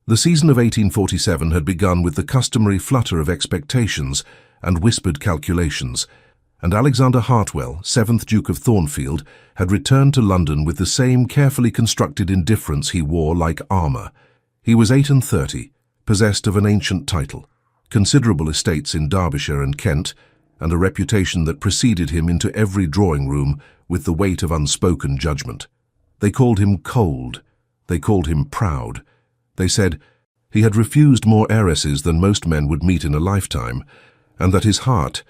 The season of 1847 had begun with the customary flutter of expectations and whispered calculations, and Alexander Hartwell, 7th Duke of Thornfield, had returned to London with the same carefully constructed indifference he wore like armour. He was 38, possessed of an ancient title, considerable estates in Derbyshire and Kent, and a reputation that preceded him into every drawing-room with the weight of unspoken judgment. They called him cold. They called him proud. They said he had refused more heiresses than most men would meet in a lifetime, and that his heart,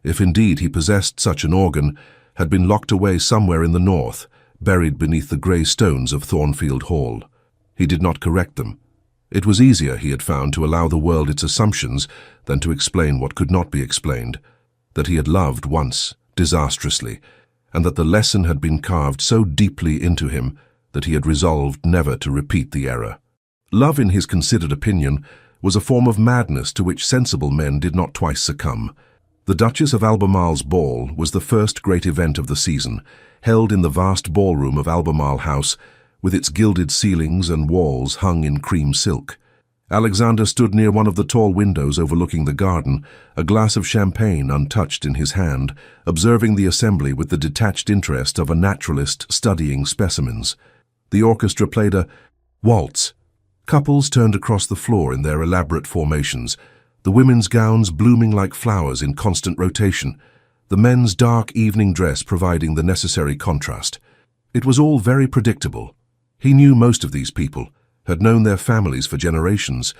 if indeed he possessed such an organ, had been locked away somewhere in the north, buried beneath the grey stones of Thornfield Hall. He did not correct them. It was easier, he had found, to allow the world its assumptions than to explain what could not be explained, that he had loved once, disastrously, and that the lesson had been carved so deeply into him that he had resolved never to repeat the error. Love, in his considered opinion, was a form of madness to which sensible men did not twice succumb. The Duchess of Albemarle's ball was the first great event of the season, held in the vast ballroom of Albemarle House, with its gilded ceilings and walls hung in cream silk. Alexander stood near one of the tall windows overlooking the garden, a glass of champagne untouched in his hand, observing the assembly with the detached interest of a naturalist studying specimens. The orchestra played a waltz. Couples turned across the floor in their elaborate formations, the women's gowns blooming like flowers in constant rotation, the men's dark evening dress providing the necessary contrast. It was all very predictable. He knew most of these people, had known their families for generations,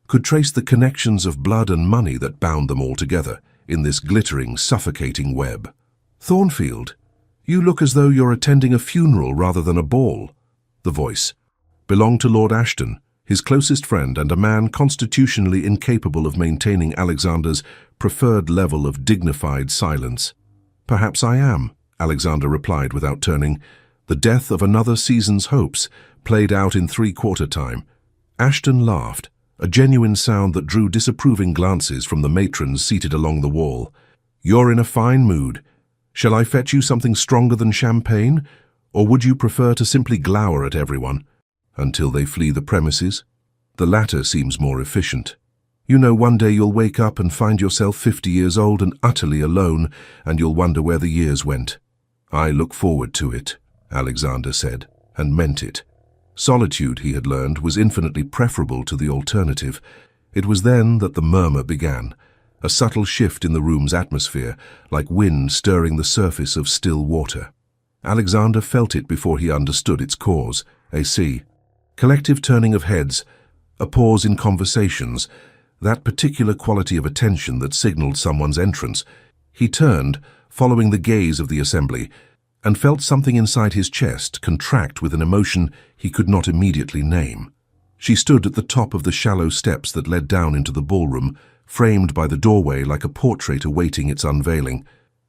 could trace the connections of blood and money that bound them all together in this glittering, suffocating web. "Thornfield, you look as though you're attending a funeral rather than a ball." The voice belonged to Lord Ashton, his closest friend and a man constitutionally incapable of maintaining Alexander's preferred level of dignified silence. "Perhaps I am," Alexander replied without turning. The death of another season's hopes played out in three-quarter time. Ashton laughed, a genuine sound that drew disapproving glances from the matrons seated along the wall. "You're in a fine mood. Shall I fetch you something stronger than champagne, or would you prefer to simply glower at everyone until they flee the premises? The latter seems more efficient. You know, one day you'll wake up and find yourself 50 years old and utterly alone, and you'll wonder where the years went." "I look forward to it," Alexander said, and meant it. Solitude, he had learned, was infinitely preferable to the alternative. It was then that the murmur began, a subtle shift in the room's atmosphere, like wind stirring the surface of still water. Alexander felt it before he understood its cause. A collective turning of heads, a pause in conversations, that particular quality of attention that signaled someone's entrance. He turned, following the gaze of the assembly, and felt something inside his chest contract with an emotion he could not immediately name. She stood at the top of the shallow steps that led down into the ballroom, framed by the doorway like a portrait awaiting its unveiling.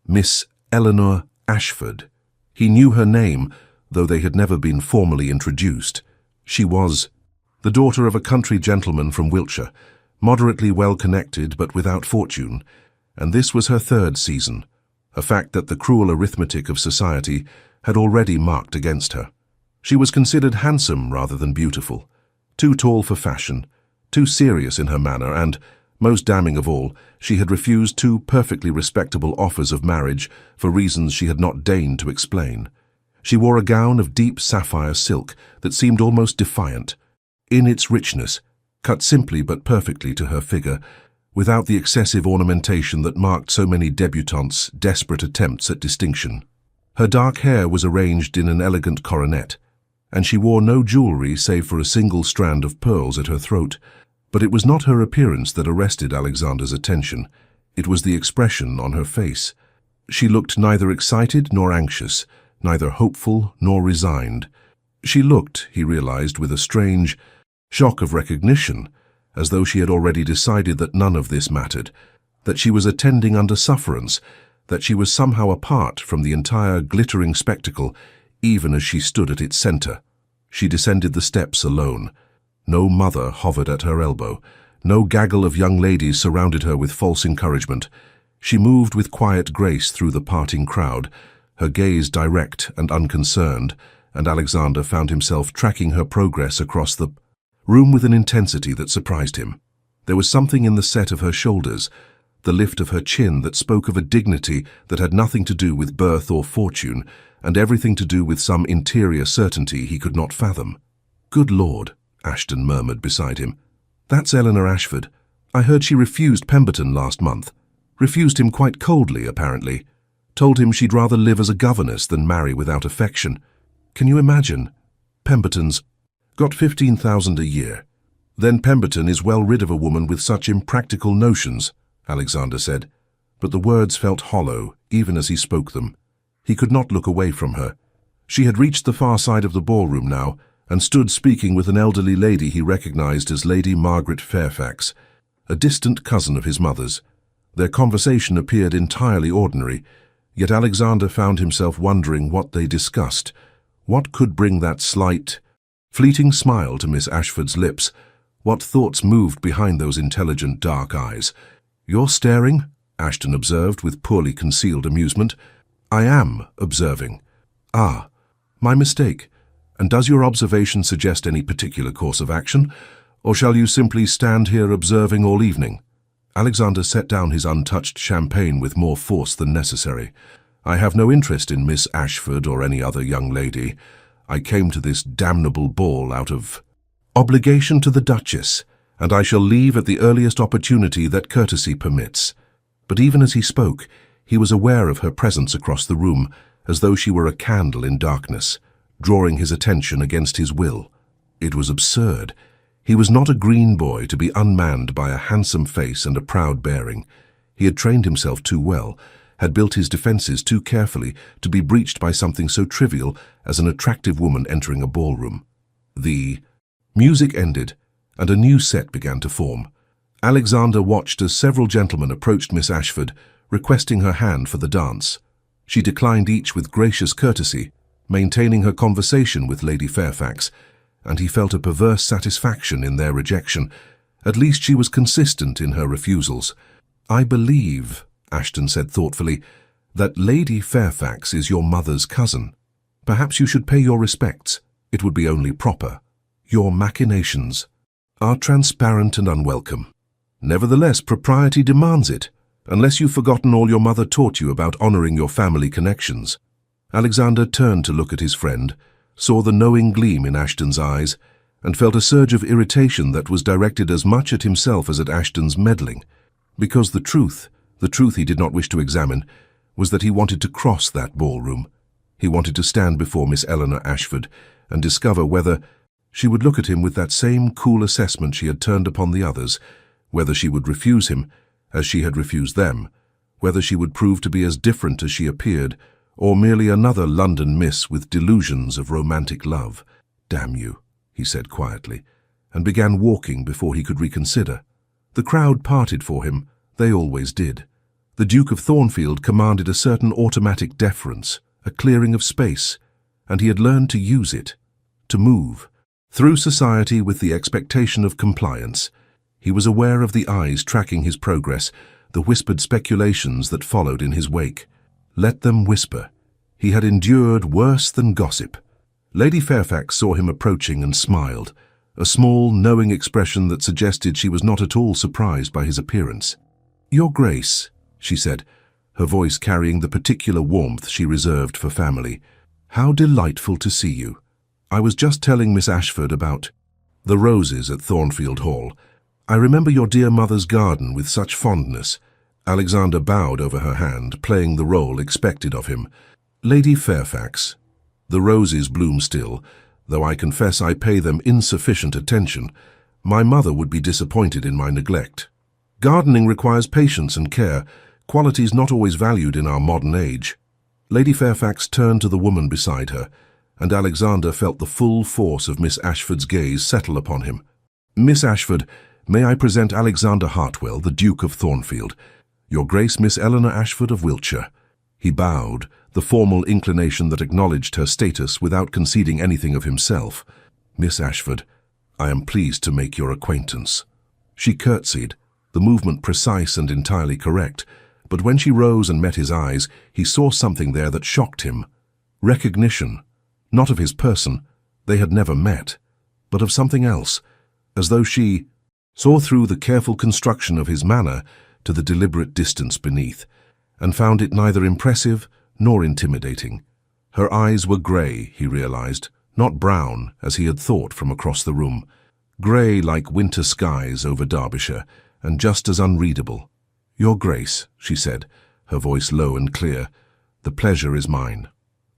Miss Eleanor Ashford. He knew her name, though they had never been formally introduced. She was the daughter of a country gentleman from Wiltshire, moderately well-connected but without fortune, and this was her third season, a fact that the cruel arithmetic of society had already marked against her. She was considered handsome rather than beautiful, too tall for fashion, too serious in her manner, and, most damning of all, she had refused two perfectly respectable offers of marriage for reasons she had not deigned to explain. She wore a gown of deep sapphire silk that seemed almost defiant, in its richness, cut simply but perfectly to her figure, without the excessive ornamentation that marked so many debutantes' desperate attempts at distinction. Her dark hair was arranged in an elegant coronet, and she wore no jewelry save for a single strand of pearls at her throat. But it was not her appearance that arrested Alexander's attention. It was the expression on her face. She looked neither excited nor anxious, neither hopeful nor resigned. She looked, he realized, with a strange shock of recognition, as though she had already decided that none of this mattered, that she was attending under sufferance, that she was somehow apart from the entire glittering spectacle, even as she stood at its center. She descended the steps alone. No mother hovered at her elbow. No gaggle of young ladies surrounded her with false encouragement. She moved with quiet grace through the parting crowd, her gaze direct and unconcerned, and Alexander found himself tracking her progress across the room with an intensity that surprised him. There was something in the set of her shoulders, the lift of her chin that spoke of a dignity that had nothing to do with birth or fortune, and everything to do with some interior certainty he could not fathom. "Good Lord," Ashton murmured beside him. "That's Eleanor Ashford. I heard she refused Pemberton last month. Refused him quite coldly, apparently. Told him she'd rather live as a governess than marry without affection. Can you imagine? Pemberton's got 15,000 a year. Then Pemberton is well rid of a woman with such impractical notions," Alexander said. But the words felt hollow, even as he spoke them. He could not look away from her. She had reached the far side of the ballroom now, and stood speaking with an elderly lady he recognized as Lady Margaret Fairfax, a distant cousin of his mother's. Their conversation appeared entirely ordinary, yet Alexander found himself wondering what they discussed. What could bring that slight, fleeting smile to Miss Ashford's lips? What thoughts moved behind those intelligent dark eyes? "You're staring?" Ashton observed with poorly concealed amusement. "I am observing." "Ah, my mistake. And does your observation suggest any particular course of action? Or shall you simply stand here observing all evening?" Alexander set down his untouched champagne with more force than necessary. "I have no interest in Miss Ashford or any other young lady. I came to this damnable ball out of obligation to the Duchess, and I shall leave at the earliest opportunity that courtesy permits." But even as he spoke, he was aware of her presence across the room, as though she were a candle in darkness, drawing his attention against his will. It was absurd. He was not a green boy to be unmanned by a handsome face and a proud bearing. He had trained himself too well, had built his defenses too carefully to be breached by something so trivial as an attractive woman entering a ballroom. The music ended, and a new set began to form. Alexander watched as several gentlemen approached Miss Ashford, requesting her hand for the dance. She declined each with gracious courtesy, maintaining her conversation with Lady Fairfax, and he felt a perverse satisfaction in their rejection. At least she was consistent in her refusals. "I believe," Ashton said thoughtfully, "that Lady Fairfax is your mother's cousin. Perhaps you should pay your respects. It would be only proper. Your machinations are transparent and unwelcome. Nevertheless, propriety demands it, unless you've forgotten all your mother taught you about honoring your family connections." Alexander turned to look at his friend, saw the knowing gleam in Ashton's eyes, and felt a surge of irritation that was directed as much at himself as at Ashton's meddling, because the truth he did not wish to examine, was that he wanted to cross that ballroom. He wanted to stand before Miss Eleanor Ashford and discover whether she would look at him with that same cool assessment she had turned upon the others, whether she would refuse him as she had refused them, whether she would prove to be as different as she appeared, or merely another London miss with delusions of romantic love. "Damn you," he said quietly, and began walking before he could reconsider. The crowd parted for him. They always did. The Duke of Thornfield commanded a certain automatic deference, a clearing of space, and he had learned to use it, to move through society with the expectation of compliance. He was aware of the eyes tracking his progress, the whispered speculations that followed in his wake. Let them whisper. He had endured worse than gossip. Lady Fairfax saw him approaching and smiled, a small, knowing expression that suggested she was not at all surprised by his appearance. "Your Grace," she said, her voice carrying the particular warmth she reserved for family. "How delightful to see you. I was just telling Miss Ashford about the roses at Thornfield Hall. I remember your dear mother's garden with such fondness." Alexander bowed over her hand, playing the role expected of him. "Lady Fairfax, the roses bloom still, though I confess I pay them insufficient attention. My mother would be disappointed in my neglect. Gardening requires patience and care, qualities not always valued in our modern age." Lady Fairfax turned to the woman beside her, and Alexander felt the full force of Miss Ashford's gaze settle upon him. "Miss Ashford, may I present Alexander Hartwell, the Duke of Thornfield. Your Grace Miss Eleanor Ashford of Wiltshire." He bowed, the formal inclination that acknowledged her status without conceding anything of himself. "Miss Ashford, I am pleased to make your acquaintance." She curtsied, the movement precise and entirely correct, but when she rose and met his eyes, he saw something there that shocked him. Recognition, not of his person, they had never met, but of something else, as though she saw through the careful construction of his manner to the deliberate distance beneath, and found it neither impressive nor intimidating. Her eyes were grey, he realized, not brown, as he had thought from across the room. Grey like winter skies over Derbyshire, and just as unreadable. "Your Grace," she said, her voice low and clear, "the pleasure is mine."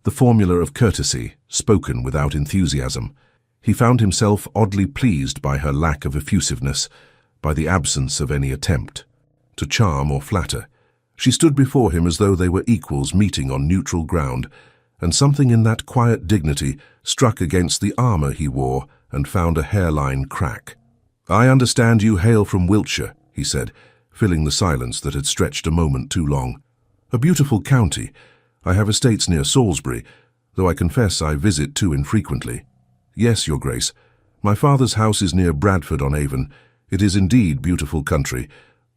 The formula of courtesy, spoken without enthusiasm. He found himself oddly pleased by her lack of effusiveness, by the absence of any attempt to charm or flatter. She stood before him as though they were equals meeting on neutral ground, and something in that quiet dignity struck against the armour he wore and found a hairline crack. "I understand you hail from Wiltshire," he said, filling the silence that had stretched a moment too long. "A beautiful county. I have estates near Salisbury, though I confess I visit too infrequently." "Yes, Your Grace. My father's house is near Bradford-on-Avon. It is indeed beautiful country,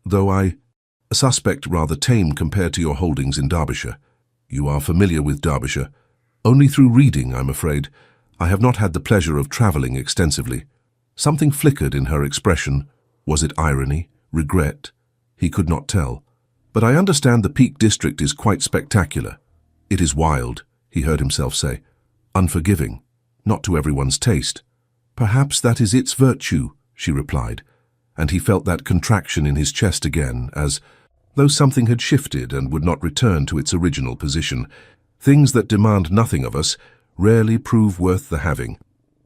though I suspect rather tame compared to your holdings in Derbyshire." "You are familiar with Derbyshire?" "Only through reading, I'm afraid. I have not had the pleasure of travelling extensively." Something flickered in her expression. Was it irony? Regret? He could not tell. "But I understand the Peak District is quite spectacular." "It is wild," he heard himself say. "Unforgiving. Not to everyone's taste." "Perhaps that is its virtue," she replied, and he felt that contraction in his chest again, as though something had shifted and would not return to its original position. Things that demand nothing of us rarely prove worth the having.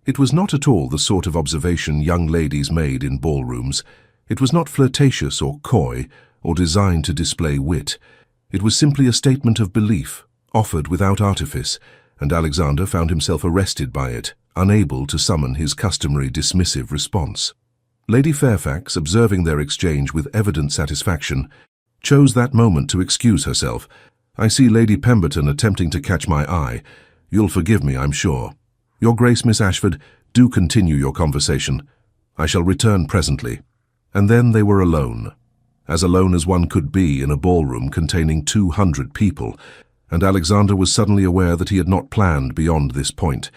It was not at all the sort of observation young ladies made in ballrooms. It was not flirtatious or coy, or designed to display wit. It was simply a statement of belief, offered without artifice, and Alexander found himself arrested by it, unable to summon his customary dismissive response. Lady Fairfax, observing their exchange with evident satisfaction, chose that moment to excuse herself. "I see Lady Pemberton attempting to catch my eye. You'll forgive me, I'm sure. Your Grace, Miss Ashford, do continue your conversation. I shall return presently." And then they were alone as one could be in a ballroom containing 200 people, and Alexander was suddenly aware that he had not planned beyond this point.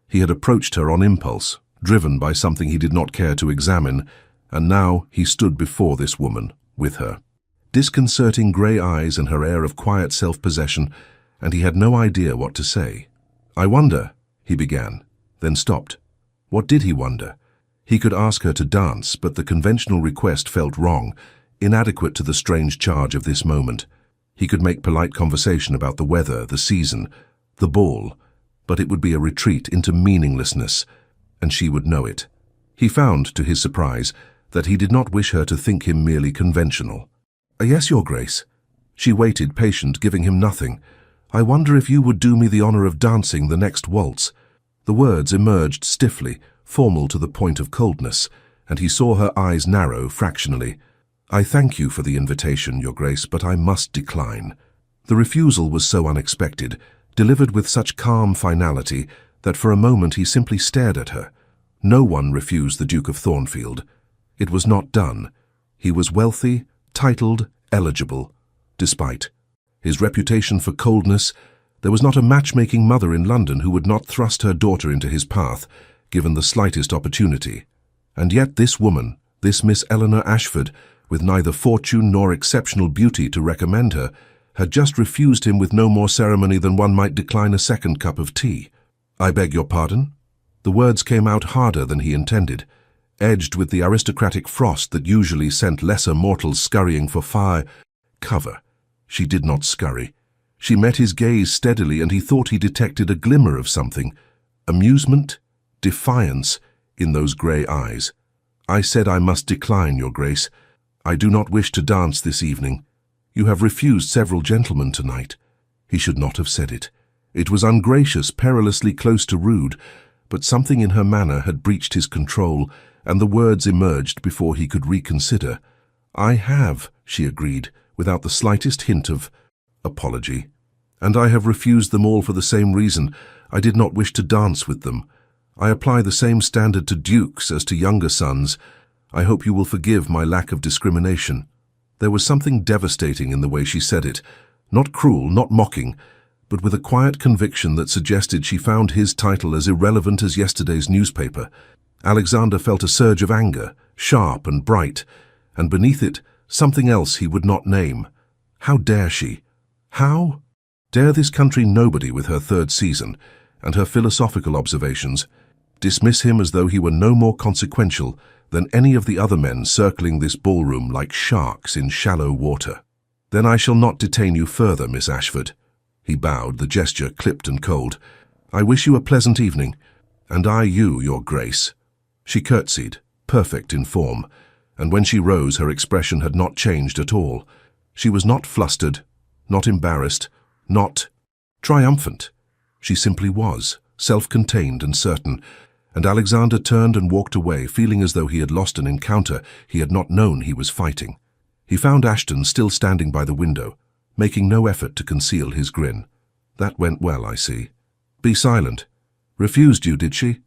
He had approached her on impulse, driven by something he did not care to examine, and now he stood before this woman, with her disconcerting grey eyes and her air of quiet self-possession, and he had no idea what to say. "I wonder," he began, then stopped. What did he wonder? He could ask her to dance, but the conventional request felt wrong, inadequate to the strange charge of this moment. He could make polite conversation about the weather, the season, the ball, but it would be a retreat into meaninglessness, and she would know it. He found, to his surprise, that he did not wish her to think him merely conventional. "Yes, Your Grace." She waited, patient, giving him nothing. "I wonder if you would do me the honour of dancing the next waltz." The words emerged stiffly, formal to the point of coldness, and he saw her eyes narrow fractionally. "I thank you for the invitation, Your Grace, but I must decline." The refusal was so unexpected, delivered with such calm finality, that for a moment he simply stared at her. No one refused the Duke of Thornfield. It was not done. He was wealthy, titled, eligible. Despite his reputation for coldness, there was not a matchmaking mother in London who would not thrust her daughter into his path, given the slightest opportunity. And yet this woman, this Miss Eleanor Ashford, with neither fortune nor exceptional beauty to recommend her, had just refused him with no more ceremony than one might decline a second cup of tea. "I beg your pardon?" The words came out harder than he intended, edged with the aristocratic frost that usually sent lesser mortals scurrying for fire. Cover. She did not scurry. She met his gaze steadily, and he thought he detected a glimmer of something. Amusement, defiance, in those grey eyes. "I said I must decline, Your Grace. I do not wish to dance this evening. You have refused several gentlemen tonight." He should not have said it. It was ungracious, perilously close to rude, but something in her manner had breached his control, and the words emerged before he could reconsider. "I have," she agreed, without the slightest hint of apology. "And I have refused them all for the same reason. I did not wish to dance with them. I apply the same standard to dukes as to younger sons. I hope you will forgive my lack of discrimination." There was something devastating in the way she said it, not cruel, not mocking, but with a quiet conviction that suggested she found his title as irrelevant as yesterday's newspaper. Alexander felt a surge of anger, sharp and bright, and beneath it, something else he would not name. How dare she? How dare this country nobody with her third season and her philosophical observations dismiss him as though he were no more consequential than any of the other men circling this ballroom like sharks in shallow water? "Then I shall not detain you further, Miss Ashford." He bowed, the gesture clipped and cold. "I wish you a pleasant evening, and I you, Your Grace." She curtsied, perfect in form, and when she rose her expression had not changed at all. She was not flustered, not embarrassed, not triumphant. She simply was, self-contained and certain, and Alexander turned and walked away, feeling as though he had lost an encounter he had not known he was fighting. He found Ashton still standing by the window, making no effort to conceal his grin. "That went well, I see." "Be silent. Refused you, did she?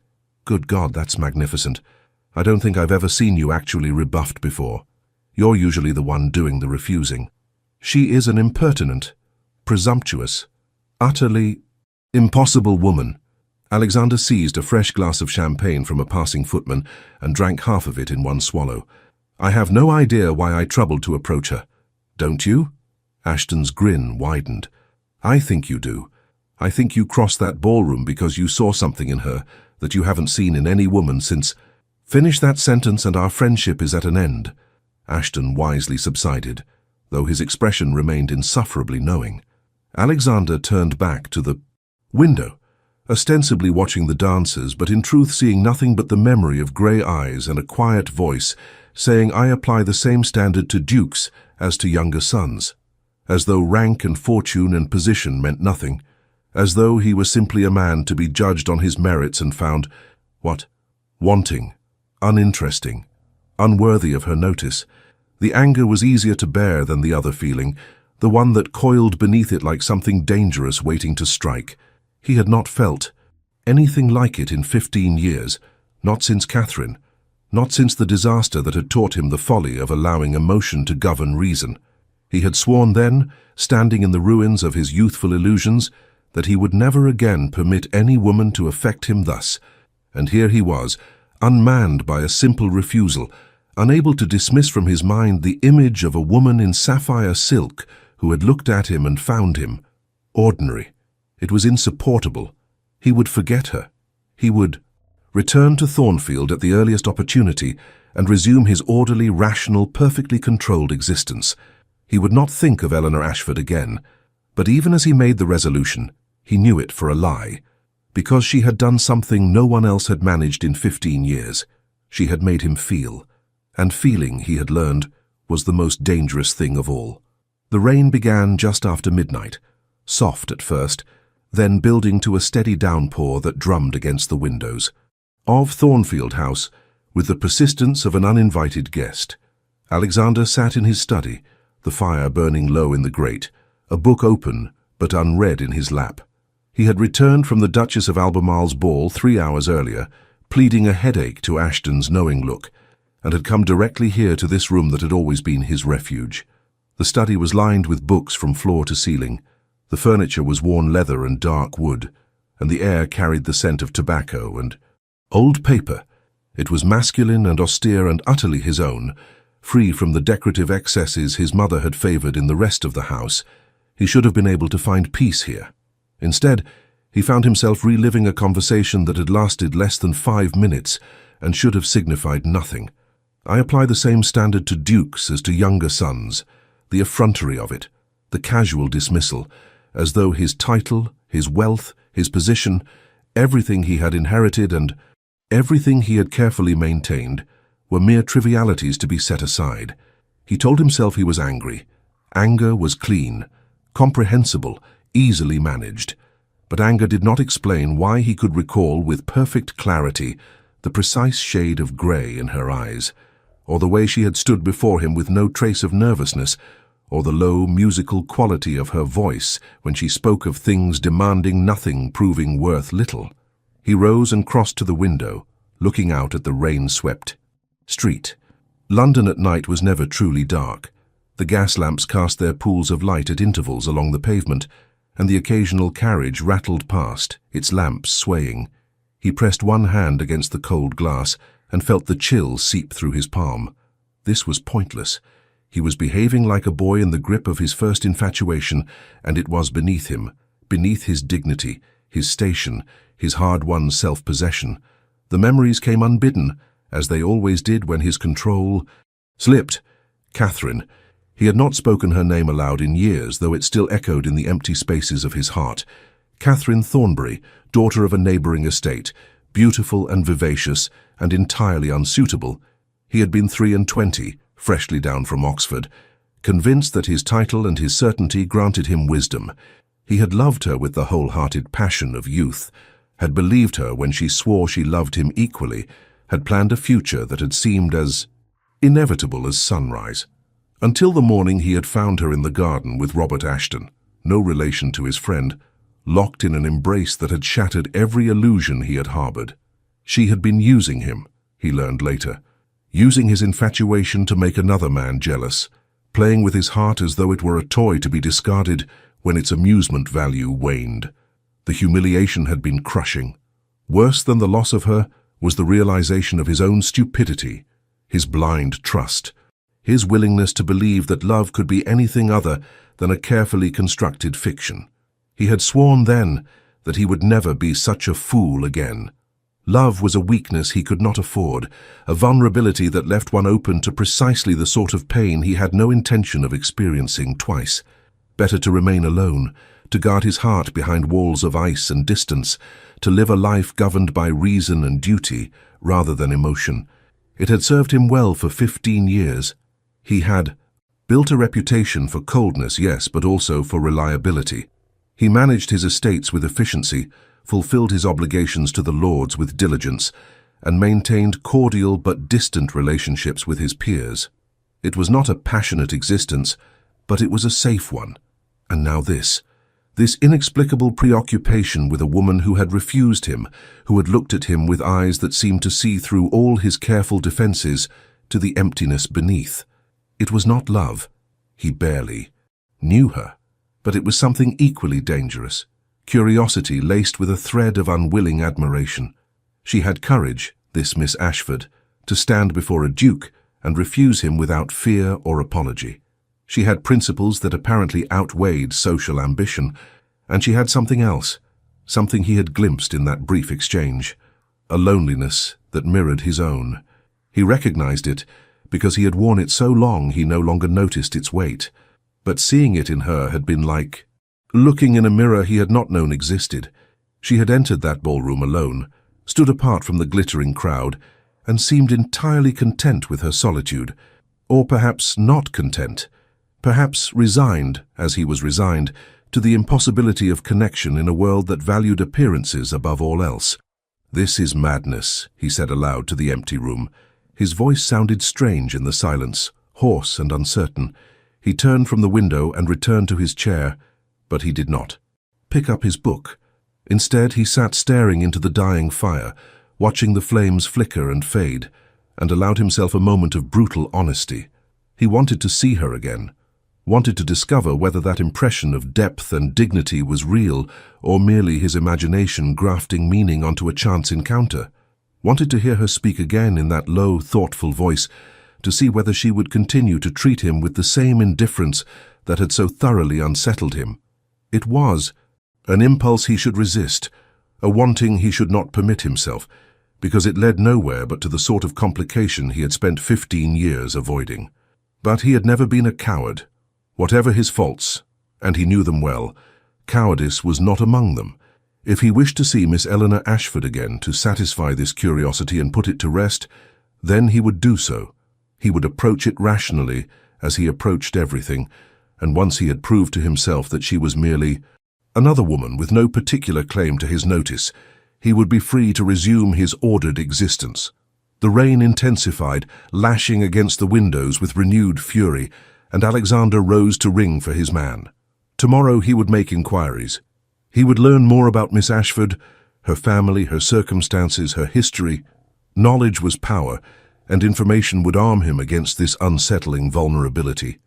Good God, that's magnificent. I don't think I've ever seen you actually rebuffed before. You're usually the one doing the refusing." "She is an impertinent, presumptuous, utterly impossible woman." Alexander seized a fresh glass of champagne from a passing footman and drank half of it in one swallow. "I have no idea why I troubled to approach her." "Don't you?" Ashton's grin widened. "I think you do. I think you crossed that ballroom because you saw something in her that you haven't seen in any woman since—" "Finish that sentence and our friendship is at an end." Ashton wisely subsided, though his expression remained insufferably knowing. Alexander turned back to the window, ostensibly watching the dancers, but in truth seeing nothing but the memory of grey eyes and a quiet voice saying, "I apply the same standard to dukes as to younger sons," as though rank and fortune and position meant nothing, as though he was simply a man to be judged on his merits and found, what? Wanting, uninteresting, unworthy of her notice. The anger was easier to bear than the other feeling, the one that coiled beneath it like something dangerous waiting to strike. He had not felt anything like it in 15 years, not since Catherine, not since the disaster that had taught him the folly of allowing emotion to govern reason. He had sworn then, standing in the ruins of his youthful illusions, that he would never again permit any woman to affect him thus, and here he was, unmanned by a simple refusal, unable to dismiss from his mind the image of a woman in sapphire silk who had looked at him and found him ordinary. It was insupportable. He would forget her. He would return to Thornfield at the earliest opportunity and resume his orderly, rational, perfectly controlled existence. He would not think of Eleanor Ashford again, but even as he made the resolution, he knew it for a lie, because she had done something no one else had managed in 15 years. She had made him feel, and feeling, he had learned, was the most dangerous thing of all. The rain began just after midnight, soft at first, then building to a steady downpour that drummed against the windows of Thornfield House with the persistence of an uninvited guest. Alexander sat in his study, the fire burning low in the grate, a book open but unread in his lap. He had returned from the Duchess of Albemarle's ball 3 hours earlier, pleading a headache to Ashton's knowing look, and had come directly here to this room that had always been his refuge. The study was lined with books from floor to ceiling. The furniture was worn leather and dark wood, and the air carried the scent of tobacco and old paper. It was masculine and austere and utterly his own, free from the decorative excesses his mother had favored in the rest of the house. He should have been able to find peace here. Instead, he found himself reliving a conversation that had lasted less than 5 minutes and should have signified nothing. I apply the same standard to dukes as to younger sons, the effrontery of it, the casual dismissal, as though his title, his wealth, his position, everything he had inherited and everything he had carefully maintained were mere trivialities to be set aside. He told himself he was angry. Anger was clean, comprehensible, easily managed. But anger did not explain why he could recall with perfect clarity the precise shade of grey in her eyes, or the way she had stood before him with no trace of nervousness, or the low, musical quality of her voice when she spoke of things demanding nothing, proving worth little. He rose and crossed to the window, looking out at the rain-swept street. London at night was never truly dark. The gas lamps cast their pools of light at intervals along the pavement, and the occasional carriage rattled past, its lamps swaying. He pressed one hand against the cold glass and felt the chill seep through his palm. This was pointless. He was behaving like a boy in the grip of his first infatuation, and it was beneath him, beneath his dignity, his station, his hard-won self-possession. The memories came unbidden, as they always did when his control slipped. Catherine. He had not spoken her name aloud in years, though it still echoed in the empty spaces of his heart. Catherine Thornbury, daughter of a neighbouring estate, beautiful and vivacious, and entirely unsuitable. He had been 23, freshly down from Oxford, convinced that his title and his certainty granted him wisdom. He had loved her with the wholehearted passion of youth, had believed her when she swore she loved him equally, had planned a future that had seemed as inevitable as sunrise. Until the morning he had found her in the garden with Robert Ashton, no relation to his friend, locked in an embrace that had shattered every illusion he had harboured. She had been using him, he learned later, using his infatuation to make another man jealous, playing with his heart as though it were a toy to be discarded when its amusement value waned. The humiliation had been crushing. Worse than the loss of her was the realization of his own stupidity, his blind trust, his willingness to believe that love could be anything other than a carefully constructed fiction. He had sworn then that he would never be such a fool again. Love was a weakness he could not afford, a vulnerability that left one open to precisely the sort of pain he had no intention of experiencing twice. Better to remain alone, to guard his heart behind walls of ice and distance, to live a life governed by reason and duty rather than emotion. It had served him well for 15 years. He had built a reputation for coldness, yes, but also for reliability. He managed his estates with efficiency, fulfilled his obligations to the lords with diligence, and maintained cordial but distant relationships with his peers. It was not a passionate existence, but it was a safe one. And now this inexplicable preoccupation with a woman who had refused him, who had looked at him with eyes that seemed to see through all his careful defenses to the emptiness beneath. It was not love. He barely knew her. But it was something equally dangerous, curiosity laced with a thread of unwilling admiration. She had courage, this Miss Ashford, to stand before a duke and refuse him without fear or apology. She had principles that apparently outweighed social ambition, and she had something else, something he had glimpsed in that brief exchange, a loneliness that mirrored his own. He recognized it because he had worn it so long he no longer noticed its weight. But seeing it in her had been like looking in a mirror he had not known existed. She had entered that ballroom alone, stood apart from the glittering crowd, and seemed entirely content with her solitude, or perhaps not content, perhaps resigned, as he was resigned, to the impossibility of connection in a world that valued appearances above all else. "This is madness," he said aloud to the empty room. His voice sounded strange in the silence, hoarse and uncertain. He turned from the window and returned to his chair, but he did not pick up his book. Instead, he sat staring into the dying fire, watching the flames flicker and fade, and allowed himself a moment of brutal honesty. He wanted to see her again, wanted to discover whether that impression of depth and dignity was real or merely his imagination grafting meaning onto a chance encounter, wanted to hear her speak again in that low, thoughtful voice, to see whether she would continue to treat him with the same indifference that had so thoroughly unsettled him. It was an impulse he should resist, a wanting he should not permit himself, because it led nowhere but to the sort of complication he had spent 15 years avoiding. But he had never been a coward. Whatever his faults, and he knew them well, cowardice was not among them. If he wished to see Miss Eleanor Ashford again to satisfy this curiosity and put it to rest, then he would do so. He would approach it rationally, as he approached everything, and once he had proved to himself that she was merely another woman with no particular claim to his notice, he would be free to resume his ordered existence. The rain intensified, lashing against the windows with renewed fury, and Alexander rose to ring for his man. Tomorrow he would make inquiries. He would learn more about Miss Ashford, her family, her circumstances, her history. Knowledge was power, and information would arm him against this unsettling vulnerability.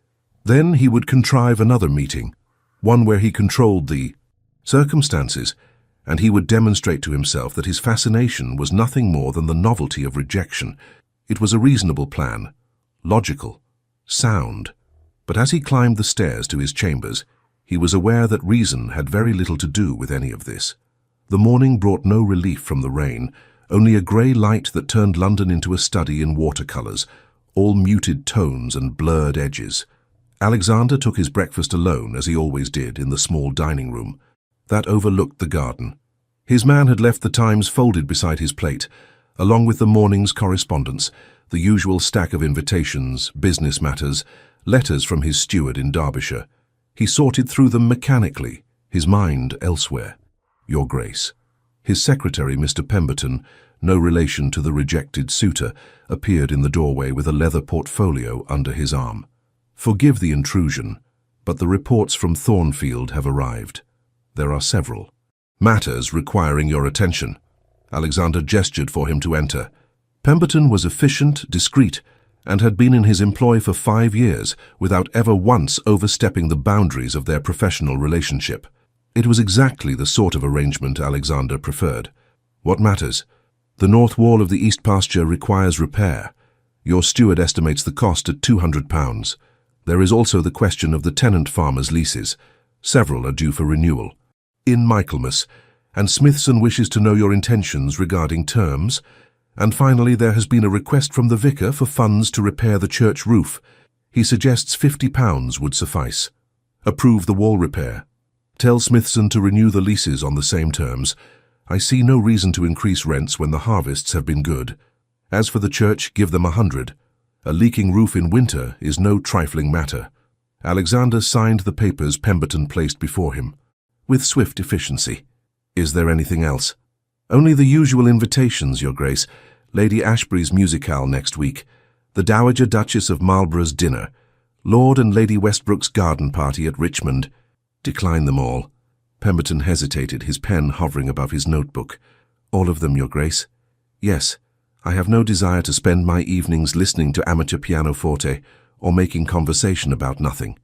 Then he would contrive another meeting, one where he controlled the circumstances, and he would demonstrate to himself that his fascination was nothing more than the novelty of rejection. It was a reasonable plan, logical, sound. But as he climbed the stairs to his chambers, he was aware that reason had very little to do with any of this. The morning brought no relief from the rain, only a grey light that turned London into a study in watercolours, all muted tones and blurred edges. Alexander took his breakfast alone, as he always did, in the small dining room. That overlooked the garden. His man had left the Times folded beside his plate, along with the morning's correspondence, the usual stack of invitations, business matters, letters from his steward in Derbyshire. He sorted through them mechanically, his mind elsewhere. Your Grace. His secretary, Mr. Pemberton, no relation to the rejected suitor, appeared in the doorway with a leather portfolio under his arm. Forgive the intrusion, but the reports from Thornfield have arrived. There are several. Matters requiring your attention. Alexander gestured for him to enter. Pemberton was efficient, discreet, and had been in his employ for 5 years without ever once overstepping the boundaries of their professional relationship. It was exactly the sort of arrangement Alexander preferred. What matters? The north wall of the east pasture requires repair. Your steward estimates the cost at £200. There is also the question of the tenant farmers' leases. Several are due for renewal. In Michaelmas, and Smithson wishes to know your intentions regarding terms. And finally, there has been a request from the vicar for funds to repair the church roof. He suggests £50 would suffice. Approve the wall repair. Tell Smithson to renew the leases on the same terms. I see no reason to increase rents when the harvests have been good. As for the church, give them 100. A leaking roof in winter is no trifling matter. Alexander signed the papers Pemberton placed before him, with swift efficiency. Is there anything else? Only the usual invitations, Your Grace. Lady Ashbury's musicale next week, the Dowager Duchess of Marlborough's dinner, Lord and Lady Westbrook's garden party at Richmond. Decline them all. Pemberton hesitated, his pen hovering above his notebook. All of them, Your Grace? Yes. I have no desire to spend my evenings listening to amateur pianoforte or making conversation about nothing.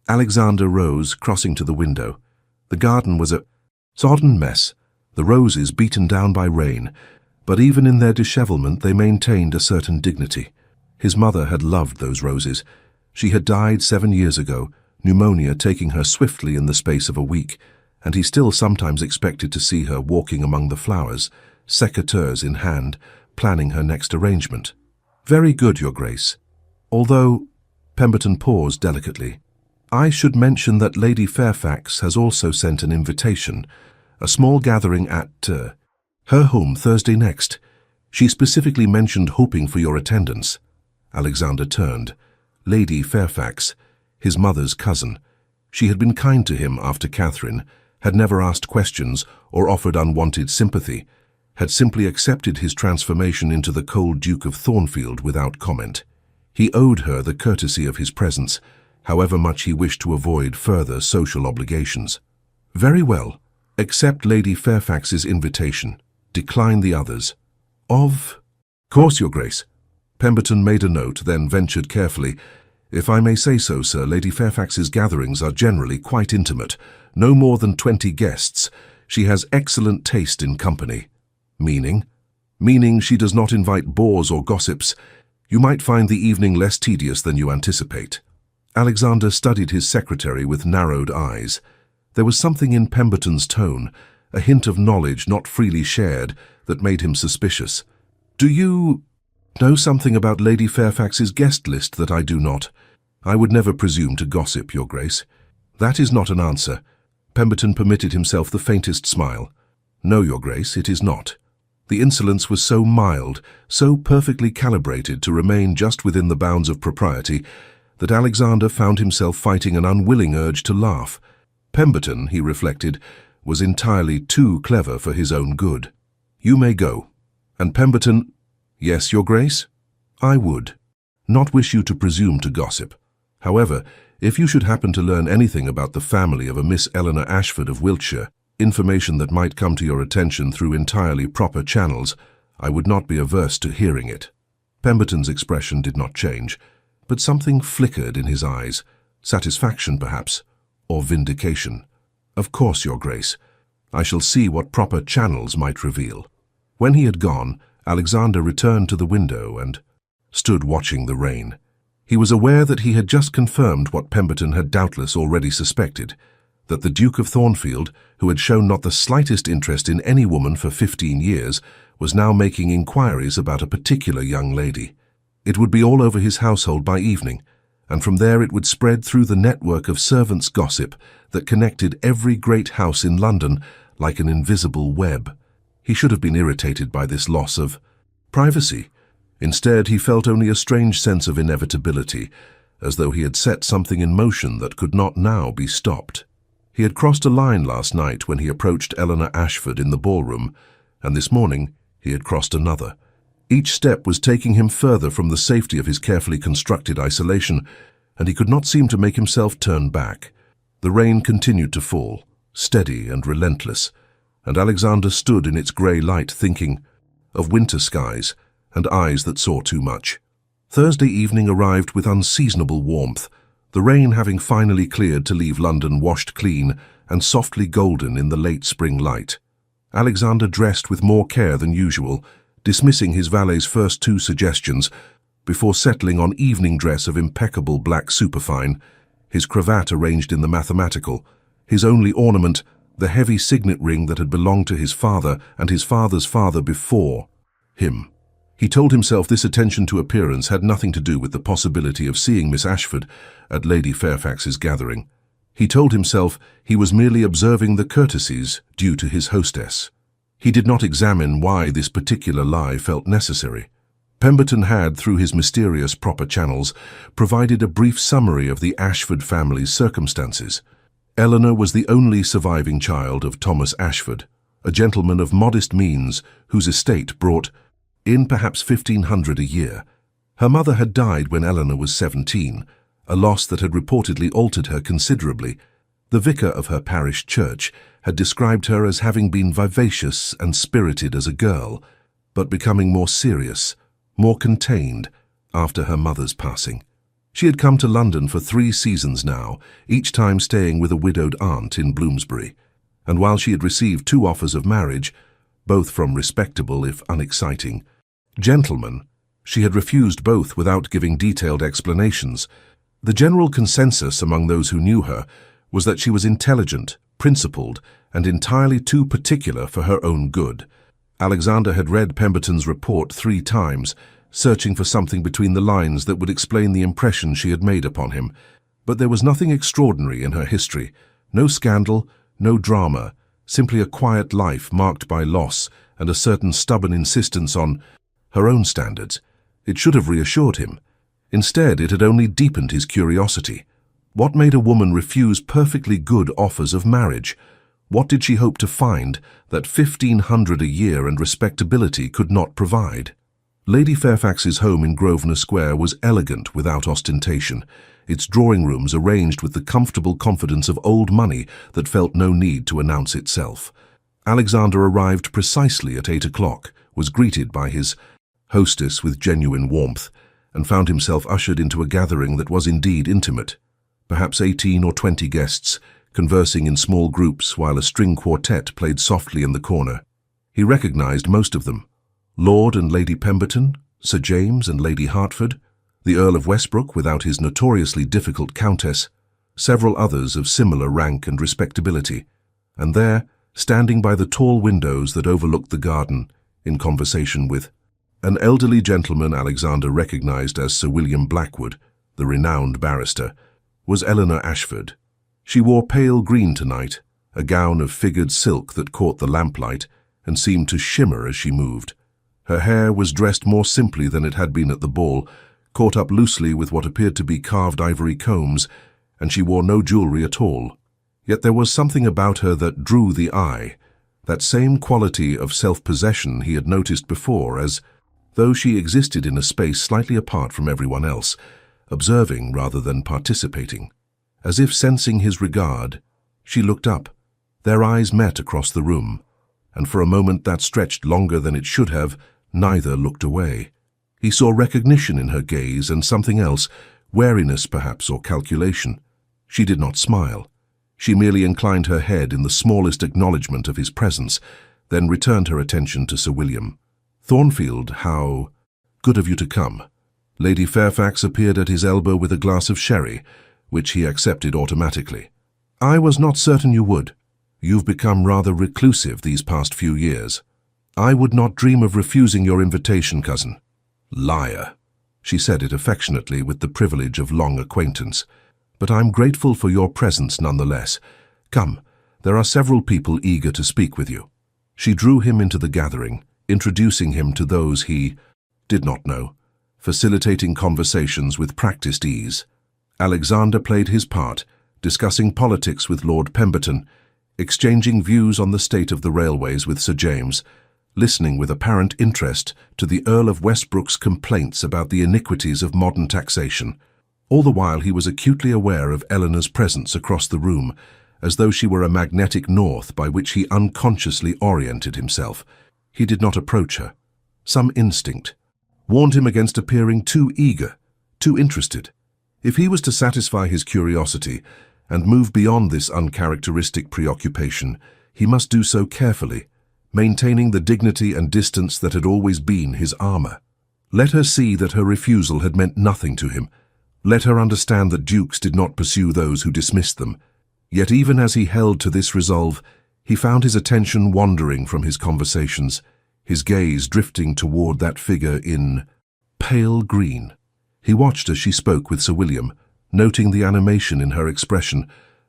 Alexander rose, crossing to the window. The garden was a sodden mess, the roses beaten down by rain, but even in their dishevelment they maintained a certain dignity. His mother had loved those roses. She had died 7 years ago, pneumonia taking her swiftly in the space of a week, and he still sometimes expected to see her walking among the flowers, secateurs in hand, planning her next arrangement. Very good, Your Grace. Although, Pemberton paused delicately, I should mention that Lady Fairfax has also sent an invitation, a small gathering at her home Thursday next. She specifically mentioned hoping for your attendance. Alexander turned. Lady Fairfax, his mother's cousin. She had been kind to him after Catherine, had never asked questions or offered unwanted sympathy, had simply accepted his transformation into the cold Duke of Thornfield without comment. He owed her the courtesy of his presence, however much he wished to avoid further social obligations. Very well. Accept Lady Fairfax's invitation. Decline the others. Of course, Your Grace. Pemberton made a note, then ventured carefully. If I may say so, sir, Lady Fairfax's gatherings are generally quite intimate. No more than 20 guests. She has excellent taste in company. Meaning? Meaning she does not invite bores or gossips. You might find the evening less tedious than you anticipate. Alexander studied his secretary with narrowed eyes. There was something in Pemberton's tone, a hint of knowledge not freely shared, that made him suspicious. Do you know something about Lady Fairfax's guest list that I do not? I would never presume to gossip, Your Grace. That is not an answer. Pemberton permitted himself the faintest smile. No, Your Grace, it is not. The insolence was so mild, so perfectly calibrated to remain just within the bounds of propriety, that Alexander found himself fighting an unwilling urge to laugh. Pemberton, he reflected, was entirely too clever for his own good. You may go. And Pemberton— Yes, Your Grace? I would not wish you to presume to gossip. However, if you should happen to learn anything about the family of a Miss Eleanor Ashford of Wiltshire, information that might come to your attention through entirely proper channels, I would not be averse to hearing it. Pemberton's expression did not change, but something flickered in his eyes, satisfaction perhaps, or vindication. Of course, Your Grace. I shall see what proper channels might reveal. When he had gone, Alexander returned to the window and stood watching the rain. He was aware that he had just confirmed what Pemberton had doubtless already suspected, that the Duke of Thornfield, who had shown not the slightest interest in any woman for 15 years, was now making inquiries about a particular young lady. It would be all over his household by evening, and from there it would spread through the network of servants' gossip that connected every great house in London like an invisible web. He should have been irritated by this loss of privacy. Instead, he felt only a strange sense of inevitability, as though he had set something in motion that could not now be stopped. He had crossed a line last night when he approached Eleanor Ashford in the ballroom, and this morning he had crossed another. Each step was taking him further from the safety of his carefully constructed isolation, and he could not seem to make himself turn back. The rain continued to fall, steady and relentless, and Alexander stood in its grey light thinking of winter skies and eyes that saw too much. Thursday evening arrived with unseasonable warmth, the rain having finally cleared to leave London washed clean and softly golden in the late spring light. Alexander dressed with more care than usual, dismissing his valet's first two suggestions before settling on evening dress of impeccable black superfine, his cravat arranged in the mathematical, his only ornament, the heavy signet ring that had belonged to his father and his father's father before him. He told himself this attention to appearance had nothing to do with the possibility of seeing Miss Ashford at Lady Fairfax's gathering. He told himself he was merely observing the courtesies due to his hostess. He did not examine why this particular lie felt necessary. Pemberton had, through his mysterious proper channels, provided a brief summary of the Ashford family's circumstances. Eleanor was the only surviving child of Thomas Ashford, a gentleman of modest means whose estate brought in perhaps 1,500 a year. Her mother had died when Eleanor was 17, a loss that had reportedly altered her considerably. The vicar of her parish church had described her as having been vivacious and spirited as a girl, but becoming more serious, more contained after her mother's passing. She had come to London for 3 seasons now, each time staying with a widowed aunt in Bloomsbury, and while she had received 2 offers of marriage, both from respectable if unexciting gentlemen, she had refused both without giving detailed explanations. The general consensus among those who knew her was that she was intelligent, principled, and entirely too particular for her own good. Alexander had read Pemberton's report 3 times, searching for something between the lines that would explain the impression she had made upon him. But there was nothing extraordinary in her history, no scandal, no drama, simply a quiet life marked by loss and a certain stubborn insistence on her own standards. It should have reassured him. Instead, it had only deepened his curiosity. What made a woman refuse perfectly good offers of marriage? What did she hope to find that 1,500 a year and respectability could not provide? Lady Fairfax's home in Grosvenor Square was elegant without ostentation, its drawing rooms arranged with the comfortable confidence of old money that felt no need to announce itself. Alexander arrived precisely at 8 o'clock, was greeted by his hostess with genuine warmth, and found himself ushered into a gathering that was indeed intimate. Perhaps 18 or 20 guests, conversing in small groups while a string quartet played softly in the corner. He recognized most of them. Lord and Lady Pemberton, Sir James and Lady Hertford, the Earl of Westbrook without his notoriously difficult countess, several others of similar rank and respectability, and there, standing by the tall windows that overlooked the garden, in conversation with an elderly gentleman Alexander recognized as Sir William Blackwood, the renowned barrister, was Eleanor Ashford. She wore pale green tonight, a gown of figured silk that caught the lamplight and seemed to shimmer as she moved. Her hair was dressed more simply than it had been at the ball, caught up loosely with what appeared to be carved ivory combs, and she wore no jewelry at all. Yet there was something about her that drew the eye, that same quality of self-possession he had noticed before, as though she existed in a space slightly apart from everyone else, observing rather than participating. As if sensing his regard, she looked up. Their eyes met across the room, and for a moment that stretched longer than it should have, neither looked away. He saw recognition in her gaze and something else, wariness perhaps or calculation. She did not smile. She merely inclined her head in the smallest acknowledgement of his presence, then returned her attention to Sir William. "Thornfield, how good of you to come." Lady Fairfax appeared at his elbow with a glass of sherry, which he accepted automatically. "I was not certain you would. You've become rather reclusive these past few years. I would not dream of refusing your invitation, cousin." "Liar." She said it affectionately with the privilege of long acquaintance. "But I'm grateful for your presence nonetheless. Come, there are several people eager to speak with you." She drew him into the gathering, introducing him to those he did not know, facilitating conversations with practiced ease. Alexander played his part, discussing politics with Lord Pemberton, exchanging views on the state of the railways with Sir James, listening with apparent interest to the Earl of Westbrook's complaints about the iniquities of modern taxation. All the while he was acutely aware of Eleanor's presence across the room, as though she were a magnetic north by which he unconsciously oriented himself. He did not approach her. Some instinct warned him against appearing too eager, too interested. If he was to satisfy his curiosity and move beyond this uncharacteristic preoccupation, he must do so carefully, maintaining the dignity and distance that had always been his armor. Let her see that her refusal had meant nothing to him. Let her understand that dukes did not pursue those who dismissed them. Yet even as he held to this resolve, he found his attention wandering from his conversations, his gaze drifting toward that figure in pale green. He watched as she spoke with Sir William, noting the animation in her expression,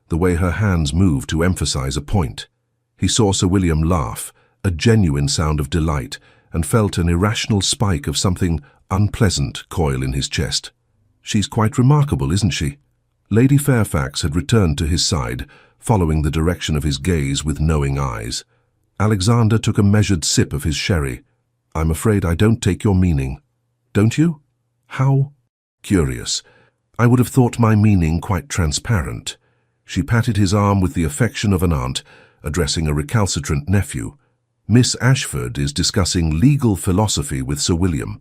the way her hands moved to emphasize a point. He saw Sir William laugh, a genuine sound of delight, and felt an irrational spike of something unpleasant coil in his chest. "She's quite remarkable, isn't she?" Lady Fairfax had returned to his side, following the direction of his gaze with knowing eyes. Alexander took a measured sip of his sherry. "I'm afraid I don't take your meaning." "Don't you? How curious. I would have thought my meaning quite transparent." She patted his arm with the affection of an aunt, addressing a recalcitrant nephew. "Miss Ashford is discussing legal philosophy with Sir William.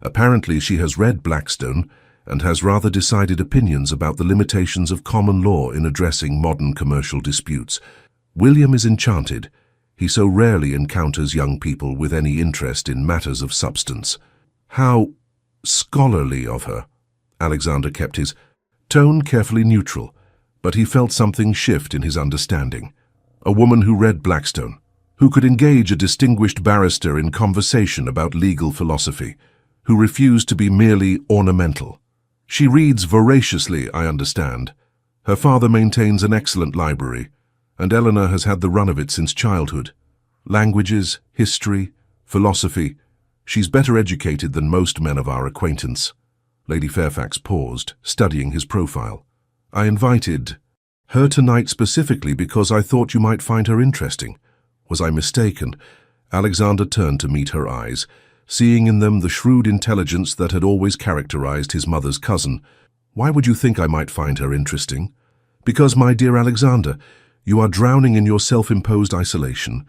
Apparently she has read Blackstone and has rather decided opinions about the limitations of common law in addressing modern commercial disputes. William is enchanted. He so rarely encounters young people with any interest in matters of substance." "How scholarly of her." Alexander kept his tone carefully neutral, but he felt something shift in his understanding. A woman who read Blackstone, who could engage a distinguished barrister in conversation about legal philosophy, who refused to be merely ornamental. "She reads voraciously, I understand. Her father maintains an excellent library, and Eleanor has had the run of it since childhood. Languages, history, philosophy. She's better educated than most men of our acquaintance." Lady Fairfax paused, studying his profile. "I invited her tonight specifically because I thought you might find her interesting. Was I mistaken?" Alexander turned to meet her eyes, seeing in them the shrewd intelligence that had always characterized his mother's cousin. "Why would you think I might find her interesting?" "Because, my dear Alexander, you are drowning in your self-imposed isolation,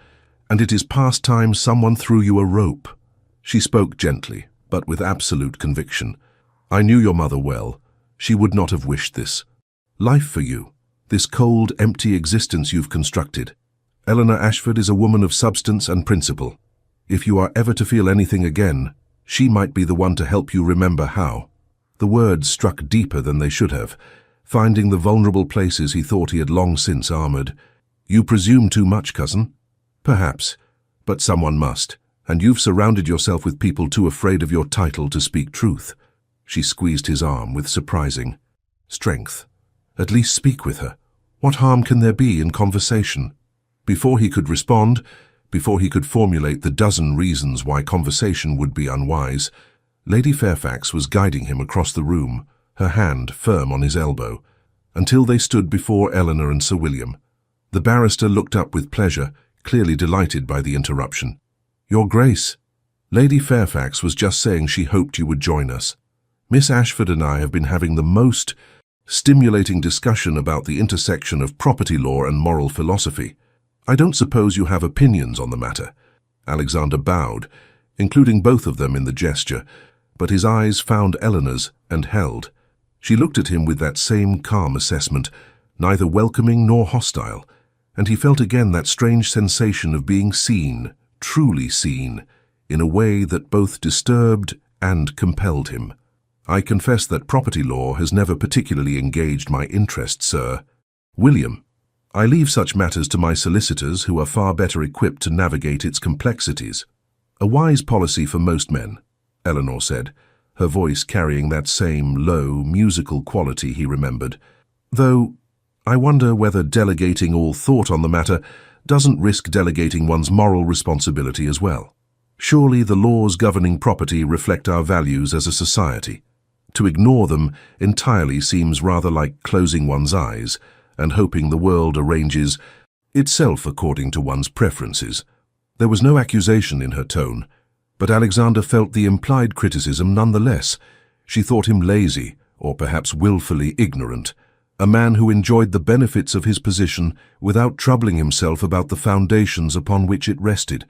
and it is past time someone threw you a rope." She spoke gently, but with absolute conviction. "I knew your mother well. She would not have wished this life for you, this cold, empty existence you've constructed. Eleanor Ashford is a woman of substance and principle. If you are ever to feel anything again, she might be the one to help you remember how." The words struck deeper than they should have, finding the vulnerable places he thought he had long since armored. "You presume too much, cousin." "Perhaps, but someone must, and you've surrounded yourself with people too afraid of your title to speak truth." She squeezed his arm with surprising strength. "At least speak with her. What harm can there be in conversation?" Before he could respond, before he could formulate the dozen reasons why conversation would be unwise, Lady Fairfax was guiding him across the room, her hand firm on his elbow, until they stood before Eleanor and Sir William. The barrister looked up with pleasure, clearly delighted by the interruption. "Your Grace, Lady Fairfax was just saying she hoped you would join us. Miss Ashford and I have been having the most stimulating discussion about the intersection of property law and moral philosophy. I don't suppose you have opinions on the matter." Alexander bowed, including both of them in the gesture, but his eyes found Eleanor's and held. She looked at him with that same calm assessment, neither welcoming nor hostile, and he felt again that strange sensation of being seen, truly seen, in a way that both disturbed and compelled him. "I confess that property law has never particularly engaged my interest, sir. William, I leave such matters to my solicitors, who are far better equipped to navigate its complexities." "A wise policy for most men," Eleanor said, her voice carrying that same low, musical quality he remembered. "Though I wonder whether delegating all thought on the matter doesn't risk delegating one's moral responsibility as well. Surely the laws governing property reflect our values as a society. To ignore them entirely seems rather like closing one's eyes and hoping the world arranges itself according to one's preferences." There was no accusation in her tone, but Alexander felt the implied criticism nonetheless. She thought him lazy, or perhaps willfully ignorant, a man who enjoyed the benefits of his position without troubling himself about the foundations upon which it rested.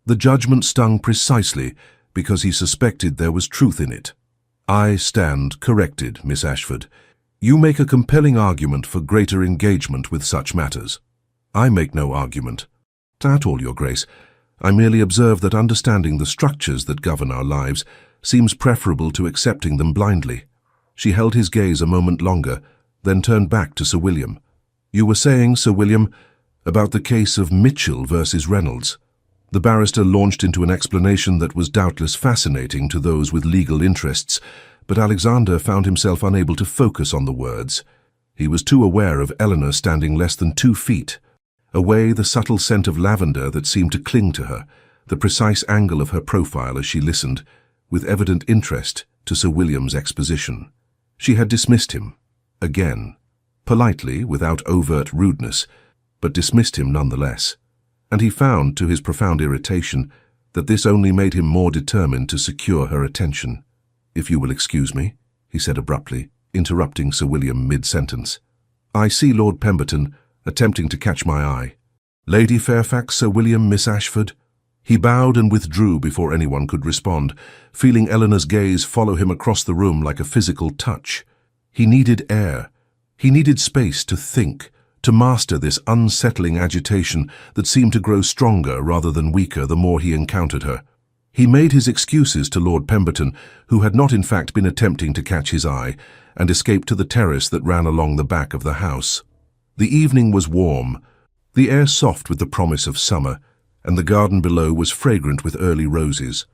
The judgment stung precisely because he suspected there was truth in it. "I stand corrected, Miss Ashford. You make a compelling argument for greater engagement with such matters." "I make no argument at all, Your Grace. I merely observe that understanding the structures that govern our lives seems preferable to accepting them blindly." She held his gaze a moment longer, then turned back to Sir William. "You were saying, Sir William, about the case of Mitchell versus Reynolds." The barrister launched into an explanation that was doubtless fascinating to those with legal interests, but Alexander found himself unable to focus on the words. He was too aware of Eleanor standing less than 2 feet away, the subtle scent of lavender that seemed to cling to her, the precise angle of her profile as she listened, with evident interest, to Sir William's exposition. She had dismissed him, again, politely, without overt rudeness, but dismissed him nonetheless, and he found, to his profound irritation, that this only made him more determined to secure her attention. "If you will excuse me," he said abruptly, interrupting Sir William mid-sentence. "I see Lord Pemberton attempting to catch my eye." "Lady Fairfax, Sir William, Miss Ashford." He bowed and withdrew before anyone could respond, feeling Eleanor's gaze follow him across the room like a physical touch. He needed air. He needed space to think, to master this unsettling agitation that seemed to grow stronger rather than weaker the more he encountered her. He made his excuses to Lord Pemberton, who had not in fact been attempting to catch his eye, and escaped to the terrace that ran along the back of the house. The evening was warm, the air soft with the promise of summer, and the garden below was fragrant with early roses.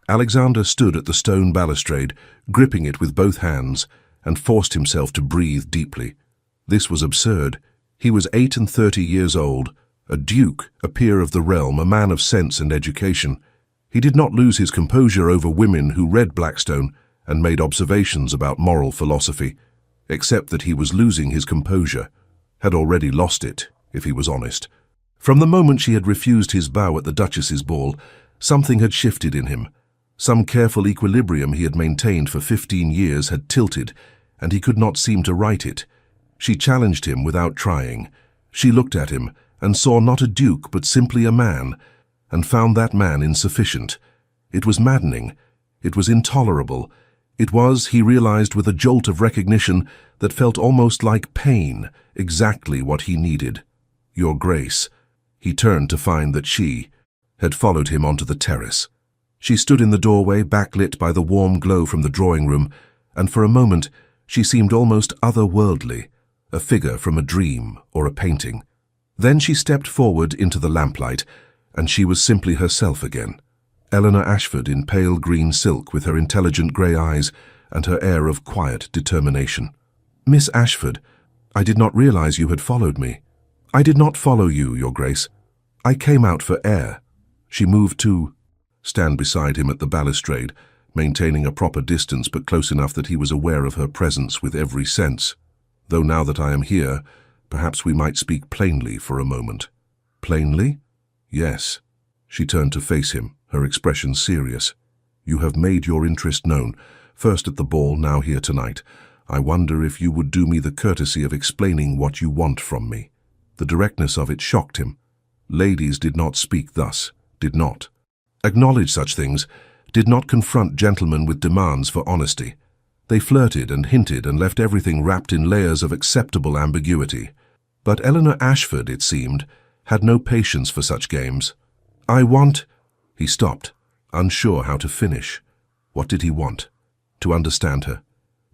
Alexander stood at the stone balustrade, gripping it with both hands, and forced himself to breathe deeply. This was absurd. He was 38 years old, a duke, a peer of the realm, a man of sense and education. He did not lose his composure over women who read Blackstone and made observations about moral philosophy, except that he was losing his composure, had already lost it, if he was honest. From the moment she had refused his bow at the Duchess's ball, something had shifted in him. Some careful equilibrium he had maintained for 15 years had tilted, and he could not seem to right it. She challenged him without trying. She looked at him and saw not a duke but simply a man, and found that man insufficient. It was maddening. It was intolerable. It was, he realized with a jolt of recognition that felt almost like pain, exactly what he needed. "Your Grace." He turned to find that she had followed him onto the terrace. She stood in the doorway, backlit by the warm glow from the drawing-room, and for a moment she seemed almost otherworldly, a figure from a dream or a painting. Then she stepped forward into the lamplight, and she was simply herself again. Eleanor Ashford in pale green silk with her intelligent grey eyes and her air of quiet determination. "Miss Ashford, I did not realize you had followed me." "I did not follow you, Your Grace. I came out for air." She moved to stand beside him at the balustrade, maintaining a proper distance but close enough that he was aware of her presence with every sense. "Though now that I am here, perhaps we might speak plainly for a moment." "Plainly?" "Yes." She turned to face him, her expression serious. "You have made your interest known, first at the ball, now here tonight. I wonder if you would do me the courtesy of explaining what you want from me." The directness of it shocked him. Ladies did not speak thus, did not acknowledge such things, did not confront gentlemen with demands for honesty. They flirted and hinted and left everything wrapped in layers of acceptable ambiguity. But Eleanor Ashford, it seemed, had no patience for such games. "I want—" He stopped, unsure how to finish. What did he want? To understand her?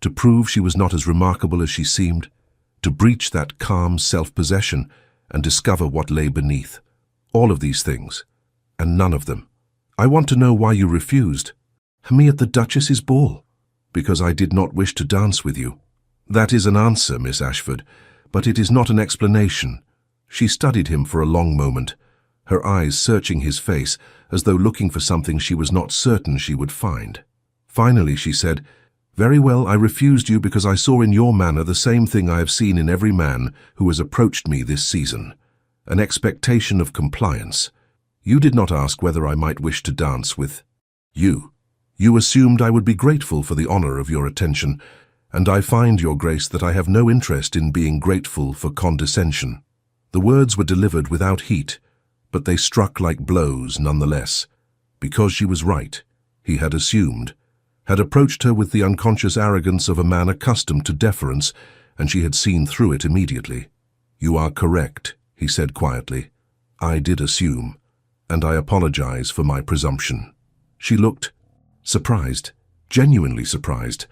To prove she was not as remarkable as she seemed? To breach that calm self-possession and discover what lay beneath? All of these things, and none of them. "I want to know why you refused. Me at the Duchess's ball." "Because I did not wish to dance with you." "That is an answer, Miss Ashford, but it is not an explanation." She studied him for a long moment, her eyes searching his face as though looking for something she was not certain she would find. Finally she said, "Very well, I refused you because I saw in your manner the same thing I have seen in every man who has approached me this season. An expectation of compliance. You did not ask whether I might wish to dance with you. You assumed I would be grateful for the honor of your attention, and I find, Your Grace, that I have no interest in being grateful for condescension." The words were delivered without heat, but they struck like blows nonetheless. Because she was right, he had assumed, had approached her with the unconscious arrogance of a man accustomed to deference, and she had seen through it immediately. "You are correct," he said quietly. "I did assume, and I apologize for my presumption." She looked surprised, genuinely surprised,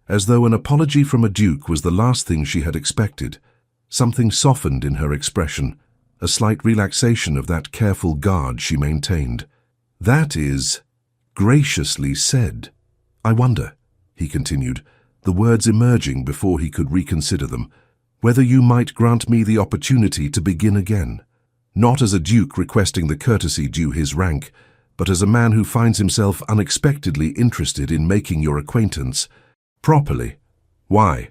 as though an apology from a duke was the last thing she had expected. Something softened in her expression, a slight relaxation of that careful guard she maintained. "That is graciously said. I wonder," he continued, the words emerging before he could reconsider them, "whether you might grant me the opportunity to begin again, not as a duke requesting the courtesy due his rank, but as a man who finds himself unexpectedly interested in making your acquaintance properly." "Why?"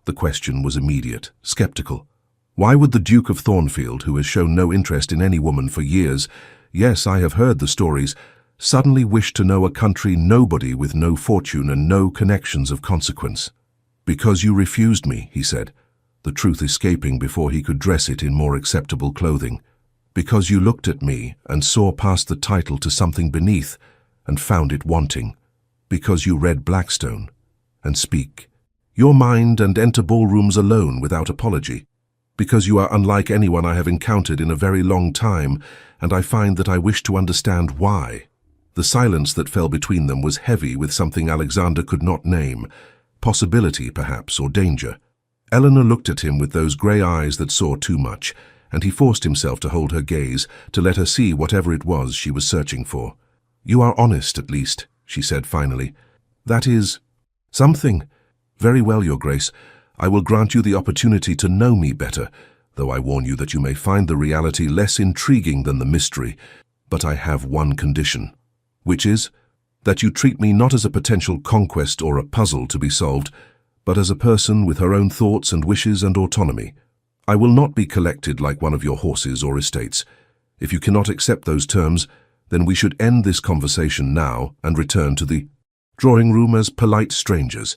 The question was immediate, skeptical. Why would the Duke of Thornfield, who has shown no interest in any woman for years, yes, I have heard the stories, suddenly wish to know a country nobody with no fortune and no connections of consequence? "Because you refused me," he said, the truth escaping before he could dress it in more acceptable clothing. "Because you looked at me and saw past the title to something beneath and found it wanting. Because you read Blackstone and speak your mind and enter ballrooms alone without apology. Because you are unlike anyone I have encountered in a very long time, and I find that I wish to understand why." The silence that fell between them was heavy with something Alexander could not name, possibility perhaps, or danger. Eleanor looked at him with those grey eyes that saw too much, and he forced himself to hold her gaze, to let her see whatever it was she was searching for. "You are honest, at least," she said finally. "That is something. Very well, Your Grace. I will grant you the opportunity to know me better, though I warn you that you may find the reality less intriguing than the mystery. But I have one condition, which is that you treat me not as a potential conquest or a puzzle to be solved, but as a person with her own thoughts and wishes and autonomy. I will not be collected like one of your horses or estates. If you cannot accept those terms, then we should end this conversation now and return to the drawing room as polite strangers."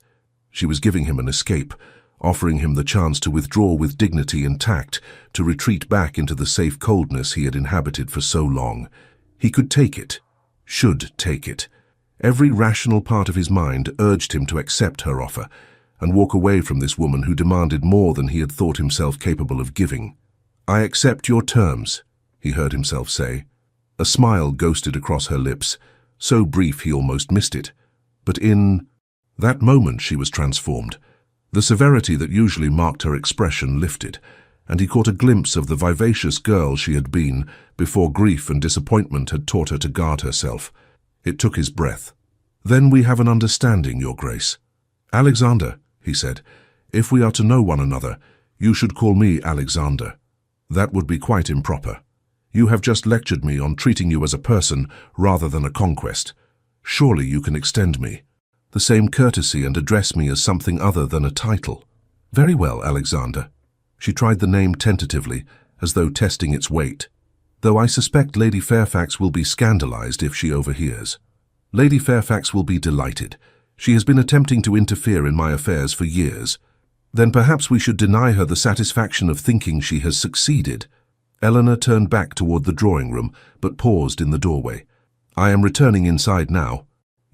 She was giving him an escape, offering him the chance to withdraw with dignity and tact, to retreat back into the safe coldness he had inhabited for so long. He could take it, should take it. Every rational part of his mind urged him to accept her offer and walk away from this woman who demanded more than he had thought himself capable of giving. "I accept your terms," he heard himself say. A smile ghosted across her lips, so brief he almost missed it. But in that moment she was transformed. The severity that usually marked her expression lifted, and he caught a glimpse of the vivacious girl she had been before grief and disappointment had taught her to guard herself. It took his breath. "Then we have an understanding, Your Grace." "Alexander," he said, "if we are to know one another, you should call me Alexander. That would be quite improper. You have just lectured me on treating you as a person rather than a conquest. Surely you can extend me the same courtesy and address me as something other than a title." "Very well, Alexander." She tried the name tentatively, as though testing its weight. "Though I suspect Lady Fairfax will be scandalized if she overhears." "Lady Fairfax will be delighted. She has been attempting to interfere in my affairs for years." "Then perhaps we should deny her the satisfaction of thinking she has succeeded." Eleanor turned back toward the drawing room, but paused in the doorway. "I am returning inside now.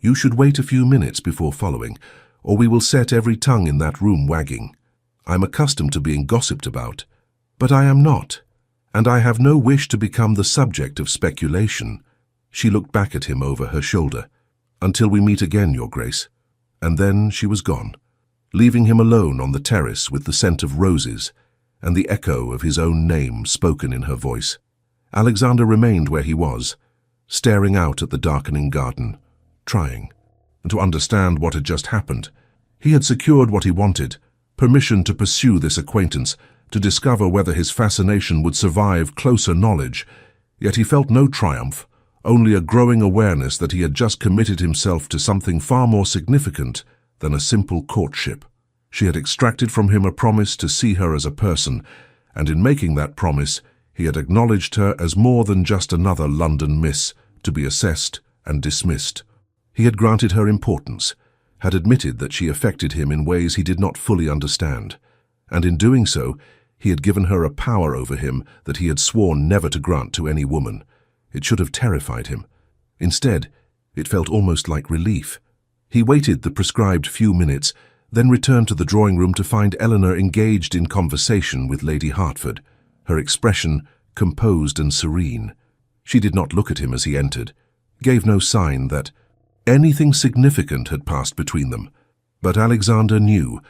You should wait a few minutes before following, or we will set every tongue in that room wagging. I'm accustomed to being gossiped about." But I am not, and I have no wish to become the subject of speculation. She looked back at him over her shoulder. Until we meet again, Your Grace. And then she was gone, leaving him alone on the terrace with the scent of roses and the echo of his own name spoken in her voice. Alexander remained where he was, staring out at the darkening garden, trying to understand what had just happened. He had secured what he wanted, permission to pursue this acquaintance, to discover whether his fascination would survive closer knowledge, yet he felt no triumph, only a growing awareness that he had just committed himself to something far more significant than a simple courtship. She had extracted from him a promise to see her as a person, and in making that promise, he had acknowledged her as more than just another London miss, to be assessed and dismissed. He had granted her importance, had admitted that she affected him in ways he did not fully understand, and in doing so, he had given her a power over him that he had sworn never to grant to any woman. It should have terrified him. Instead, it felt almost like relief. He waited the prescribed few minutes, then returned to the drawing room to find Eleanor engaged in conversation with Lady Hertford, her expression composed and serene. She did not look at him as he entered, gave no sign that anything significant had passed between them. But Alexander knew,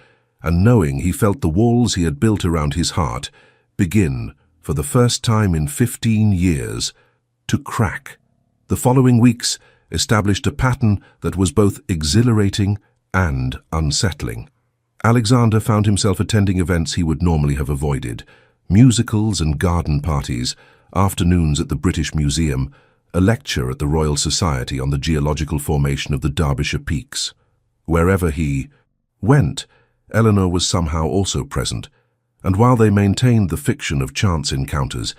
and knowing, he felt the walls he had built around his heart begin, for the first time in 15 years, to crack. The following weeks established a pattern that was both exhilarating and unsettling. Alexander found himself attending events he would normally have avoided: musicals and garden parties, afternoons at the British Museum, a lecture at the Royal Society on the geological formation of the Derbyshire Peaks. Wherever he went, Eleanor was somehow also present, and while they maintained the fiction of chance encounters,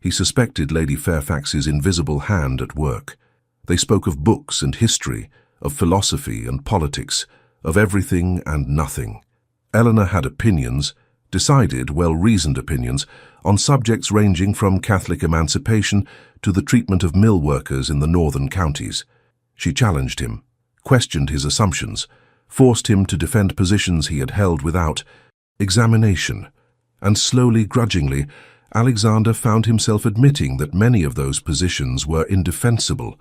he suspected Lady Fairfax's invisible hand at work. They spoke of books and history, of philosophy and politics, of everything and nothing. Eleanor had opinions, decided, well-reasoned opinions, on subjects ranging from Catholic emancipation to the treatment of mill workers in the northern counties. She challenged him, questioned his assumptions, forced him to defend positions he had held without examination, and slowly, grudgingly, Alexander found himself admitting that many of those positions were indefensible,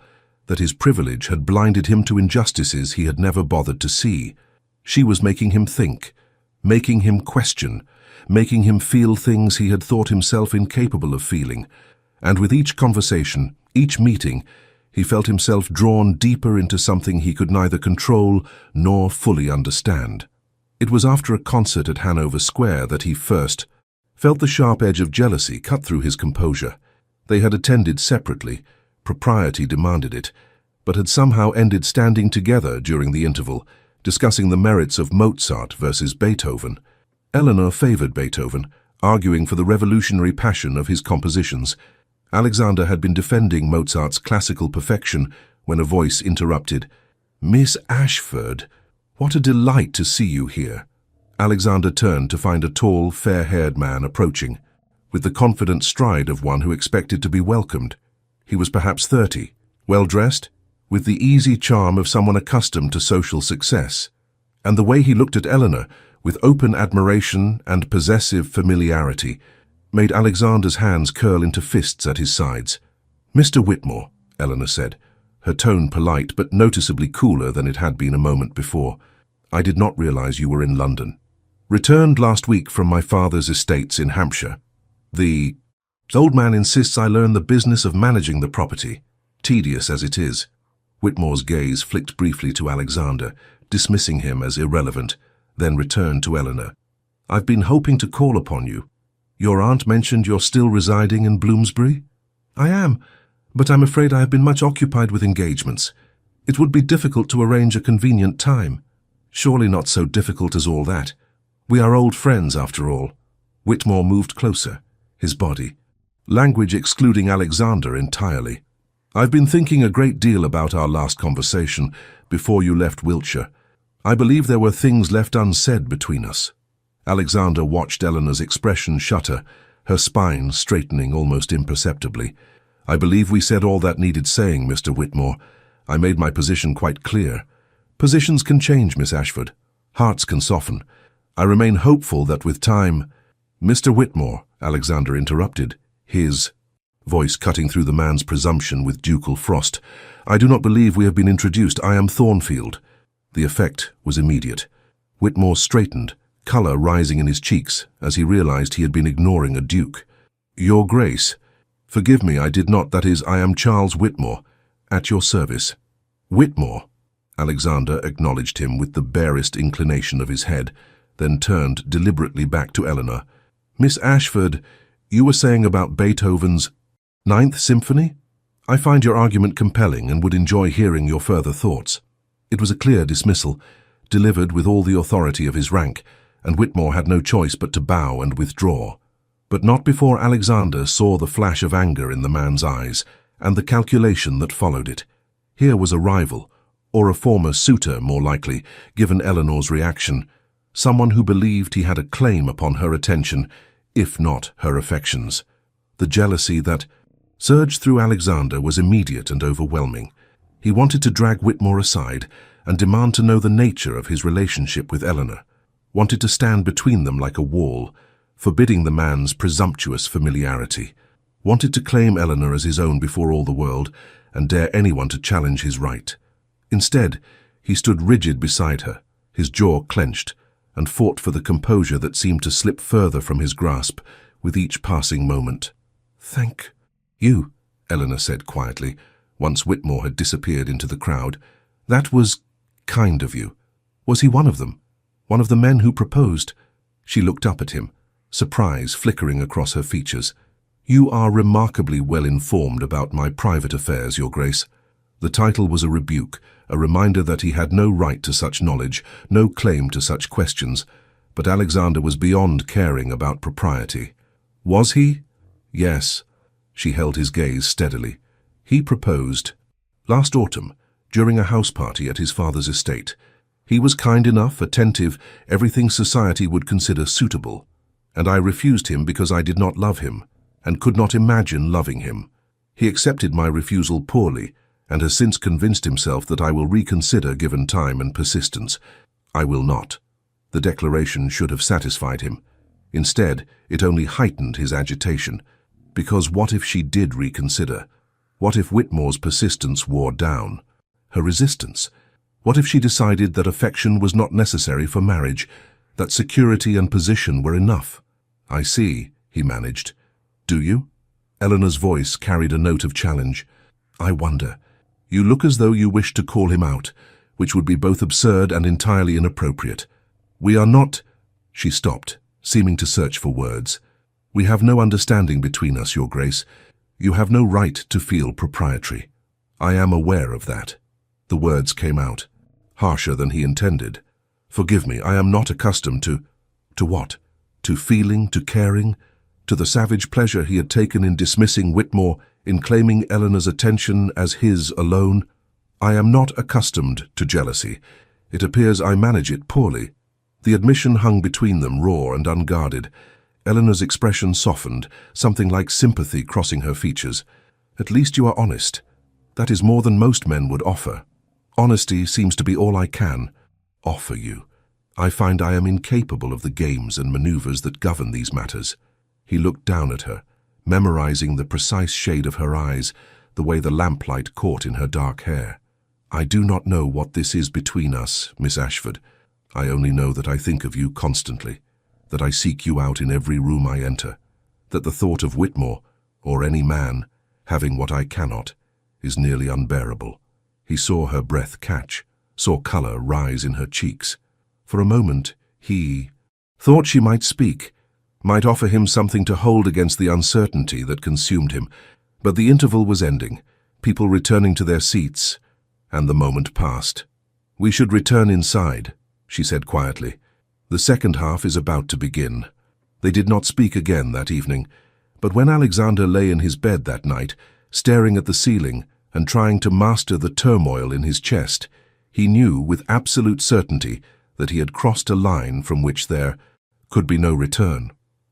that his privilege had blinded him to injustices he had never bothered to see. She was making him think, making him question, making him feel things he had thought himself incapable of feeling, and with each conversation, each meeting, he felt himself drawn deeper into something he could neither control nor fully understand. It was after a concert at Hanover Square that he first felt the sharp edge of jealousy cut through his composure. They had attended separately, propriety demanded it, but had somehow ended standing together during the interval, discussing the merits of Mozart versus Beethoven. Eleanor favored Beethoven, arguing for the revolutionary passion of his compositions. Alexander had been defending Mozart's classical perfection when a voice interrupted. "Miss Ashford, what a delight to see you here." Alexander turned to find a tall, fair-haired man approaching, with the confident stride of one who expected to be welcomed. He was perhaps 30, well-dressed, with the easy charm of someone accustomed to social success, and the way he looked at Eleanor, with open admiration and possessive familiarity, made Alexander's hands curl into fists at his sides. "Mr. Whitmore," Eleanor said, her tone polite but noticeably cooler than it had been a moment before. "I did not realize you were in London. Returned last week from my father's estates in Hampshire. The old man insists I learn the business of managing the property, tedious as it is." Whitmore's gaze flicked briefly to Alexander, dismissing him as irrelevant, then returned to Eleanor. "I've been hoping to call upon you. Your aunt mentioned you're still residing in Bloomsbury?" "I am, but I'm afraid I have been much occupied with engagements. It would be difficult to arrange a convenient time." "Surely not so difficult as all that. We are old friends, after all." Whitmore moved closer, his body, language excluding Alexander entirely. "I've been thinking a great deal about our last conversation before you left Wiltshire. I believe there were things left unsaid between us." Alexander watched Eleanor's expression shudder, her spine straightening almost imperceptibly. "I believe we said all that needed saying, Mr. Whitmore. I made my position quite clear. Positions can change, Miss Ashford. Hearts can soften. I remain hopeful that with time..." Mr. Whitmore, Alexander interrupted, his voice cutting through the man's presumption with ducal frost. I do not believe we have been introduced. I am Thornfield. The effect was immediate. Whitmore straightened, colour rising in his cheeks as he realized he had been ignoring a duke. Your Grace, forgive me, I did not, that is, I am Charles Whitmore, at your service. Whitmore? Alexander acknowledged him with the barest inclination of his head, then turned deliberately back to Eleanor. Miss Ashford, you were saying about Beethoven's Ninth Symphony? I find your argument compelling and would enjoy hearing your further thoughts. It was a clear dismissal, delivered with all the authority of his rank, and Whitmore had no choice but to bow and withdraw. But not before Alexander saw the flash of anger in the man's eyes, and the calculation that followed it. Here was a rival, or a former suitor more likely, given Eleanor's reaction, someone who believed he had a claim upon her attention, if not her affections. The jealousy that surged through Alexander was immediate and overwhelming. He wanted to drag Whitmore aside and demand to know the nature of his relationship with Eleanor, wanted to stand between them like a wall, forbidding the man's presumptuous familiarity, wanted to claim Eleanor as his own before all the world and dare anyone to challenge his right. Instead, he stood rigid beside her, his jaw clenched, and fought for the composure that seemed to slip further from his grasp with each passing moment. Thank you, Eleanor said quietly, once Whitmore had disappeared into the crowd. That was kind of you. Was he one of them? One of the men who proposed? She looked up at him, surprise flickering across her features. You are remarkably well informed about my private affairs, Your Grace. The title was a rebuke, a reminder that he had no right to such knowledge, no claim to such questions, but Alexander was beyond caring about propriety. Was he? Yes. She held his gaze steadily. He proposed last autumn, during a house party at his father's estate. He was kind enough, attentive, everything society would consider suitable, and I refused him because I did not love him, and could not imagine loving him. He accepted my refusal poorly, and has since convinced himself that I will reconsider given time and persistence. I will not. The declaration should have satisfied him. Instead, it only heightened his agitation, because what if she did reconsider? What if Whitmore's persistence wore down? Her resistance? What if she decided that affection was not necessary for marriage, that security and position were enough? I see, he managed. Do you? Eleanor's voice carried a note of challenge. I wonder. You look as though you wish to call him out, which would be both absurd and entirely inappropriate. We are not... She stopped, seeming to search for words. We have no understanding between us, Your Grace. You have no right to feel proprietary. I am aware of that. The words came out, harsher than he intended. Forgive me, I am not accustomed to... To what? To feeling, to caring? To the savage pleasure he had taken in dismissing Whitmore, in claiming Eleanor's attention as his alone? I am not accustomed to jealousy. It appears I manage it poorly. The admission hung between them, raw and unguarded. Eleanor's expression softened, something like sympathy crossing her features. At least you are honest. That is more than most men would offer. Honesty seems to be all I can offer you. I find I am incapable of the games and maneuvers that govern these matters. He looked down at her, memorizing the precise shade of her eyes, the way the lamplight caught in her dark hair. I do not know what this is between us, Miss Ashford. I only know that I think of you constantly, that I seek you out in every room I enter, that the thought of Whitmore, or any man, having what I cannot, is nearly unbearable. He saw her breath catch, saw colour rise in her cheeks. For a moment, he thought she might speak, might offer him something to hold against the uncertainty that consumed him. But the interval was ending, people returning to their seats, and the moment passed. We should return inside, she said quietly. The second half is about to begin. They did not speak again that evening, but when Alexander lay in his bed that night, staring at the ceiling and trying to master the turmoil in his chest, he knew with absolute certainty that he had crossed a line from which there could be no return.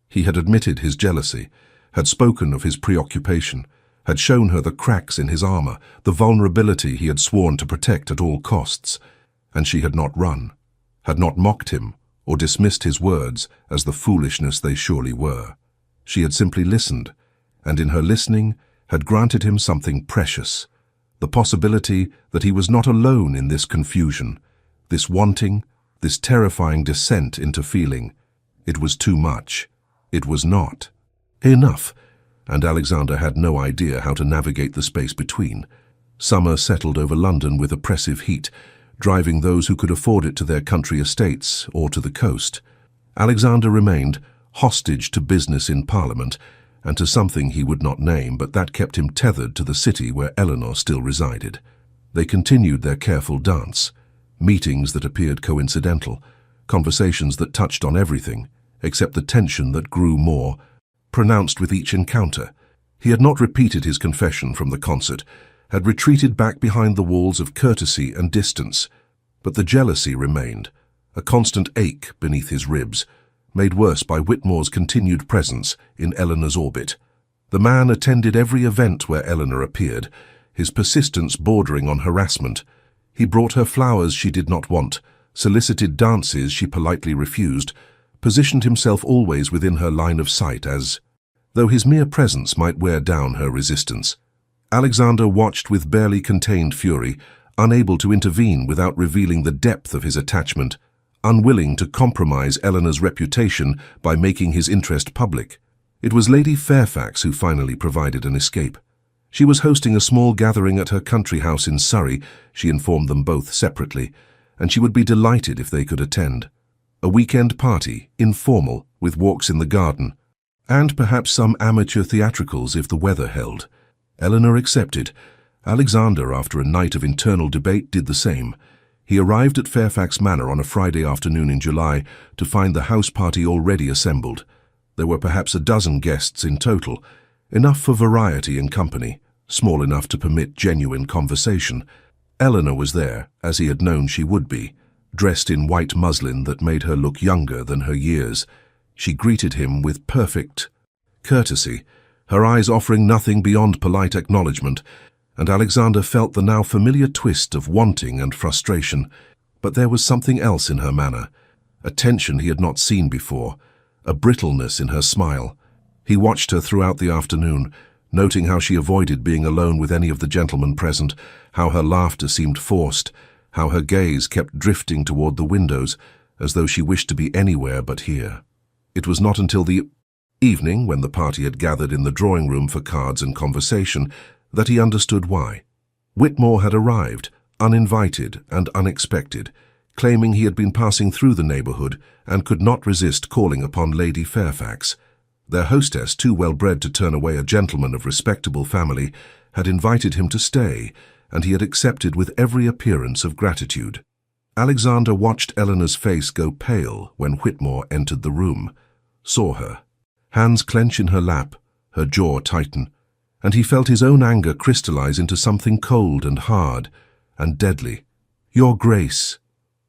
He had admitted his jealousy, had spoken of his preoccupation, had shown her the cracks in his armor, the vulnerability he had sworn to protect at all costs, and she had not run, had not mocked him or dismissed his words as the foolishness they surely were. She had simply listened, and in her listening had granted him something precious, the possibility that he was not alone in this confusion, this wanting, this terrifying descent into feeling. It was too much. It was not enough, and Alexander had no idea how to navigate the space between. Summer settled over London with oppressive heat, driving those who could afford it to their country estates or to the coast. Alexander remained hostage to business in Parliament and to something he would not name, but that kept him tethered to the city where Eleanor still resided. They continued their careful dance, meetings that appeared coincidental, conversations that touched on everything, except the tension that grew more pronounced with each encounter. He had not repeated his confession from the concert, had retreated back behind the walls of courtesy and distance, but the jealousy remained, a constant ache beneath his ribs, made worse by Whitmore's continued presence in Eleanor's orbit. The man attended every event where Eleanor appeared, his persistence bordering on harassment. He brought her flowers she did not want, solicited dances she politely refused, positioned himself always within her line of sight as though his mere presence might wear down her resistance. Alexander watched with barely contained fury, unable to intervene without revealing the depth of his attachment, unwilling to compromise Eleanor's reputation by making his interest public. It was Lady Fairfax who finally provided an escape. She was hosting a small gathering at her country house in Surrey, she informed them both separately, and she would be delighted if they could attend. A weekend party, informal, with walks in the garden, and perhaps some amateur theatricals if the weather held. Eleanor accepted. Alexander, after a night of internal debate, did the same. He arrived at Fairfax Manor on a Friday afternoon in July to find the house party already assembled. There were perhaps a dozen guests in total, enough for variety and company, small enough to permit genuine conversation. Eleanor was there, as he had known she would be, dressed in white muslin that made her look younger than her years. She greeted him with perfect courtesy, her eyes offering nothing beyond polite acknowledgement, and Alexander felt the now familiar twist of wanting and frustration. But there was something else in her manner, a tension he had not seen before, a brittleness in her smile. He watched her throughout the afternoon, noting how she avoided being alone with any of the gentlemen present, how her laughter seemed forced, how her gaze kept drifting toward the windows, as though she wished to be anywhere but here. It was not until the evening, when the party had gathered in the drawing room for cards and conversation, that he understood why. Whitmore had arrived, uninvited and unexpected, claiming he had been passing through the neighborhood and could not resist calling upon Lady Fairfax. Their hostess, too well-bred to turn away a gentleman of respectable family, had invited him to stay, and he had accepted with every appearance of gratitude. Alexander watched Eleanor's face go pale when Whitmore entered the room, saw her, hands clench in her lap, her jaw tighten, and he felt his own anger crystallize into something cold and hard and deadly. "Your Grace."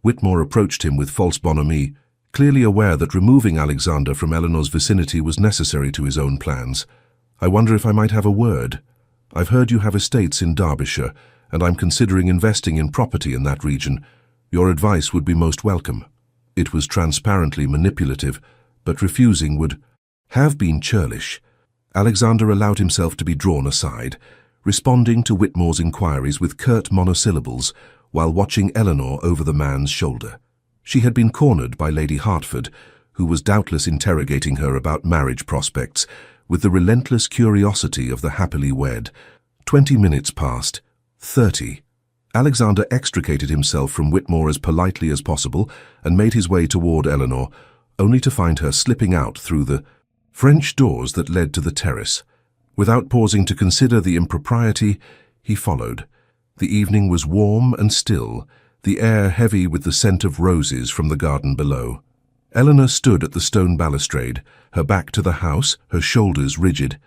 Whitmore approached him with false bonhomie, clearly aware that removing Alexander from Eleanor's vicinity was necessary to his own plans. "I wonder if I might have a word. I've heard you have estates in Derbyshire, and I'm considering investing in property in that region. Your advice would be most welcome." It was transparently manipulative, but refusing would have been churlish. Alexander allowed himself to be drawn aside, responding to Whitmore's inquiries with curt monosyllables while watching Eleanor over the man's shoulder. She had been cornered by Lady Hertford, who was doubtless interrogating her about marriage prospects, with the relentless curiosity of the happily wed. 20 minutes passed. 30. Alexander extricated himself from Whitmore as politely as possible and made his way toward Eleanor, only to find her slipping out through the French doors that led to the terrace. Without pausing to consider the impropriety, he followed. The evening was warm and still, the air heavy with the scent of roses from the garden below. Eleanor stood at the stone balustrade, her back to the house, her shoulders rigid.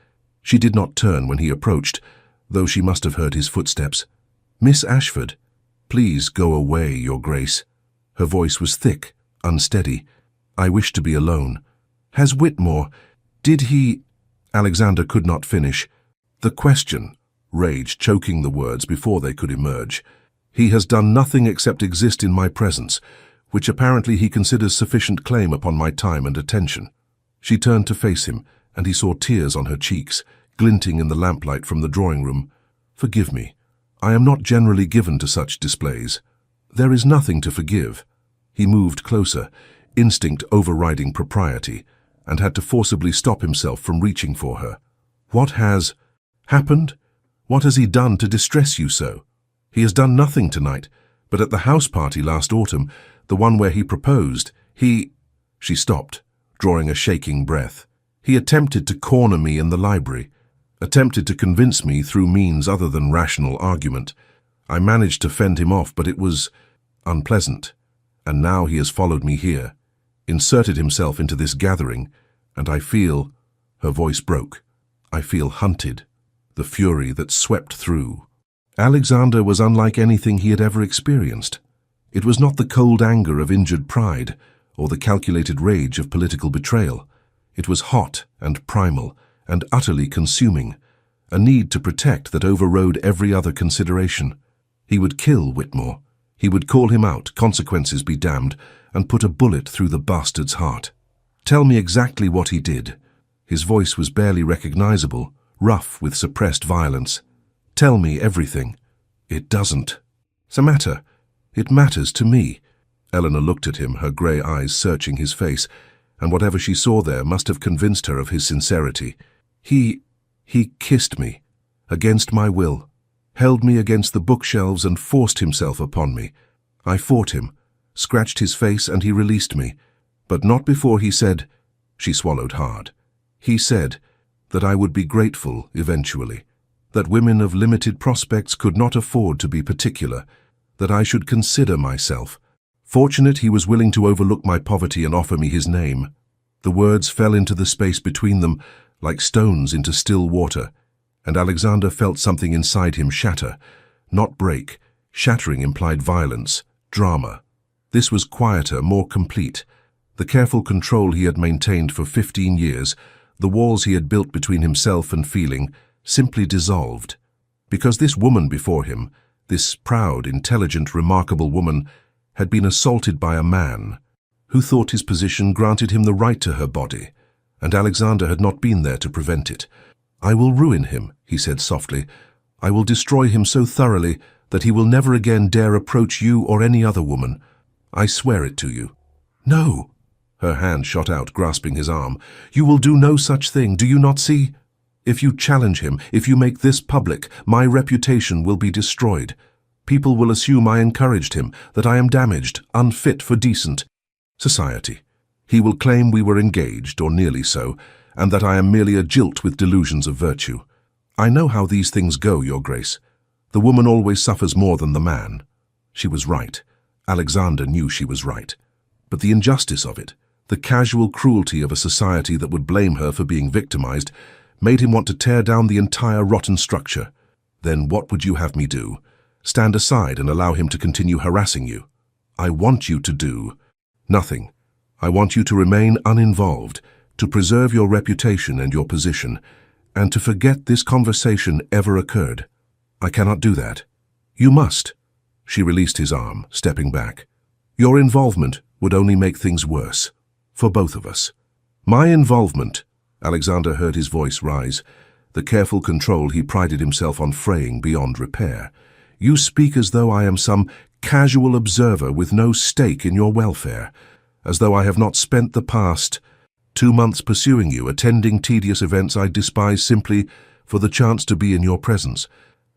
She did not turn when he approached, though she must have heard his footsteps. "Miss Ashford, please go away, Your Grace." Her voice was thick, unsteady. "I wish to be alone." "Has Whitmore... did he..." Alexander could not finish. The question, rage choking the words before they could emerge. "He has done nothing except exist in my presence. which apparently he considers sufficient claim upon my time and attention." She turned to face him, and he saw tears on her cheeks, glinting in the lamplight from the drawing room. "Forgive me. I am not generally given to such displays. There is nothing to forgive." He moved closer, instinct overriding propriety, and had to forcibly stop himself from reaching for her. "What has happened? What has he done to distress you so?" "He has done nothing tonight, but at the house party last autumn, the one where he proposed, he—" She stopped, drawing a shaking breath. "He attempted to corner me in the library, attempted to convince me through means other than rational argument. I managed to fend him off, but it was unpleasant. And now he has followed me here, inserted himself into this gathering, and I feel—" Her voice broke. "I feel hunted." The fury that swept through. Alexander was unlike anything he had ever experienced. It was not the cold anger of injured pride, or the calculated rage of political betrayal. It was hot and primal, and utterly consuming, a need to protect that overrode every other consideration. He would kill Whitmore. He would call him out, consequences be damned, and put a bullet through the bastard's heart. "Tell me exactly what he did." His voice was barely recognizable, rough with suppressed violence. "Tell me everything." "It doesn't." "What's the matter?" "It matters to me." Eleanor looked at him, her grey eyes searching his face, and whatever she saw there must have convinced her of his sincerity. He kissed me, against my will, held me against the bookshelves and forced himself upon me. I fought him, scratched his face, and he released me, but not before he said—" She swallowed hard. "He said that I would be grateful eventually, that women of limited prospects could not afford to be particular, that I should consider myself. Fortunate he was willing to overlook my poverty and offer me his name." The words fell into the space between them like stones into still water, and Alexander felt something inside him shatter, not break. Shattering implied violence, drama. This was quieter, more complete. The careful control he had maintained for 15 years, the walls he had built between himself and feeling, simply dissolved. Because this woman before him, this proud, intelligent, remarkable woman, had been assaulted by a man who thought his position granted him the right to her body, and Alexander had not been there to prevent it. "I will ruin him," he said softly. "I will destroy him so thoroughly that he will never again dare approach you or any other woman. I swear it to you." "No!" Her hand shot out, grasping his arm. "You will do no such thing, do you not see? If you challenge him, if you make this public, my reputation will be destroyed. People will assume I encouraged him, that I am damaged, unfit for decent society. He will claim we were engaged, or nearly so, and that I am merely a jilt with delusions of virtue. I know how these things go, Your Grace. The woman always suffers more than the man." She was right. Alexander knew she was right. But the injustice of it, the casual cruelty of a society that would blame her for being victimized, made him want to tear down the entire rotten structure. "Then what would you have me do? Stand aside and allow him to continue harassing you?" "I want you to do nothing. I want you to remain uninvolved, to preserve your reputation and your position, and to forget this conversation ever occurred." "I cannot do that." "You must." She released his arm, stepping back. "Your involvement would only make things worse, for both of us." "My involvement," Alexander heard his voice rise, the careful control he prided himself on fraying beyond repair. "You speak as though I am some casual observer with no stake in your welfare, as though I have not spent the past 2 months pursuing you, attending tedious events I despise simply for the chance to be in your presence,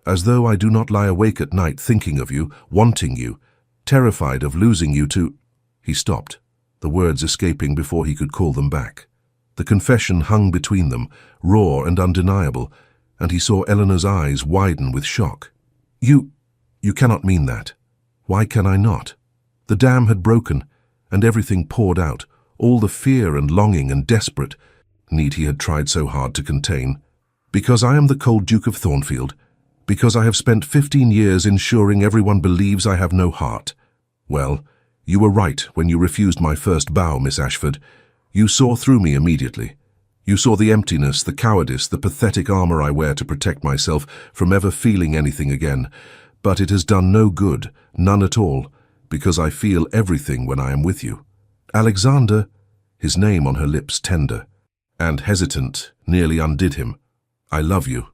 as though I do not lie awake at night thinking of you, wanting you, terrified of losing you to—" He stopped, the words escaping before he could call them back. The confession hung between them, raw and undeniable, and he saw Eleanor's eyes widen with shock. You cannot mean that." "Why can I not?" The dam had broken, and everything poured out, all the fear and longing and desperate need he had tried so hard to contain. "Because I am the cold Duke of Thornfield, because I have spent 15 years ensuring everyone believes I have no heart. Well, you were right when you refused my first bow, Miss Ashford. You saw through me immediately. You saw the emptiness, the cowardice, the pathetic armor I wear to protect myself from ever feeling anything again. But it has done no good, none at all, Because I feel everything when I am with you. Alexander, his name on her lips tender, and hesitant, nearly undid him. I love you.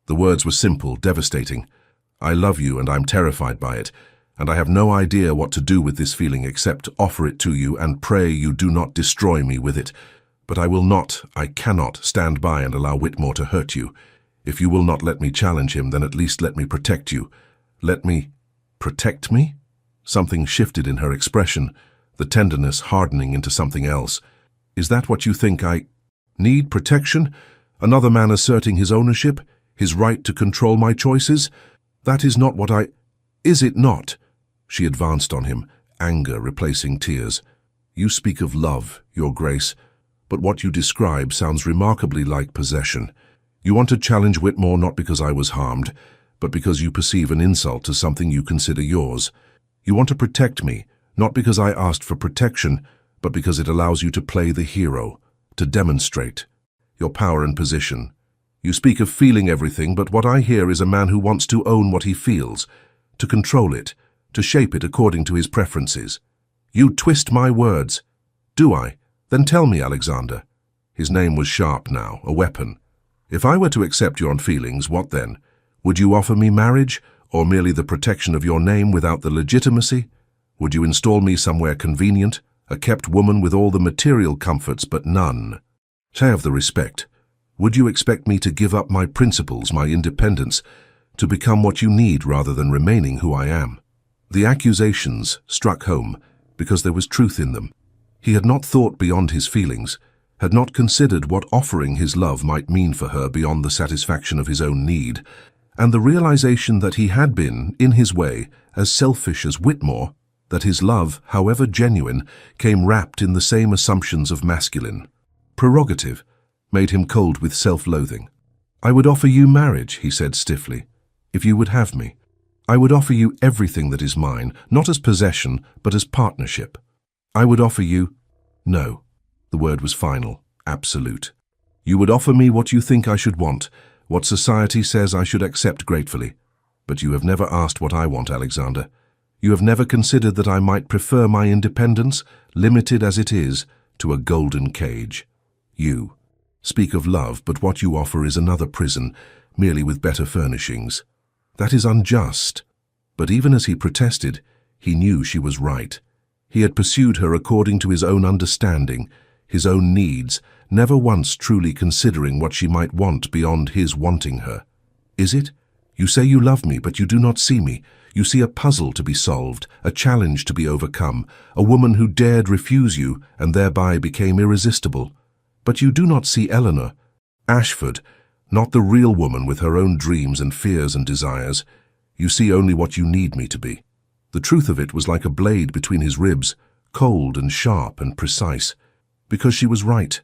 The words were simple, devastating. I love you and I'm terrified by it, and I have no idea what to do with this feeling except offer it to you and pray you do not destroy me with it. But I cannot stand by and allow Whitmore to hurt you. If you will not let me challenge him, then at least let me protect you. Let me... Protect me? Something shifted in her expression, the tenderness hardening into something else. Is that what you think I... Need protection? Another man asserting his ownership? His right to control my choices? That is not what I... Is it not? She advanced on him, anger replacing tears. You speak of love, Your Grace, but what you describe sounds remarkably like possession. You want to challenge Whitmore not because I was harmed, but because you perceive an insult to something you consider yours. You want to protect me, not because I asked for protection, but because it allows you to play the hero, to demonstrate your power and position. You speak of feeling everything, but what I hear is a man who wants to own what he feels, to control it, to shape it according to his preferences. You twist my words. Do I? Then tell me, Alexander. His name was sharp now, a weapon. If I were to accept your feelings, what then? Would you offer me marriage, or merely the protection of your name without the legitimacy? Would you install me somewhere convenient, a kept woman with all the material comforts but none? Have the respect. Would you expect me to give up my principles, my independence, to become what you need rather than remaining who I am? The accusations struck home because there was truth in them. He had not thought beyond his feelings, had not considered what offering his love might mean for her beyond the satisfaction of his own need, and the realization that he had been, in his way, as selfish as Whitmore, that his love, however genuine, came wrapped in the same assumptions of masculine prerogative, made him cold with self-loathing. I would offer you marriage, he said stiffly, if you would have me. I would offer you everything that is mine, not as possession, but as partnership. I would offer you... No. The word was final, absolute. You would offer me what you think I should want, what society says I should accept gratefully. But you have never asked what I want, Alexander. You have never considered that I might prefer my independence, limited as it is, to a golden cage. You speak of love, but what you offer is another prison, merely with better furnishings. That is unjust. But even as he protested, he knew she was right. He had pursued her according to his own understanding, his own needs, never once truly considering what she might want beyond his wanting her. Is it? You say you love me, but you do not see me. You see a puzzle to be solved, a challenge to be overcome, a woman who dared refuse you and thereby became irresistible. But you do not see Eleanor, Ashford, not the real woman with her own dreams and fears and desires. You see only what you need me to be. The truth of it was like a blade between his ribs, cold and sharp and precise. Because she was right.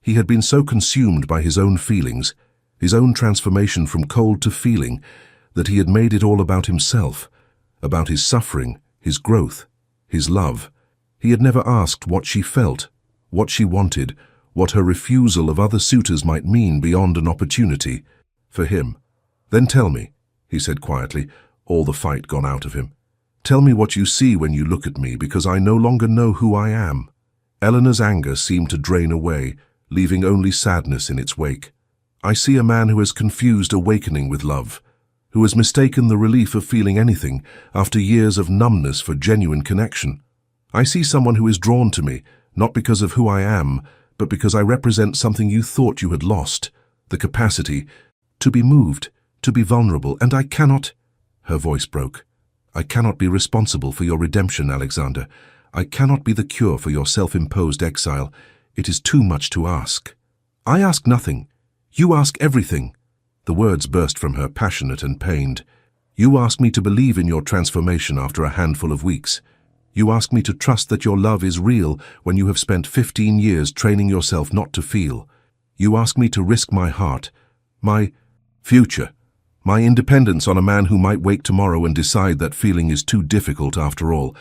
He had been so consumed by his own feelings, his own transformation from cold to feeling, that he had made it all about himself, about his suffering, his growth, his love. He had never asked what she felt, what she wanted, what her refusal of other suitors might mean beyond an opportunity for him. Then tell me, he said quietly, all the fight gone out of him. Tell me what you see when you look at me, because I no longer know who I am. Eleanor's anger seemed to drain away, leaving only sadness in its wake. I see a man who has confused awakening with love, who has mistaken the relief of feeling anything after years of numbness for genuine connection. I see someone who is drawn to me, not because of who I am, but because I represent something you thought you had lost, the capacity to be moved, to be vulnerable, and I cannot... Her voice broke. I cannot be responsible for your redemption, Alexander. I cannot be the cure for your self-imposed exile. It is too much to ask. I ask nothing. You ask everything. The words burst from her, passionate and pained. You ask me to believe in your transformation after a handful of weeks. You ask me to trust that your love is real when you have spent 15 years training yourself not to feel. You ask me to risk my heart, my future, my independence on a man who might wake tomorrow and decide that feeling is too difficult after all,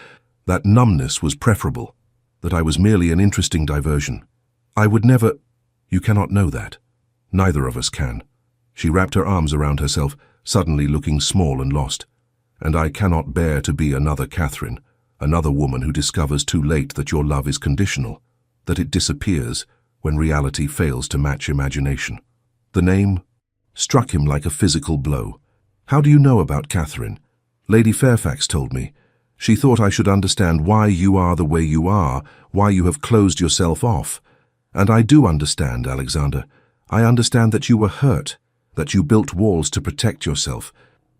that numbness was preferable, that I was merely an interesting diversion. I would never... You cannot know that. Neither of us can. She wrapped her arms around herself, suddenly looking small and lost. And I cannot bear to be another Catherine, Another woman who discovers too late that your love is conditional, that it disappears when reality fails to match imagination. The name struck him like a physical blow. "How do you know about Catherine?" "Lady Fairfax told me. She thought I should understand why you are the way you are, why you have closed yourself off. And I do understand, Alexander. I understand that you were hurt, that you built walls to protect yourself.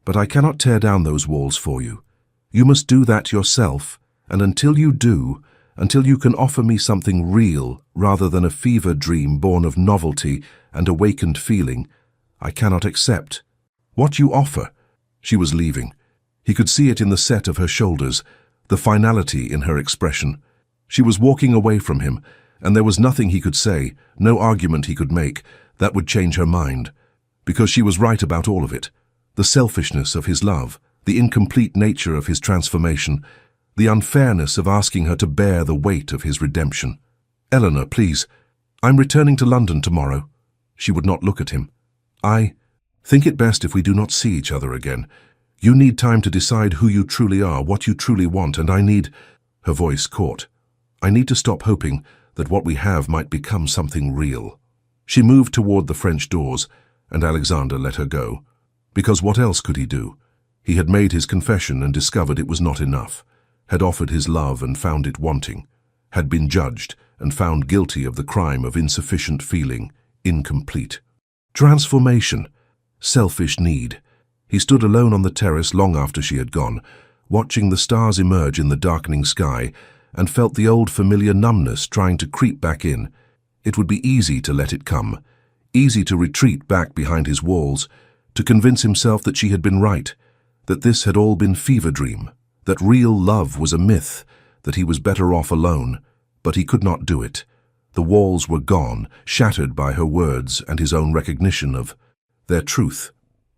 But I cannot tear down those walls for you. You must do that yourself, and until you do, until you can offer me something real rather than a fever dream born of novelty and awakened feeling, I cannot accept what you offer." She was leaving. He could see it in the set of her shoulders, the finality in her expression. She was walking away from him, and there was nothing he could say, no argument he could make, that would change her mind. Because she was right about all of it. The selfishness of his love, the incomplete nature of his transformation, the unfairness of asking her to bear the weight of his redemption. "Eleanor, please. I'm returning to London tomorrow." She would not look at him. "I think it best if we do not see each other again. You need time to decide who you truly are, what you truly want, and I need—" Her voice caught. "I need to stop hoping that what we have might become something real." She moved toward the French doors, and Alexander let her go. Because what else could he do? He had made his confession and discovered it was not enough, had offered his love and found it wanting, had been judged and found guilty of the crime of insufficient feeling, incomplete. Transformation. Selfish need. He stood alone on the terrace long after she had gone, watching the stars emerge in the darkening sky, and felt the old familiar numbness trying to creep back in. It would be easy to let it come, easy to retreat back behind his walls, to convince himself that she had been right, that this had all been fever dream, that real love was a myth, that he was better off alone. But he could not do it. The walls were gone, shattered by her words and his own recognition of their truth.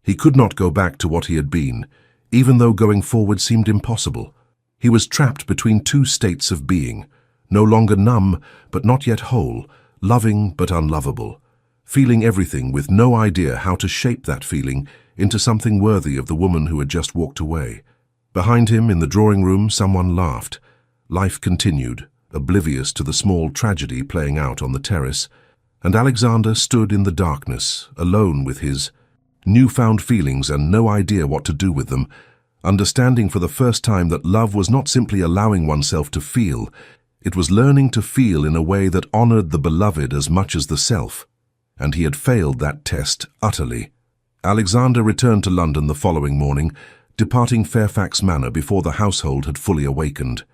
He could not go back to what he had been, even though going forward seemed impossible. He was trapped between two states of being, no longer numb but not yet whole, loving but unlovable, feeling everything with no idea how to shape that feeling into something worthy of the woman who had just walked away. Behind him in the drawing room someone laughed. Life continued, oblivious to the small tragedy playing out on the terrace, and Alexander stood in the darkness, alone with his newfound feelings and no idea what to do with them, understanding for the first time that love was not simply allowing oneself to feel, it was learning to feel in a way that honored the beloved as much as the self. And he had failed that test utterly. Alexander returned to London the following morning, departing Fairfax Manor before the household had fully awakened.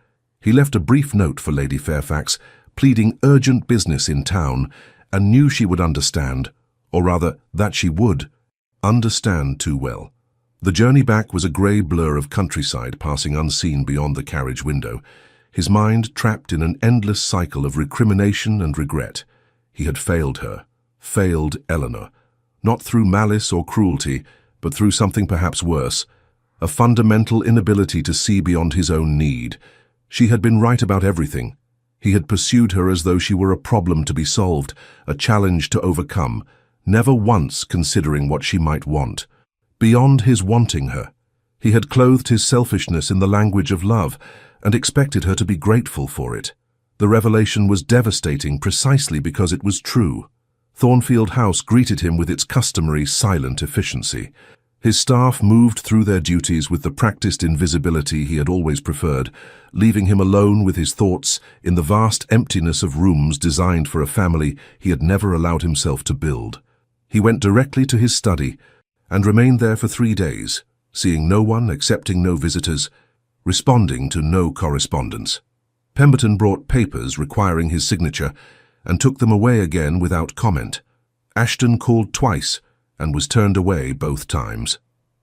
He left a brief note for Lady Fairfax, pleading urgent business in town, and knew she would understand, or rather, that she would understand too well. The journey back was a grey blur of countryside passing unseen beyond the carriage window, his mind trapped in an endless cycle of recrimination and regret. He had failed her, failed Eleanor, not through malice or cruelty, but through something perhaps worse, a fundamental inability to see beyond his own need. She had been right about everything. He had pursued her as though she were a problem to be solved, a challenge to overcome, never once considering what she might want. Beyond his wanting her, he had clothed his selfishness in the language of love and expected her to be grateful for it. The revelation was devastating precisely because it was true. Thornfield House greeted him with its customary silent efficiency. His staff moved through their duties with the practiced invisibility he had always preferred, leaving him alone with his thoughts in the vast emptiness of rooms designed for a family he had never allowed himself to build. He went directly to his study and remained there for 3 days, seeing no one, accepting no visitors, responding to no correspondence. Pemberton brought papers requiring his signature and took them away again without comment. Ashton called twice and was turned away both times.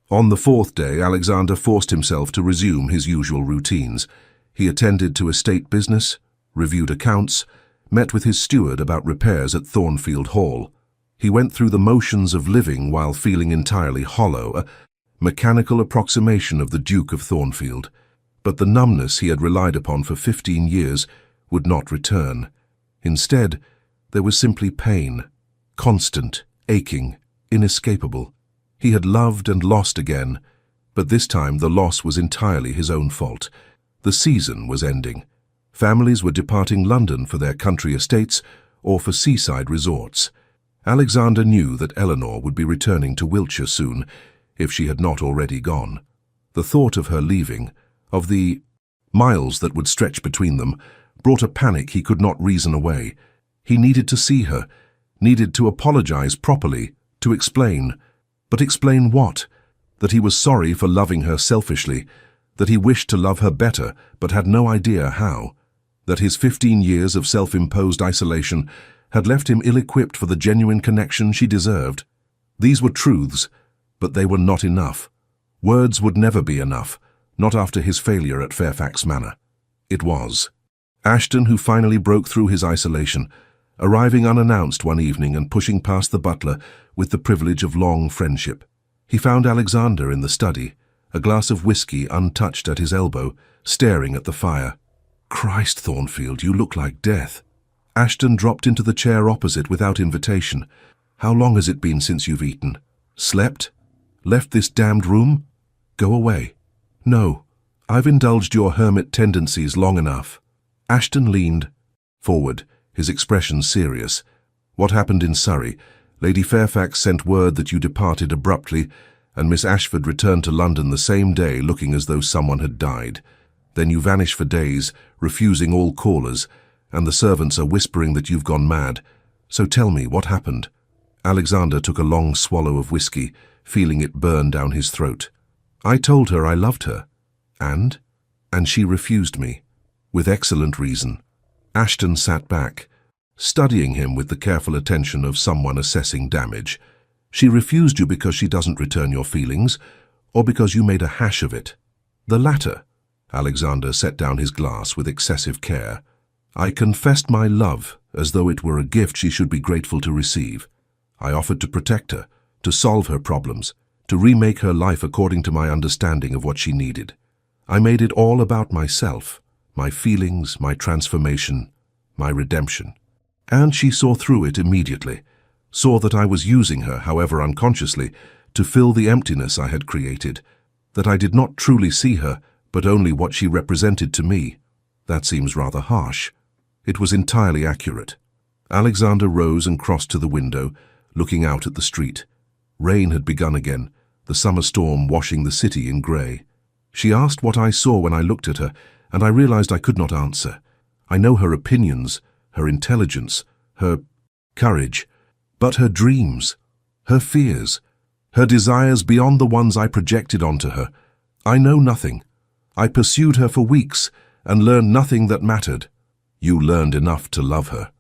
On the 4th day, Alexander forced himself to resume his usual routines. He attended to estate business, reviewed accounts, met with his steward about repairs at Thornfield Hall. He went through the motions of living while feeling entirely hollow, a mechanical approximation of the Duke of Thornfield. But the numbness he had relied upon for 15 years would not return. Instead, there was simply pain, constant, aching, inescapable. He had loved and lost again, but this time the loss was entirely his own fault. The season was ending. Families were departing London for their country estates or for seaside resorts. Alexander knew that Eleanor would be returning to Wiltshire soon, if she had not already gone. The thought of her leaving, of the miles that would stretch between them, brought a panic he could not reason away. He needed to see her, needed to apologize properly, to explain. But explain what? That he was sorry for loving her selfishly, that he wished to love her better but had no idea how, that his 15 years of self-imposed isolation had left him ill-equipped for the genuine connection she deserved. These were truths, but they were not enough. Words would never be enough, not after his failure at Fairfax Manor. It was Ashton who finally broke through his isolation, arriving unannounced one evening and pushing past the butler with the privilege of long friendship. He found Alexander in the study, a glass of whiskey untouched at his elbow, staring at the fire. "Christ, Thornfield, you look like death." Ashton dropped into the chair opposite without invitation. "How long has it been since you've eaten? Slept? Left this damned room? Go away." "No, I've indulged your hermit tendencies long enough." Ashton leaned forward, his expression serious. "What happened in Surrey? Lady Fairfax sent word that you departed abruptly, and Miss Ashford returned to London the same day looking as though someone had died. Then you vanish for days, refusing all callers, and the servants are whispering that you've gone mad. So tell me, what happened?" Alexander took a long swallow of whiskey, feeling it burn down his throat. "I told her I loved her. And she refused me. With excellent reason." Ashton sat back, studying him with the careful attention of someone assessing damage. "She refused you because she doesn't return your feelings, or because you made a hash of it?" "The latter." Alexander set down his glass with excessive care. "I confessed my love as though it were a gift she should be grateful to receive. I offered to protect her, to solve her problems, to remake her life according to my understanding of what she needed. I made it all about myself, my feelings, my transformation, my redemption. And she saw through it immediately, saw that I was using her, however unconsciously, to fill the emptiness I had created, that I did not truly see her, but only what she represented to me. That seems rather harsh. It was entirely accurate." Alexander rose and crossed to the window, looking out at the street. Rain had begun again, the summer storm washing the city in grey. She asked what I saw when I looked at her, and I realized I could not answer. I know her opinions, her intelligence, her courage, but her dreams, her fears, her desires beyond the ones I projected onto her. I know nothing. I pursued her for weeks and learned nothing that mattered. You learned enough to love her."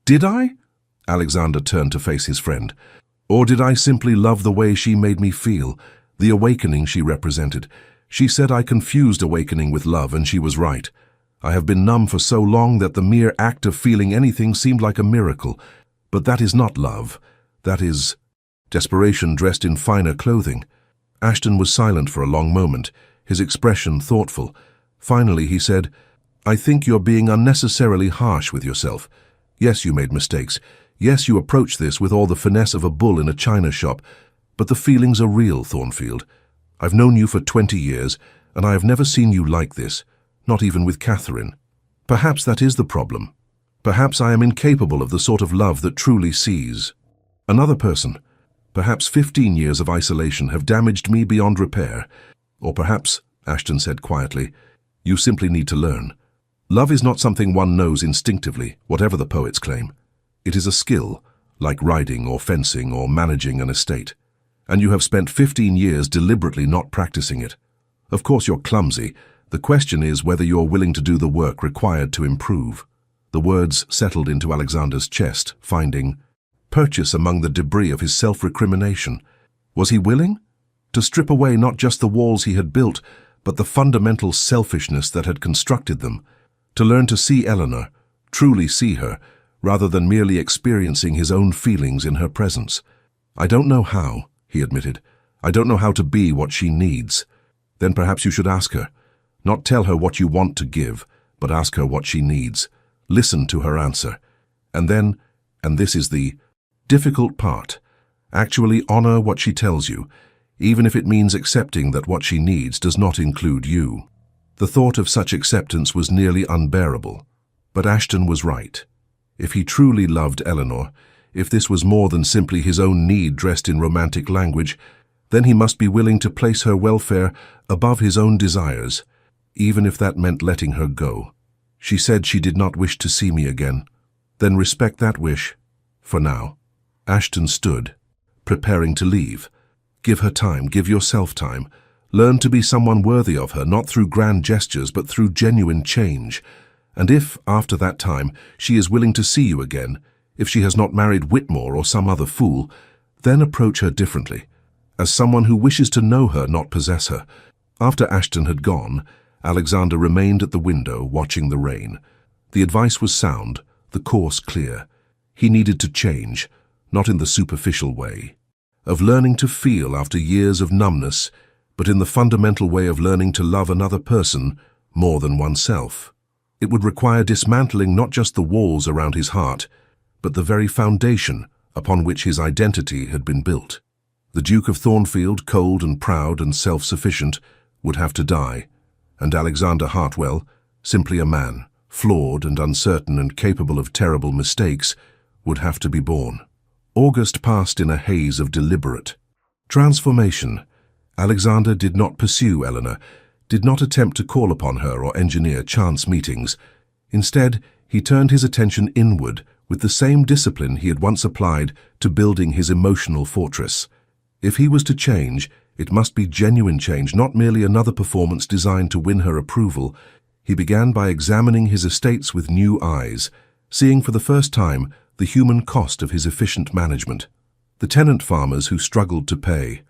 "Did I?" Alexander turned to face his friend. "Or did I simply love the way she made me feel, the awakening she represented? She said I confused awakening with love, and she was right. I have been numb for so long that the mere act of feeling anything seemed like a miracle. But that is not love. That is desperation dressed in finer clothing." Ashton was silent for a long moment, his expression thoughtful. Finally he said, "I think you're being unnecessarily harsh with yourself. Yes, you made mistakes. Yes, you approached this with all the finesse of a bull in a china shop. But the feelings are real, Thornfield. I've known you for 20 years, and I have never seen you like this, not even with Catherine. Perhaps that is the problem. Perhaps I am incapable of the sort of love that truly sees another person. Perhaps 15 years of isolation have damaged me beyond repair. Or perhaps," Ashton said quietly, "you simply need to learn. Love is not something one knows instinctively, whatever the poets claim. It is a skill, like riding or fencing or managing an estate. And you have spent 15 years deliberately not practicing it. Of course you're clumsy. The question is whether you're willing to do the work required to improve." The words settled into Alexander's chest, finding purchase among the debris of his self-recrimination. Was he willing? To strip away not just the walls he had built, but the fundamental selfishness that had constructed them. To learn to see Eleanor, truly see her, rather than merely experiencing his own feelings in her presence. "I don't know how," he admitted. "I don't know how to be what she needs." "Then perhaps you should ask her. Not tell her what you want to give, but ask her what she needs. Listen to her answer. And then, and this is the difficult part, actually honor what she tells you, even if it means accepting that what she needs does not include you." The thought of such acceptance was nearly unbearable. But Ashton was right. If he truly loved Eleanor, if this was more than simply his own need dressed in romantic language, then he must be willing to place her welfare above his own desires, even if that meant letting her go. She said she did not wish to see me again. Then respect that wish, for now. Ashton stood, preparing to leave. Give her time, give yourself time. Learn to be someone worthy of her, not through grand gestures, but through genuine change. And if, after that time, she is willing to see you again, if she has not married Whitmore or some other fool, then approach her differently, as someone who wishes to know her, not possess her. After Ashton had gone, Alexander remained at the window, watching the rain. The advice was sound, the course clear. He needed to change, not in the superficial way of learning to feel after years of numbness, but in the fundamental way of learning to love another person more than oneself. It would require dismantling not just the walls around his heart, but the very foundation upon which his identity had been built. The Duke of Thornfield, cold and proud and self-sufficient, would have to die, and Alexander Hartwell, simply a man, flawed and uncertain and capable of terrible mistakes, would have to be born. August passed in a haze of deliberate transformation. Alexander did not pursue Eleanor, did not attempt to call upon her or engineer chance meetings. Instead, he turned his attention inward with the same discipline he had once applied to building his emotional fortress. If he was to change, it must be genuine change, not merely another performance designed to win her approval. He began by examining his estates with new eyes, seeing for the first time the human cost of his efficient management. The tenant farmers who struggled to pay,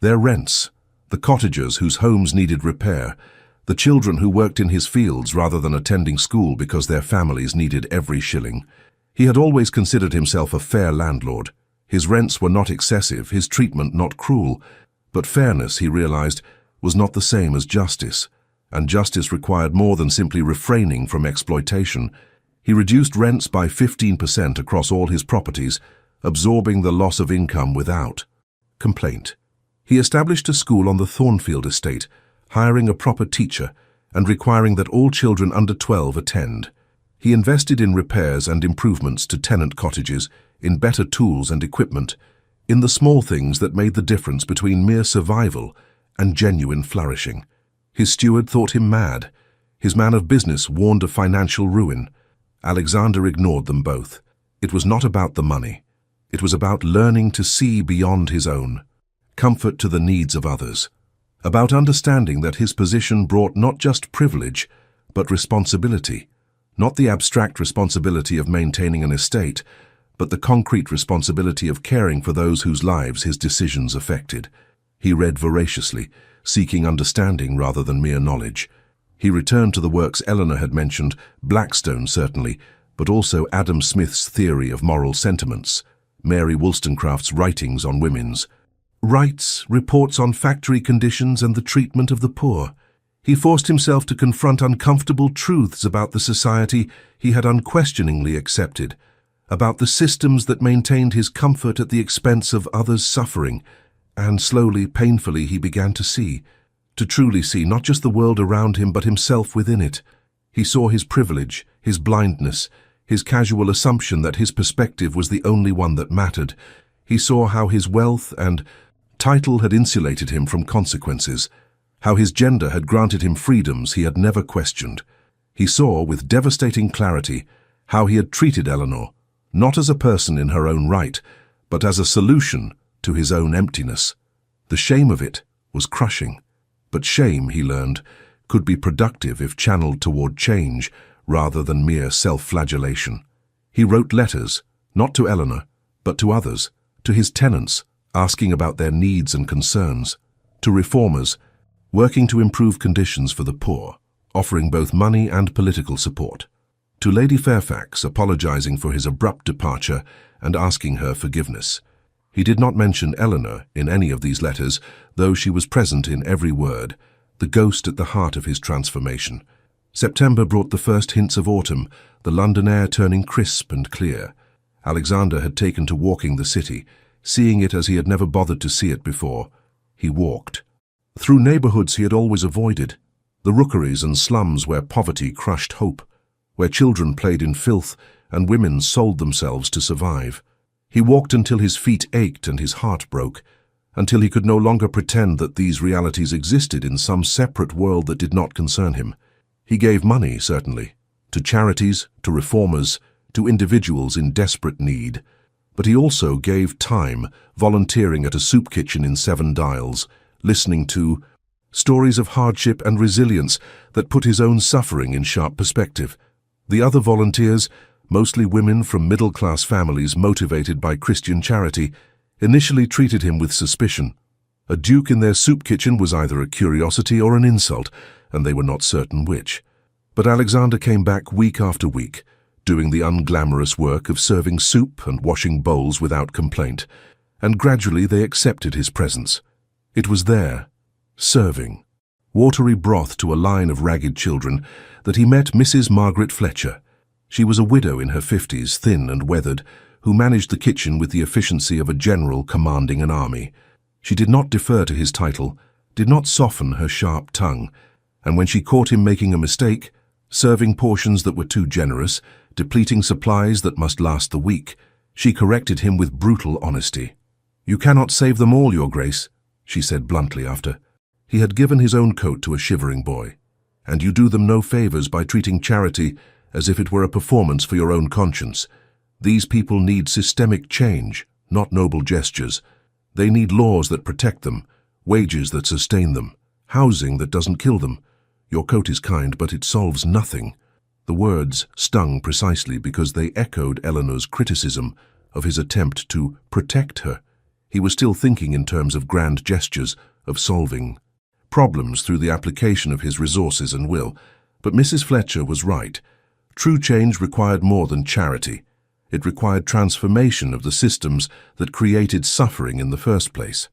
their rents, the cottagers whose homes needed repair, the children who worked in his fields rather than attending school because their families needed every shilling. He had always considered himself a fair landlord. His rents were not excessive, his treatment not cruel, but fairness, he realized, was not the same as justice, and justice required more than simply refraining from exploitation. He reduced rents by 15% across all his properties, absorbing the loss of income without complaint. He established a school on the Thornfield estate, hiring a proper teacher and requiring that all children under 12 attend. He invested in repairs and improvements to tenant cottages, in better tools and equipment, in the small things that made the difference between mere survival and genuine flourishing. His steward thought him mad. His man of business warned of financial ruin. Alexander ignored them both. It was not about the money. It was about learning to see beyond his own, comfort to the needs of others, about understanding that his position brought not just privilege, but responsibility, not the abstract responsibility of maintaining an estate, but the concrete responsibility of caring for those whose lives his decisions affected. He read voraciously, seeking understanding rather than mere knowledge. He returned to the works Eleanor had mentioned, Blackstone certainly, but also Adam Smith's theory of moral sentiments, Mary Wollstonecraft's writings on women's rights, reports on factory conditions and the treatment of the poor. He forced himself to confront uncomfortable truths about the society he had unquestioningly accepted, about the systems that maintained his comfort at the expense of others' suffering, and slowly, painfully, he began to see, to truly see not just the world around him but himself within it. He saw his privilege, his blindness, his casual assumption that his perspective was the only one that mattered. He saw how his wealth and title had insulated him from consequences, how his gender had granted him freedoms he had never questioned. He saw with devastating clarity how he had treated Eleanor, not as a person in her own right, but as a solution to his own emptiness. The shame of it was crushing. But shame, he learned, could be productive if channeled toward change rather than mere self-flagellation. He wrote letters, not to Eleanor, but to others, to his tenants, asking about their needs and concerns, to reformers, working to improve conditions for the poor, offering both money and political support, to Lady Fairfax, apologizing for his abrupt departure and asking her forgiveness. He did not mention Eleanor in any of these letters, though she was present in every word, the ghost at the heart of his transformation. September brought the first hints of autumn, the London air turning crisp and clear. Alexander had taken to walking the city, seeing it as he had never bothered to see it before. He walked through neighborhoods he had always avoided, The rookeries and slums where poverty crushed hope, where children played in filth and women sold themselves to survive. He walked until his feet ached and his heart broke, until he could no longer pretend that these realities existed in some separate world that did not concern him. He gave money, certainly, to charities, to reformers, to individuals in desperate need, but he also gave time, volunteering at a soup kitchen in Seven Dials, listening to stories of hardship and resilience that put his own suffering in sharp perspective. The other volunteers, mostly women from middle-class families motivated by Christian charity, initially treated him with suspicion. A duke in their soup kitchen was either a curiosity or an insult, and they were not certain which. But Alexander came back week after week, doing the unglamorous work of serving soup and washing bowls without complaint, and gradually they accepted his presence. It was there, serving watery broth to a line of ragged children, that he met Mrs. Margaret Fletcher. She was a widow in her 50s, thin and weathered, who managed the kitchen with the efficiency of a general commanding an army. She did not defer to his title, did not soften her sharp tongue, and when she caught him making a mistake, serving portions that were too generous, depleting supplies that must last the week, she corrected him with brutal honesty. "You cannot save them all, Your Grace," she said bluntly after. He had given his own coat to a shivering boy. "And you do them no favors by treating charity as if it were a performance for your own conscience. These people need systemic change, not noble gestures. They need laws that protect them, wages that sustain them, housing that doesn't kill them. Your coat is kind, but it solves nothing." The words stung precisely because they echoed Eleanor's criticism of his attempt to protect her. He was still thinking in terms of grand gestures, of solving problems through the application of his resources and will. But Mrs. Fletcher was right. True change required more than charity. It required transformation of the systems that created suffering in the first place.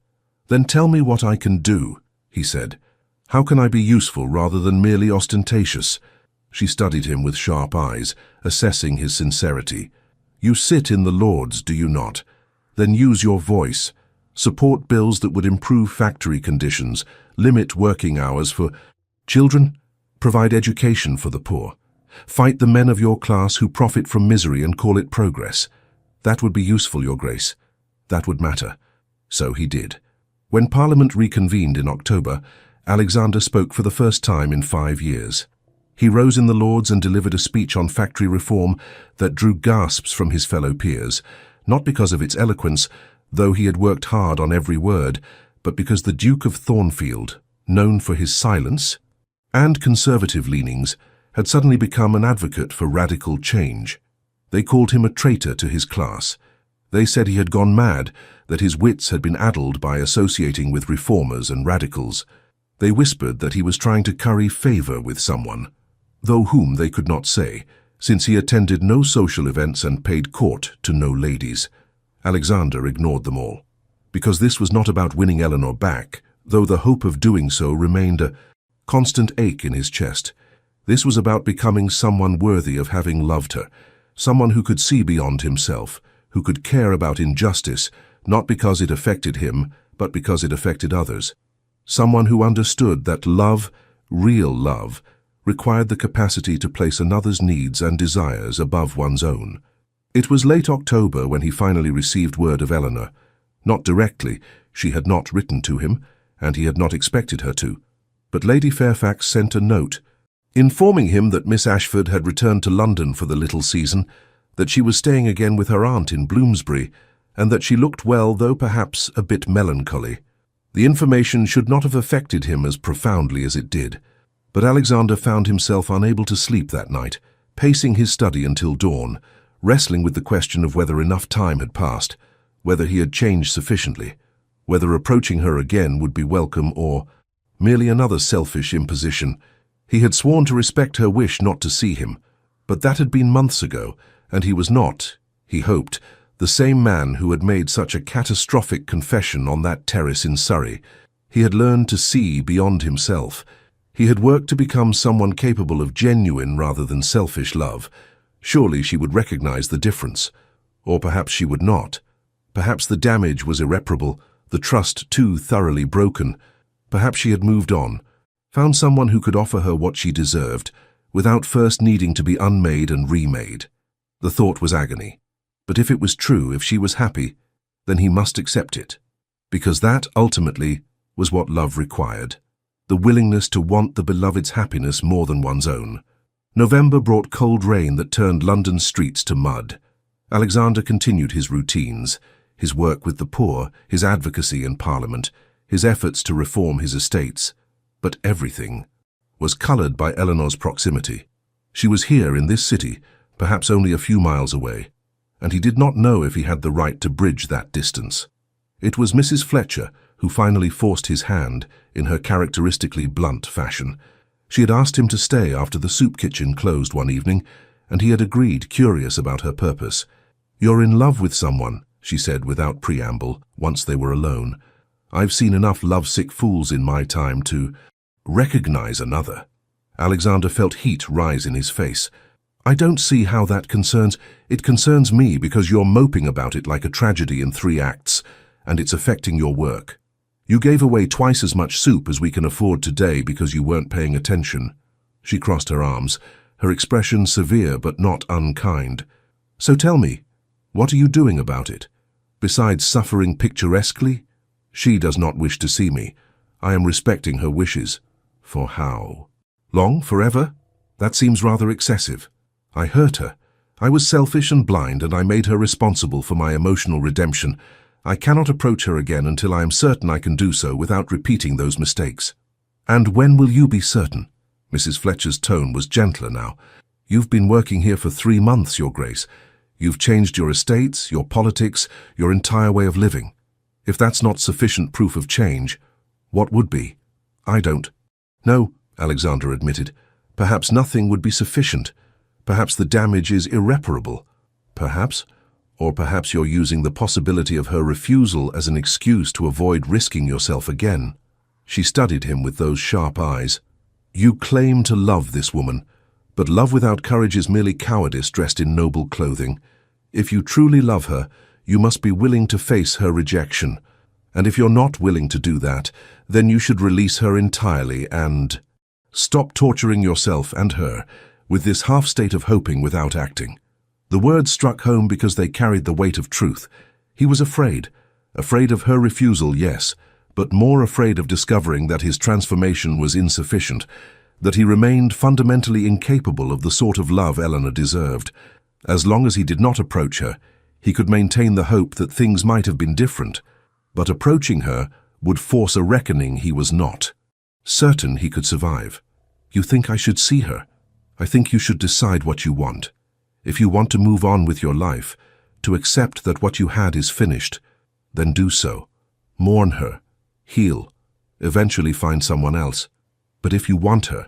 "Then tell me what I can do," he said. "How can I be useful rather than merely ostentatious?" She studied him with sharp eyes, assessing his sincerity. "You sit in the Lords, do you not? Then use your voice. Support bills that would improve factory conditions, limit working hours for children, provide education for the poor. Fight the men of your class who profit from misery and call it progress. That would be useful, Your Grace. That would matter." So he did. When Parliament reconvened in October, Alexander spoke for the first time in 5 years. He rose in the Lords and delivered a speech on factory reform that drew gasps from his fellow peers, not because of its eloquence, though he had worked hard on every word, but because the Duke of Thornfield, known for his silence and conservative leanings, had suddenly become an advocate for radical change. They called him a traitor to his class. They said he had gone mad, that his wits had been addled by associating with reformers and radicals. They whispered that he was trying to curry favor with someone, though whom they could not say, since he attended no social events and paid court to no ladies. Alexander ignored them all, because this was not about winning Eleanor back, though the hope of doing so remained a constant ache in his chest. This was about becoming someone worthy of having loved her, someone who could see beyond himself, who could care about injustice, not because it affected him, but because it affected others. Someone who understood that love, real love, required the capacity to place another's needs and desires above one's own. It was late October when he finally received word of Eleanor. Not directly, she had not written to him, and he had not expected her to. But Lady Fairfax sent a note, informing him that Miss Ashford had returned to London for the little season, that she was staying again with her aunt in Bloomsbury, and that she looked well, though perhaps a bit melancholy. The information should not have affected him as profoundly as it did, but Alexander found himself unable to sleep that night, pacing his study until dawn, wrestling with the question of whether enough time had passed, whether he had changed sufficiently, whether approaching her again would be welcome or merely another selfish imposition. He had sworn to respect her wish not to see him, but that had been months ago, and he was not, he hoped, the same man who had made such a catastrophic confession on that terrace in Surrey. He had learned to see beyond himself. He had worked to become someone capable of genuine rather than selfish love. Surely she would recognize the difference. Or perhaps she would not. Perhaps the damage was irreparable, the trust too thoroughly broken. Perhaps she had moved on, found someone who could offer her what she deserved, without first needing to be unmade and remade. The thought was agony. But if it was true, if she was happy, then he must accept it. Because that, ultimately, was what love required. The willingness to want the beloved's happiness more than one's own. November brought cold rain that turned London's streets to mud. Alexander continued his routines, his work with the poor, his advocacy in Parliament, his efforts to reform his estates. But everything was coloured by Eleanor's proximity. She was here in this city, perhaps only a few miles away, and he did not know if he had the right to bridge that distance. It was Mrs. Fletcher who finally forced his hand in her characteristically blunt fashion. She had asked him to stay after the soup kitchen closed one evening, and he had agreed, curious about her purpose. "You're in love with someone," she said without preamble, once they were alone. "I've seen enough lovesick fools in my time to recognize another." Alexander felt heat rise in his face. "I don't see how that concerns. It concerns me because you're moping about it like a tragedy in 3 acts, and it's affecting your work. You gave away twice as much soup as we can afford today because you weren't paying attention." She crossed her arms, her expression severe but not unkind. "So tell me, what are you doing about it? Besides suffering picturesquely? She does not wish to see me. I am respecting her wishes. For how long? Forever? That seems rather excessive. I hurt her. I was selfish and blind, and I made her responsible for my emotional redemption. I cannot approach her again until I am certain I can do so without repeating those mistakes." "And when will you be certain?" Mrs. Fletcher's tone was gentler now. "You've been working here for 3 months, Your Grace. You've changed your estates, your politics, your entire way of living. If that's not sufficient proof of change, what would be?" "I don't." "No," Alexander admitted. "Perhaps nothing would be sufficient. Perhaps the damage is irreparable. Perhaps. Or perhaps you're using the possibility of her refusal as an excuse to avoid risking yourself again." She studied him with those sharp eyes. "You claim to love this woman, but love without courage is merely cowardice dressed in noble clothing. If you truly love her, you must be willing to face her rejection. And if you're not willing to do that, then you should release her entirely and stop torturing yourself and her with this half-state of hoping without acting." The words struck home because they carried the weight of truth. He was afraid of her refusal, yes, but more afraid of discovering that his transformation was insufficient, that he remained fundamentally incapable of the sort of love Eleanor deserved. As long as he did not approach her, he could maintain the hope that things might have been different, but approaching her would force a reckoning he was not certain he could survive. "You think I should see her? I think you should decide what you want. If you want to move on with your life, to accept that what you had is finished, then do so. Mourn her, heal, eventually find someone else. But if you want her,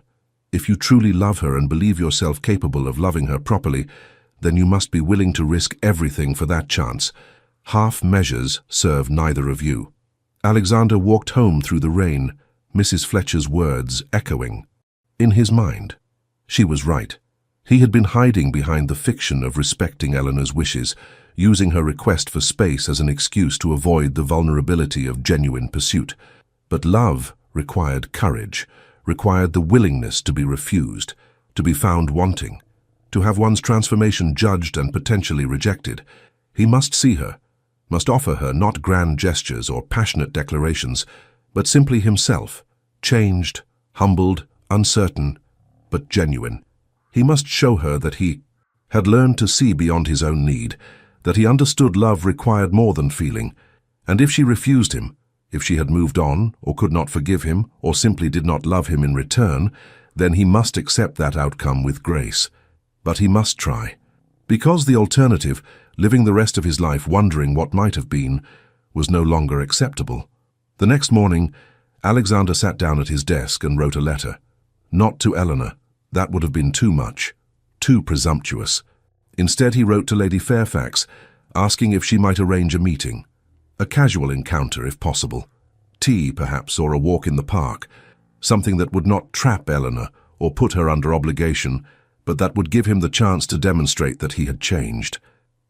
if you truly love her and believe yourself capable of loving her properly, then you must be willing to risk everything for that chance. Half measures serve neither of you." Alexander walked home through the rain, Mrs. Fletcher's words echoing in his mind. She was right. He had been hiding behind the fiction of respecting Eleanor's wishes, using her request for space as an excuse to avoid the vulnerability of genuine pursuit. But love required courage, required the willingness to be refused, to be found wanting, to have one's transformation judged and potentially rejected. He must see her, must offer her not grand gestures or passionate declarations, but simply himself, changed, humbled, uncertain, but genuine. He must show her that he had learned to see beyond his own need, that he understood love required more than feeling, and if she refused him, if she had moved on, or could not forgive him, or simply did not love him in return, then he must accept that outcome with grace. But he must try. Because the alternative, living the rest of his life wondering what might have been, was no longer acceptable. The next morning, Alexander sat down at his desk and wrote a letter. Not to Eleanor. That would have been too much, too presumptuous. Instead, he wrote to Lady Fairfax, asking if she might arrange a meeting. A casual encounter, if possible. Tea, perhaps, or a walk in the park. Something that would not trap Eleanor or put her under obligation, but that would give him the chance to demonstrate that he had changed.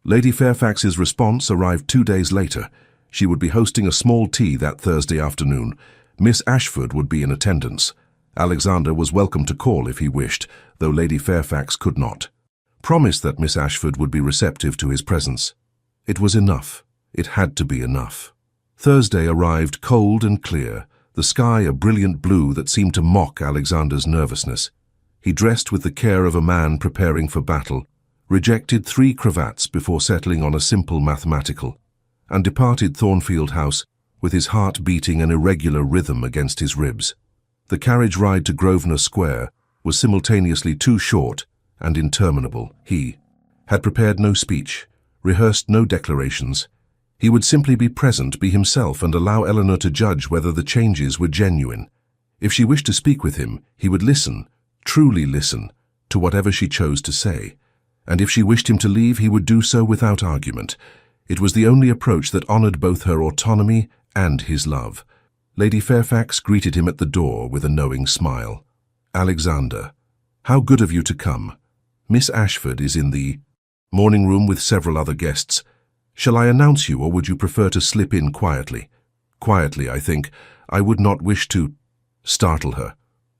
Lady Fairfax's response arrived 2 days later. She would be hosting a small tea that Thursday afternoon. Miss Ashford would be in attendance. Alexander was welcome to call if he wished, though Lady Fairfax could not. Promised that Miss Ashford would be receptive to his presence. It was enough. It had to be enough. Thursday arrived cold and clear, the sky a brilliant blue that seemed to mock Alexander's nervousness. He dressed with the care of a man preparing for battle, rejected 3 cravats before settling on a simple mathematical, and departed Thornfield House with his heart beating an irregular rhythm against his ribs. The carriage ride to Grosvenor Square was simultaneously too short and interminable. He had prepared no speech, rehearsed no declarations. He would simply be present, be himself, and allow Eleanor to judge whether the changes were genuine. If she wished to speak with him, he would listen, truly listen, to whatever she chose to say. And if she wished him to leave, he would do so without argument. It was the only approach that honored both her autonomy and his love. Lady Fairfax greeted him at the door with a knowing smile. "Alexander, how good of you to come. Miss Ashford is in the morning room with several other guests. Shall I announce you, or would you prefer to slip in quietly?" "Quietly, I think. I would not wish to startle her."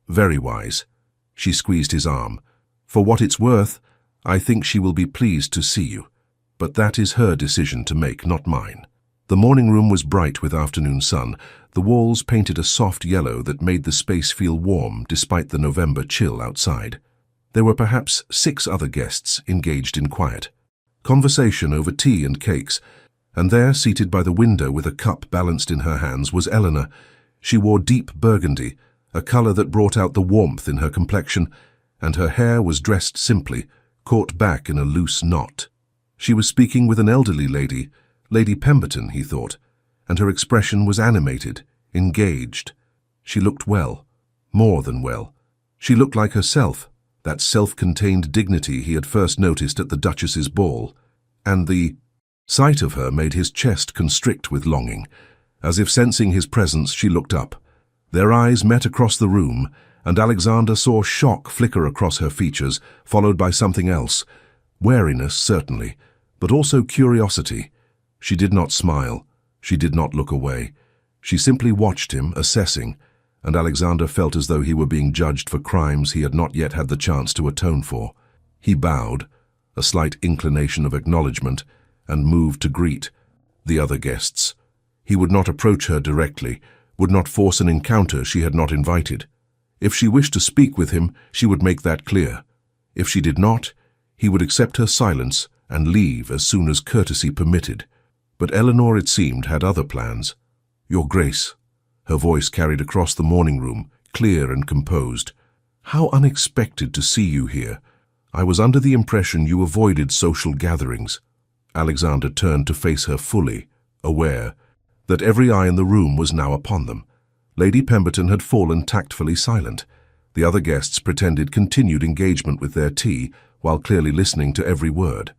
"Very wise." She squeezed his arm. "For what it's worth, I think she will be pleased to see you. But that is her decision to make, not mine." The morning room was bright with afternoon sun, the walls painted a soft yellow that made the space feel warm despite the November chill outside. There were perhaps 6 other guests engaged in quiet conversation over tea and cakes, and there, seated by the window with a cup balanced in her hands, was Eleanor. She wore deep burgundy, a colour that brought out the warmth in her complexion, and her hair was dressed simply, caught back in a loose knot. She was speaking with an elderly lady, Lady Pemberton, he thought, and her expression was animated, engaged. She looked well, more than well. She looked like herself, that self-contained dignity he had first noticed at the Duchess's ball, and the sight of her made his chest constrict with longing. As if sensing his presence, she looked up. Their eyes met across the room, and Alexander saw shock flicker across her features, followed by something else. Wariness, certainly, but also curiosity. She did not smile. She did not look away. She simply watched him, assessing, and Alexander felt as though he were being judged for crimes he had not yet had the chance to atone for. He bowed, a slight inclination of acknowledgement, and moved to greet the other guests. He would not approach her directly, would not force an encounter she had not invited. If she wished to speak with him, she would make that clear. If she did not, he would accept her silence and leave as soon as courtesy permitted. But Eleanor, it seemed, had other plans. "Your Grace," her voice carried across the morning room, clear and composed. "How unexpected to see you here. I was under the impression you avoided social gatherings." Alexander turned to face her fully, aware that every eye in the room was now upon them. Lady Pemberton had fallen tactfully silent. The other guests pretended continued engagement with their tea, while clearly listening to every word.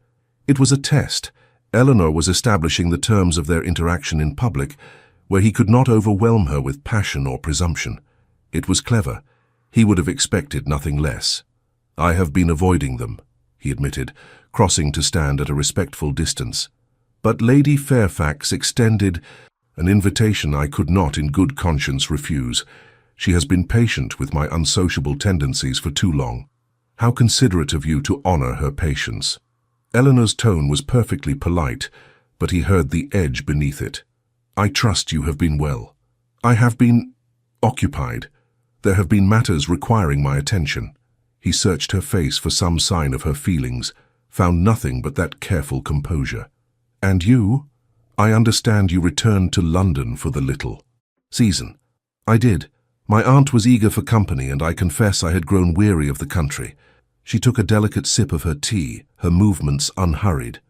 It was a test. Eleanor was establishing the terms of their interaction in public, where he could not overwhelm her with passion or presumption. It was clever. He would have expected nothing less. "I have been avoiding them," he admitted, crossing to stand at a respectful distance. But Lady Fairfax extended an invitation I could not in good conscience refuse. She has been patient with my unsociable tendencies for too long. How considerate of you to honor her patience. Eleanor's tone was perfectly polite, but he heard the edge beneath it. "I trust you have been well." "I have been occupied. There have been matters requiring my attention." He searched her face for some sign of her feelings, found nothing but that careful composure. "And you? I understand you returned to London for the little season." "I did. My aunt was eager for company, and I confess I had grown weary of the country." She took a delicate sip of her tea, her movements unhurried.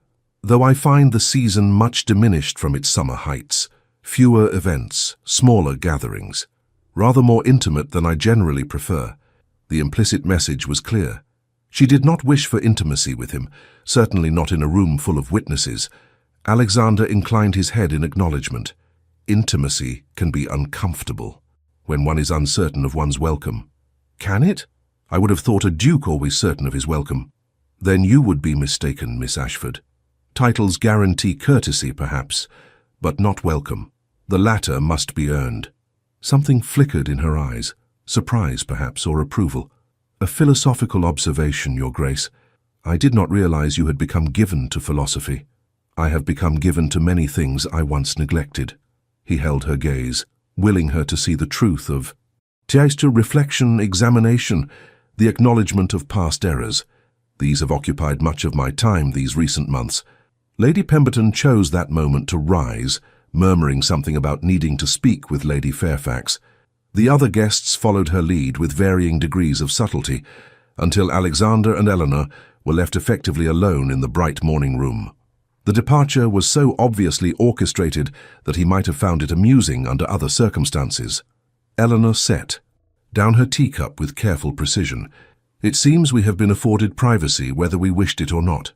"Though I find the season much diminished from its summer heights, fewer events, smaller gatherings, rather more intimate than I generally prefer." The implicit message was clear. She did not wish for intimacy with him, certainly not in a room full of witnesses. Alexander inclined his head in acknowledgement. Intimacy can be uncomfortable when one is uncertain of one's welcome. "Can it? I would have thought a duke always certain of his welcome." "Then you would be mistaken, Miss Ashford. Titles guarantee courtesy, perhaps, but not welcome. The latter must be earned." Something flickered in her eyes, Surprise, perhaps, or approval. A philosophical observation, Your Grace. I did not realize you had become given to philosophy. I have become given to many things I once neglected. He held her gaze, willing her to see the truth of taste, reflection, examination, the acknowledgement of past errors. These have occupied much of my time these recent months. Lady Pemberton chose that moment to rise, murmuring something about needing to speak with Lady Fairfax. The other guests followed her lead with varying degrees of subtlety, until Alexander and Eleanor were left effectively alone in the bright morning room. The departure was so obviously orchestrated that he might have found it amusing under other circumstances. Eleanor set down her teacup with careful precision. It seems we have been afforded privacy whether we wished it or not.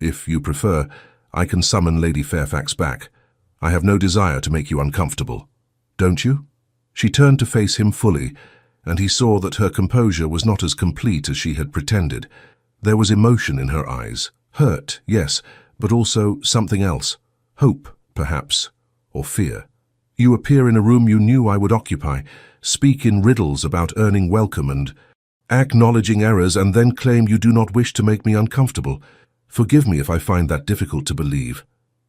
If you prefer, I can summon Lady Fairfax back. I have no desire to make you uncomfortable. Don't you? She turned to face him fully, and he saw that her composure was not as complete as she had pretended. There was emotion in her eyes. Hurt, yes, but also something else. Hope, perhaps, or fear. You appear in a room you knew I would occupy, speak in riddles about earning welcome and acknowledging errors, and then claim you do not wish to make me uncomfortable. Forgive me if I find that difficult to believe.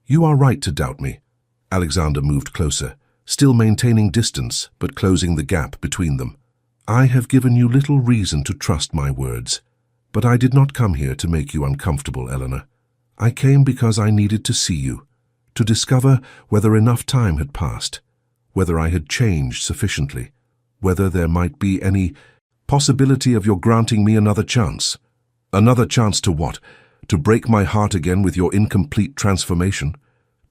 You are right to doubt me. Alexander moved closer, still maintaining distance, but closing the gap between them. I have given you little reason to trust my words, but I did not come here to make you uncomfortable, Eleanor. I came because I needed to see you, to discover whether enough time had passed, whether I had changed sufficiently, whether there might be any possibility of your granting me another chance. Another chance to what? To break my heart again with your incomplete transformation?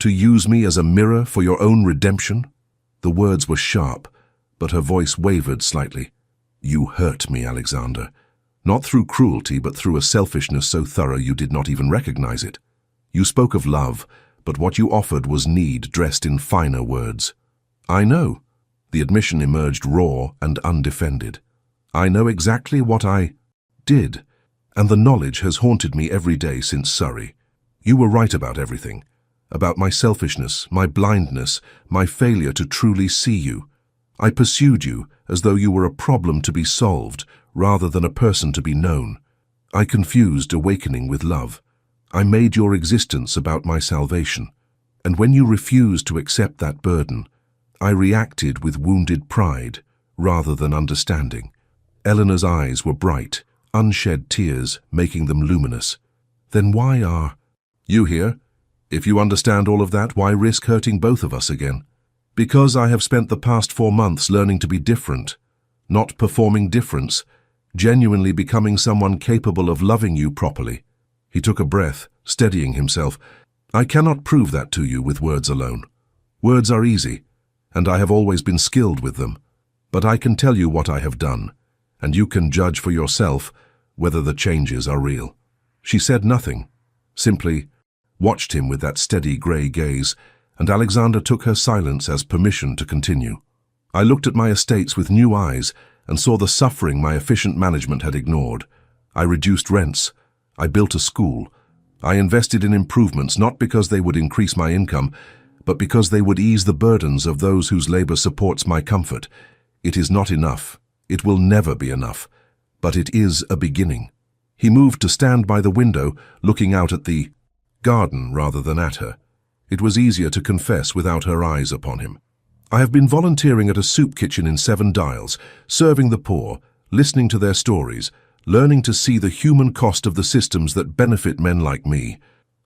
To use me as a mirror for your own redemption? The words were sharp, but her voice wavered slightly. You hurt me, Alexander. Not through cruelty, but through a selfishness so thorough you did not even recognize it. You spoke of love, but what you offered was need dressed in finer words. I know. The admission emerged raw and undefended. I know exactly what I did, and the knowledge has haunted me every day since Surrey. You were right about everything. About my selfishness, my blindness, my failure to truly see you. I pursued you as though you were a problem to be solved, rather than a person to be known. I confused awakening with love. I made your existence about my salvation. And when you refused to accept that burden, I reacted with wounded pride, rather than understanding. Eleanor's eyes were bright, unshed tears making them luminous. Then why are you here? If you understand all of that, why risk hurting both of us again? Because I have spent the past 4 months learning to be different, not performing difference, genuinely becoming someone capable of loving you properly. He took a breath, steadying himself. I cannot prove that to you with words alone. Words are easy, and I have always been skilled with them. But I can tell you what I have done, and you can judge for yourself whether the changes are real. She said nothing, simply watched him with that steady grey gaze, and Alexander took her silence as permission to continue. I looked at my estates with new eyes and saw the suffering my efficient management had ignored. I reduced rents. I built a school. I invested in improvements not because they would increase my income, but because they would ease the burdens of those whose labor supports my comfort. It is not enough. It will never be enough. But it is a beginning. He moved to stand by the window, looking out at the garden rather than at her. It was easier to confess without her eyes upon him. I have been volunteering at a soup kitchen in 7 Dials, serving the poor, listening to their stories, learning to see the human cost of the systems that benefit men like me.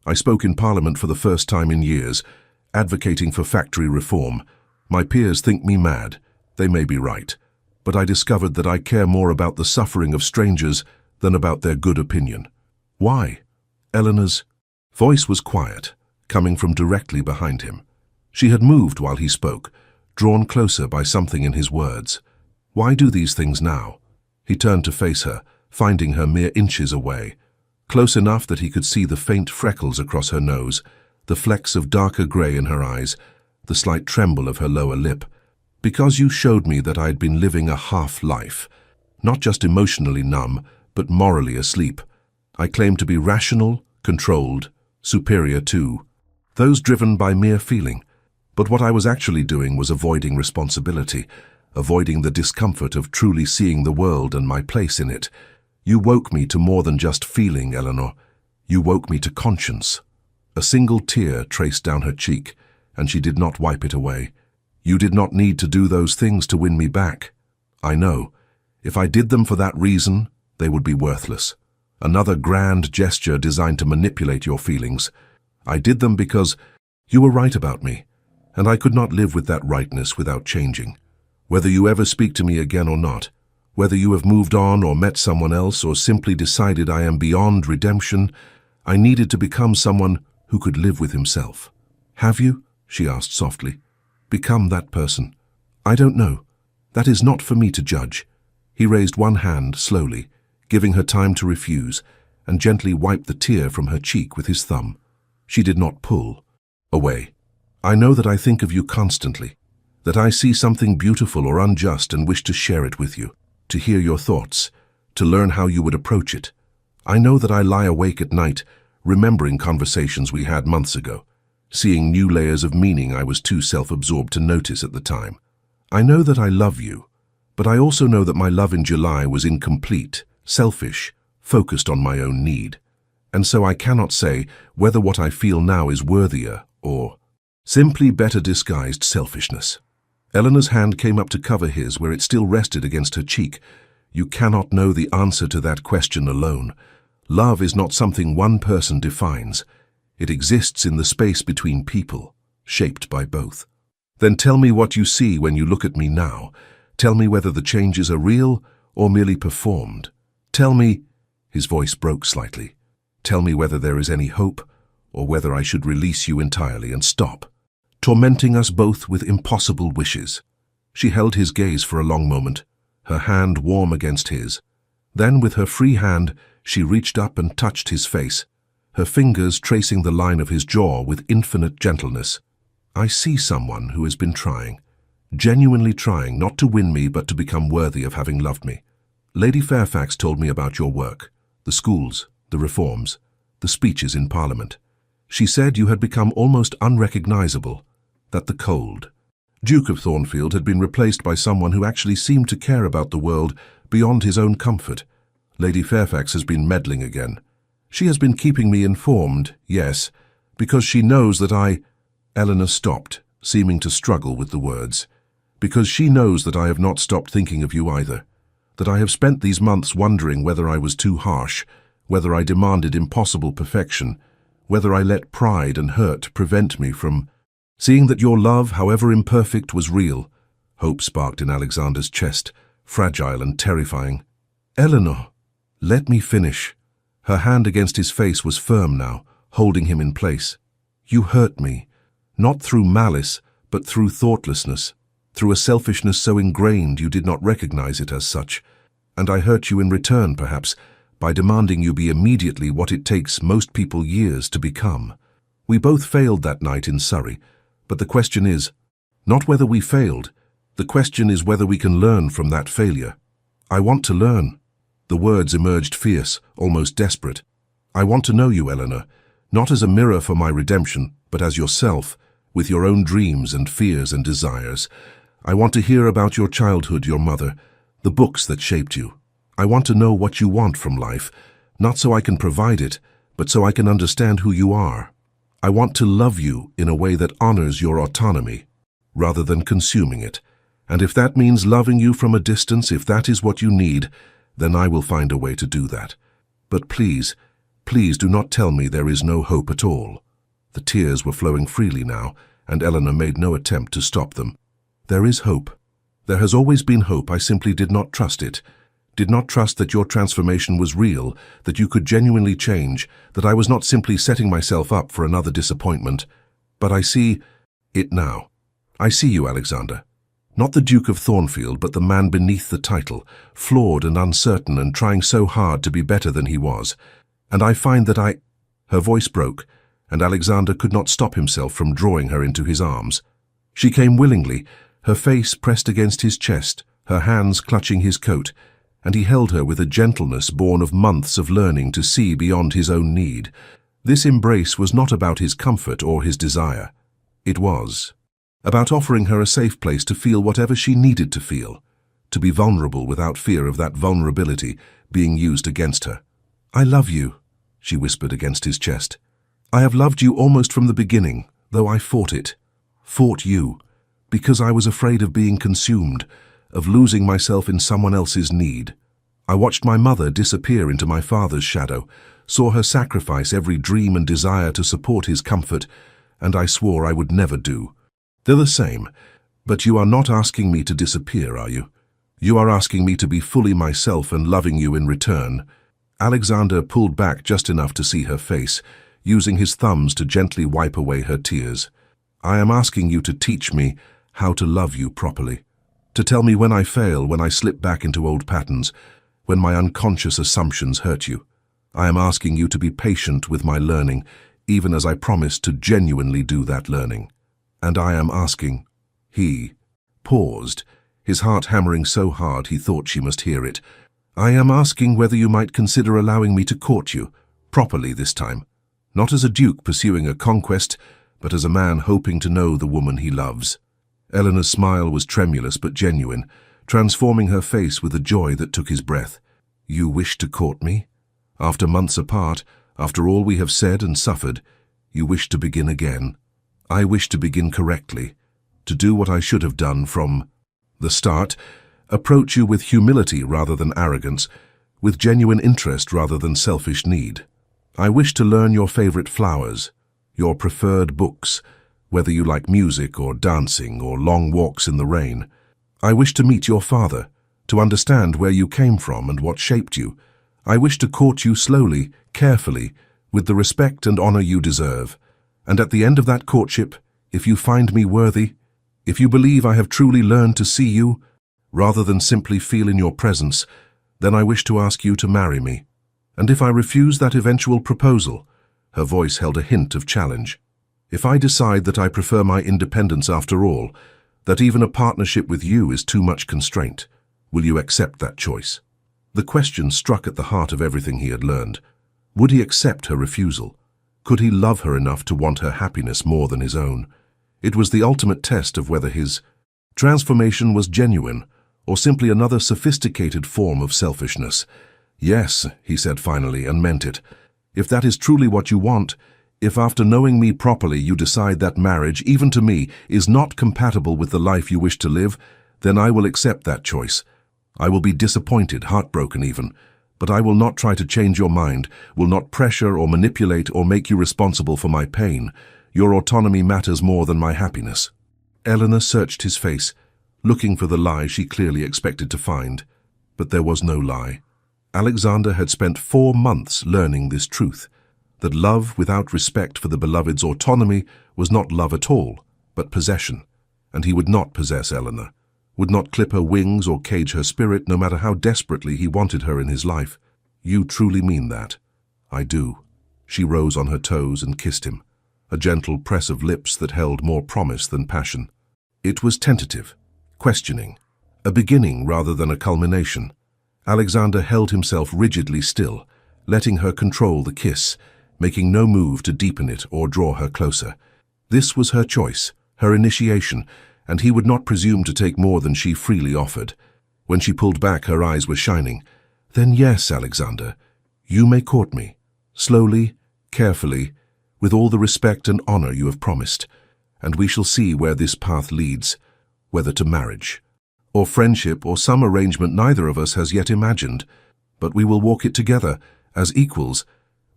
I spoke in Parliament for the first time in years, advocating for factory reform. My peers think me mad. They may be right. But I discovered that I care more about the suffering of strangers than about their good opinion. Why? Eleanor's voice was quiet, coming from directly behind him. She had moved while he spoke, drawn closer by something in his words. Why do these things now? He turned to face her, finding her mere inches away, close enough that he could see the faint freckles across her nose, the flecks of darker grey in her eyes, the slight tremble of her lower lip. Because you showed me that I had been living a half-life, not just emotionally numb, but morally asleep. I claimed to be rational, controlled, superior to those driven by mere feeling. But what I was actually doing was avoiding responsibility, avoiding the discomfort of truly seeing the world and my place in it. You woke me to more than just feeling, Eleanor. You woke me to conscience. A single tear traced down her cheek, and she did not wipe it away. You did not need to do those things to win me back. I know. If I did them for that reason, they would be worthless. Another grand gesture designed to manipulate your feelings. I did them because you were right about me, and I could not live with that rightness without changing. Whether you ever speak to me again or not, whether you have moved on or met someone else or simply decided I am beyond redemption, I needed to become someone who could live with himself. Have you? She asked softly. Become that person. I don't know. That is not for me to judge. He raised one hand slowly, giving her time to refuse, and gently wiped the tear from her cheek with his thumb. She did not pull away. I know that I think of you constantly, that I see something beautiful or unjust and wish to share it with you, to hear your thoughts, to learn how you would approach it. I know that I lie awake at night, remembering conversations we had months ago, seeing new layers of meaning I was too self-absorbed to notice at the time. I know that I love you, but I also know that my love in July was incomplete, selfish, focused on my own need. And so I cannot say whether what I feel now is worthier or simply better disguised selfishness. Eleanor's hand came up to cover his where it still rested against her cheek. You cannot know the answer to that question alone. Love is not something one person defines. It exists in the space between people, shaped by both. Then tell me what you see when you look at me now. Tell me whether the changes are real or merely performed. Tell me, his voice broke slightly, tell me whether there is any hope or whether I should release you entirely and stop, tormenting us both with impossible wishes. She held his gaze for a long moment, her hand warm against his. Then with her free hand, she reached up and touched his face, her fingers tracing the line of his jaw with infinite gentleness. I see someone who has been trying, genuinely trying not to win me but to become worthy of having loved me. Lady Fairfax told me about your work, the schools, the reforms, the speeches in Parliament. She said you had become almost unrecognizable, that the cold Duke of Thornfield had been replaced by someone who actually seemed to care about the world beyond his own comfort. Lady Fairfax has been meddling again. She has been keeping me informed, yes, because she knows that Eleanor stopped, seeming to struggle with the words. Because she knows that I have not stopped thinking of you either, that I have spent these months wondering whether I was too harsh, whether I demanded impossible perfection, whether I let pride and hurt prevent me from seeing that your love, however imperfect, was real. Hope sparked in Alexander's chest, fragile and terrifying. Eleanor, let me finish. Her hand against his face was firm now, holding him in place. You hurt me, not through malice, but through thoughtlessness, through a selfishness so ingrained you did not recognize it as such. And I hurt you in return, perhaps, by demanding you be immediately what it takes most people years to become. We both failed that night in Surrey, but the question is not whether we failed. The question is whether we can learn from that failure. I want to learn. The words emerged fierce, almost desperate. I want to know you, Eleanor, not as a mirror for my redemption, but as yourself, with your own dreams and fears and desires. I want to hear about your childhood, your mother, the books that shaped you. I want to know what you want from life, not so I can provide it, but so I can understand who you are. I want to love you in a way that honors your autonomy, rather than consuming it. And if that means loving you from a distance, if that is what you need, then I will find a way to do that. But please, please do not tell me there is no hope at all. The tears were flowing freely now, and Eleanor made no attempt to stop them. There is hope. There has always been hope. I simply did not trust it. Did not trust that your transformation was real, that you could genuinely change, that I was not simply setting myself up for another disappointment. But I see it now. I see you, Alexander. Not the Duke of Thornfield, but the man beneath the title, flawed and uncertain and trying so hard to be better than he was. And I find that Her voice broke, and Alexander could not stop himself from drawing her into his arms. She came willingly, her face pressed against his chest, her hands clutching his coat, and he held her with a gentleness born of months of learning to see beyond his own need. This embrace was not about his comfort or his desire. It was about offering her a safe place to feel whatever she needed to feel, to be vulnerable without fear of that vulnerability being used against her. "I love you," she whispered against his chest. "I have loved you almost from the beginning, though I fought it. Fought you, because I was afraid of being consumed, of losing myself in someone else's need. I watched my mother disappear into my father's shadow, saw her sacrifice every dream and desire to support his comfort, and I swore I would never do. They're the same, but you are not asking me to disappear, are you? You are asking me to be fully myself and loving you in return." Alexander pulled back just enough to see her face, using his thumbs to gently wipe away her tears. "I am asking you to teach me how to love you properly, to tell me when I fail, when I slip back into old patterns, when my unconscious assumptions hurt you. I am asking you to be patient with my learning, even as I promise to genuinely do that learning. And I am asking—" He paused, his heart hammering so hard he thought she must hear it. "I am asking whether you might consider allowing me to court you, properly this time, not as a duke pursuing a conquest, but as a man hoping to know the woman he loves." Eleanor's smile was tremulous but genuine, transforming her face with a joy that took his breath. "You wish to court me? After months apart, after all we have said and suffered, you wish to begin again? I wish to begin correctly, to do what I should have done from the start, approach you with humility rather than arrogance, with genuine interest rather than selfish need. I wish to learn your favorite flowers, your preferred books, whether you like music or dancing or long walks in the rain. I wish to meet your father, to understand where you came from and what shaped you. I wish to court you slowly, carefully, with the respect and honor you deserve. And at the end of that courtship, if you find me worthy, if you believe I have truly learned to see you, rather than simply feel in your presence, then I wish to ask you to marry me. And if I refuse that eventual proposal," her voice held a hint of challenge, "if I decide that I prefer my independence after all, that even a partnership with you is too much constraint, will you accept that choice?" The question struck at the heart of everything he had learned. Would he accept her refusal? Could he love her enough to want her happiness more than his own? It was the ultimate test of whether his transformation was genuine, or simply another sophisticated form of selfishness. "Yes," he said finally, and meant it. "If that is truly what you want, if after knowing me properly you decide that marriage, even to me, is not compatible with the life you wish to live, then I will accept that choice. I will be disappointed, heartbroken even, but I will not try to change your mind, will not pressure or manipulate or make you responsible for my pain. Your autonomy matters more than my happiness." Eleanor searched his face, looking for the lie she clearly expected to find. But there was no lie. Alexander had spent 4 months learning this truth, that love without respect for the beloved's autonomy was not love at all, but possession, and he would not possess Eleanor, would not clip her wings or cage her spirit, no matter how desperately he wanted her in his life. "You truly mean that?" "I do." She rose on her toes and kissed him, a gentle press of lips that held more promise than passion. It was tentative, questioning, a beginning rather than a culmination. Alexander held himself rigidly still, letting her control the kiss, making no move to deepen it or draw her closer. This was her choice, her initiation, and he would not presume to take more than she freely offered. When she pulled back, her eyes were shining. "Then yes, Alexander, you may court me, slowly, carefully, with all the respect and honor you have promised, and we shall see where this path leads, whether to marriage, or friendship, or some arrangement neither of us has yet imagined, but we will walk it together, as equals,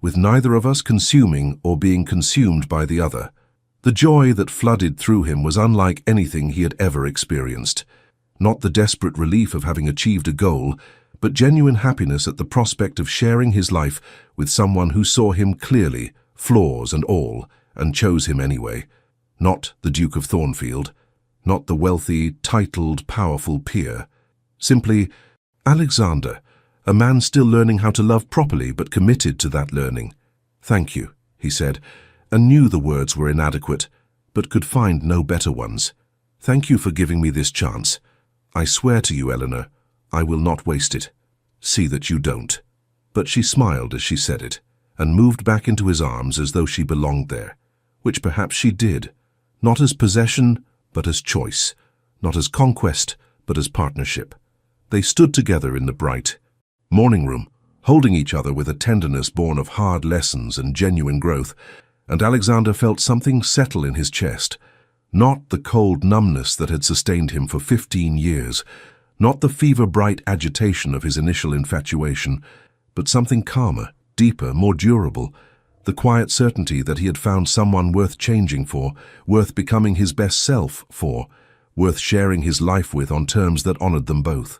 with neither of us consuming or being consumed by the other." The joy that flooded through him was unlike anything he had ever experienced. Not the desperate relief of having achieved a goal, but genuine happiness at the prospect of sharing his life with someone who saw him clearly, flaws and all, and chose him anyway. Not the Duke of Thornfield, not the wealthy, titled, powerful peer. Simply Alexander, a man still learning how to love properly but committed to that learning. "Thank you," he said, and knew the words were inadequate, but could find no better ones. "Thank you for giving me this chance. I swear to you, Eleanor, I will not waste it. See that you don't." But she smiled as she said it, and moved back into his arms as though she belonged there, which perhaps she did, not as possession, but as choice, not as conquest, but as partnership. They stood together in the bright morning room, holding each other with a tenderness born of hard lessons and genuine growth, and Alexander felt something settle in his chest. Not the cold numbness that had sustained him for 15 years, not the fever-bright agitation of his initial infatuation, but something calmer, deeper, more durable, the quiet certainty that he had found someone worth changing for, worth becoming his best self for, worth sharing his life with on terms that honored them both.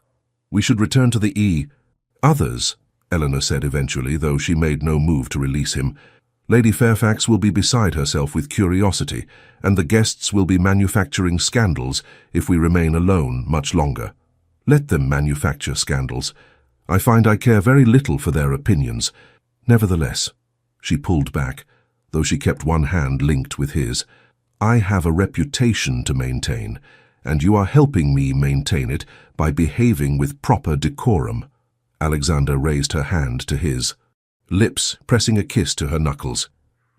"We should return to the others," Eleanor said eventually, though she made no move to release him. "Lady Fairfax will be beside herself with curiosity, and the guests will be manufacturing scandals if we remain alone much longer. Let them manufacture scandals. I find I care very little for their opinions. Nevertheless," she pulled back, though she kept one hand linked with his, "I have a reputation to maintain, and you are helping me maintain it by behaving with proper decorum." Alexander raised her hand to his, lips pressing a kiss to her knuckles.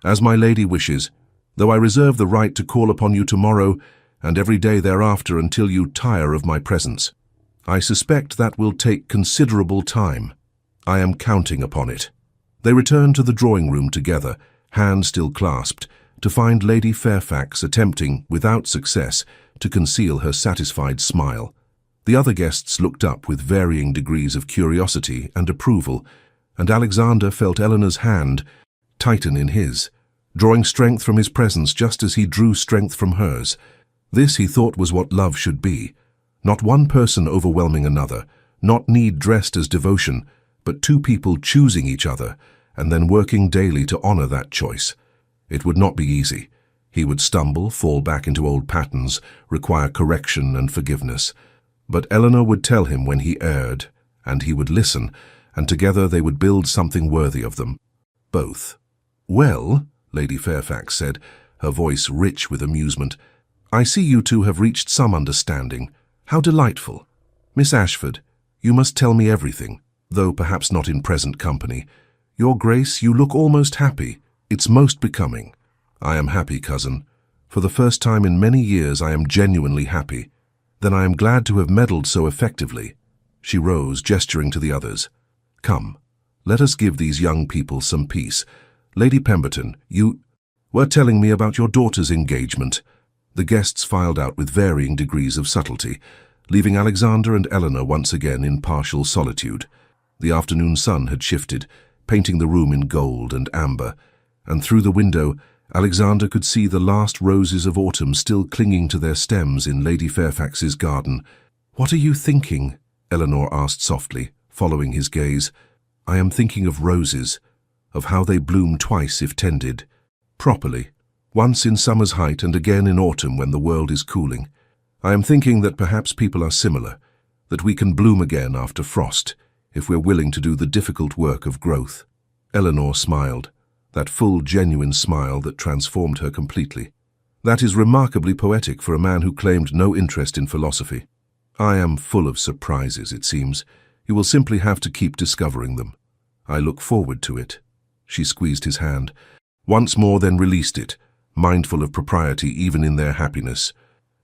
"As my lady wishes, though I reserve the right to call upon you tomorrow and every day thereafter until you tire of my presence. I suspect that will take considerable time. I am counting upon it." They returned to the drawing room together, hands still clasped, to find Lady Fairfax attempting, without success, to conceal her satisfied smile. The other guests looked up with varying degrees of curiosity and approval, and Alexander felt Eleanor's hand tighten in his, drawing strength from his presence just as he drew strength from hers. This, he thought, was what love should be. Not one person overwhelming another, not need dressed as devotion, but two people choosing each other and then working daily to honor that choice. It would not be easy. He would stumble, fall back into old patterns, require correction and forgiveness. But Eleanor would tell him when he erred, and he would listen, and together they would build something worthy of them. Both. "Well," Lady Fairfax said, her voice rich with amusement, "I see you two have reached some understanding. How delightful. Miss Ashford, you must tell me everything, though perhaps not in present company. Your Grace, you look almost happy. It's most becoming." "I am happy, cousin. For the first time in many years I am genuinely happy. Then I am glad to have meddled so effectively." She rose, gesturing to the others. "Come, let us give these young people some peace. Lady Pemberton, you were telling me about your daughter's engagement." The guests filed out with varying degrees of subtlety, leaving Alexander and Eleanor once again in partial solitude. The afternoon sun had shifted, painting the room in gold and amber, and through the window Alexander could see the last roses of autumn still clinging to their stems in Lady Fairfax's garden. "What are you thinking?" Eleanor asked softly, following his gaze. "I am thinking of roses, of how they bloom twice if tended, properly, once in summer's height and again in autumn when the world is cooling. I am thinking that perhaps people are similar, that we can bloom again after frost, if we're willing to do the difficult work of growth." Eleanor smiled, that full, genuine smile that transformed her completely. "That is remarkably poetic for a man who claimed no interest in philosophy. I am full of surprises, it seems. You will simply have to keep discovering them. I look forward to it." She squeezed his hand, once more then released it, mindful of propriety even in their happiness.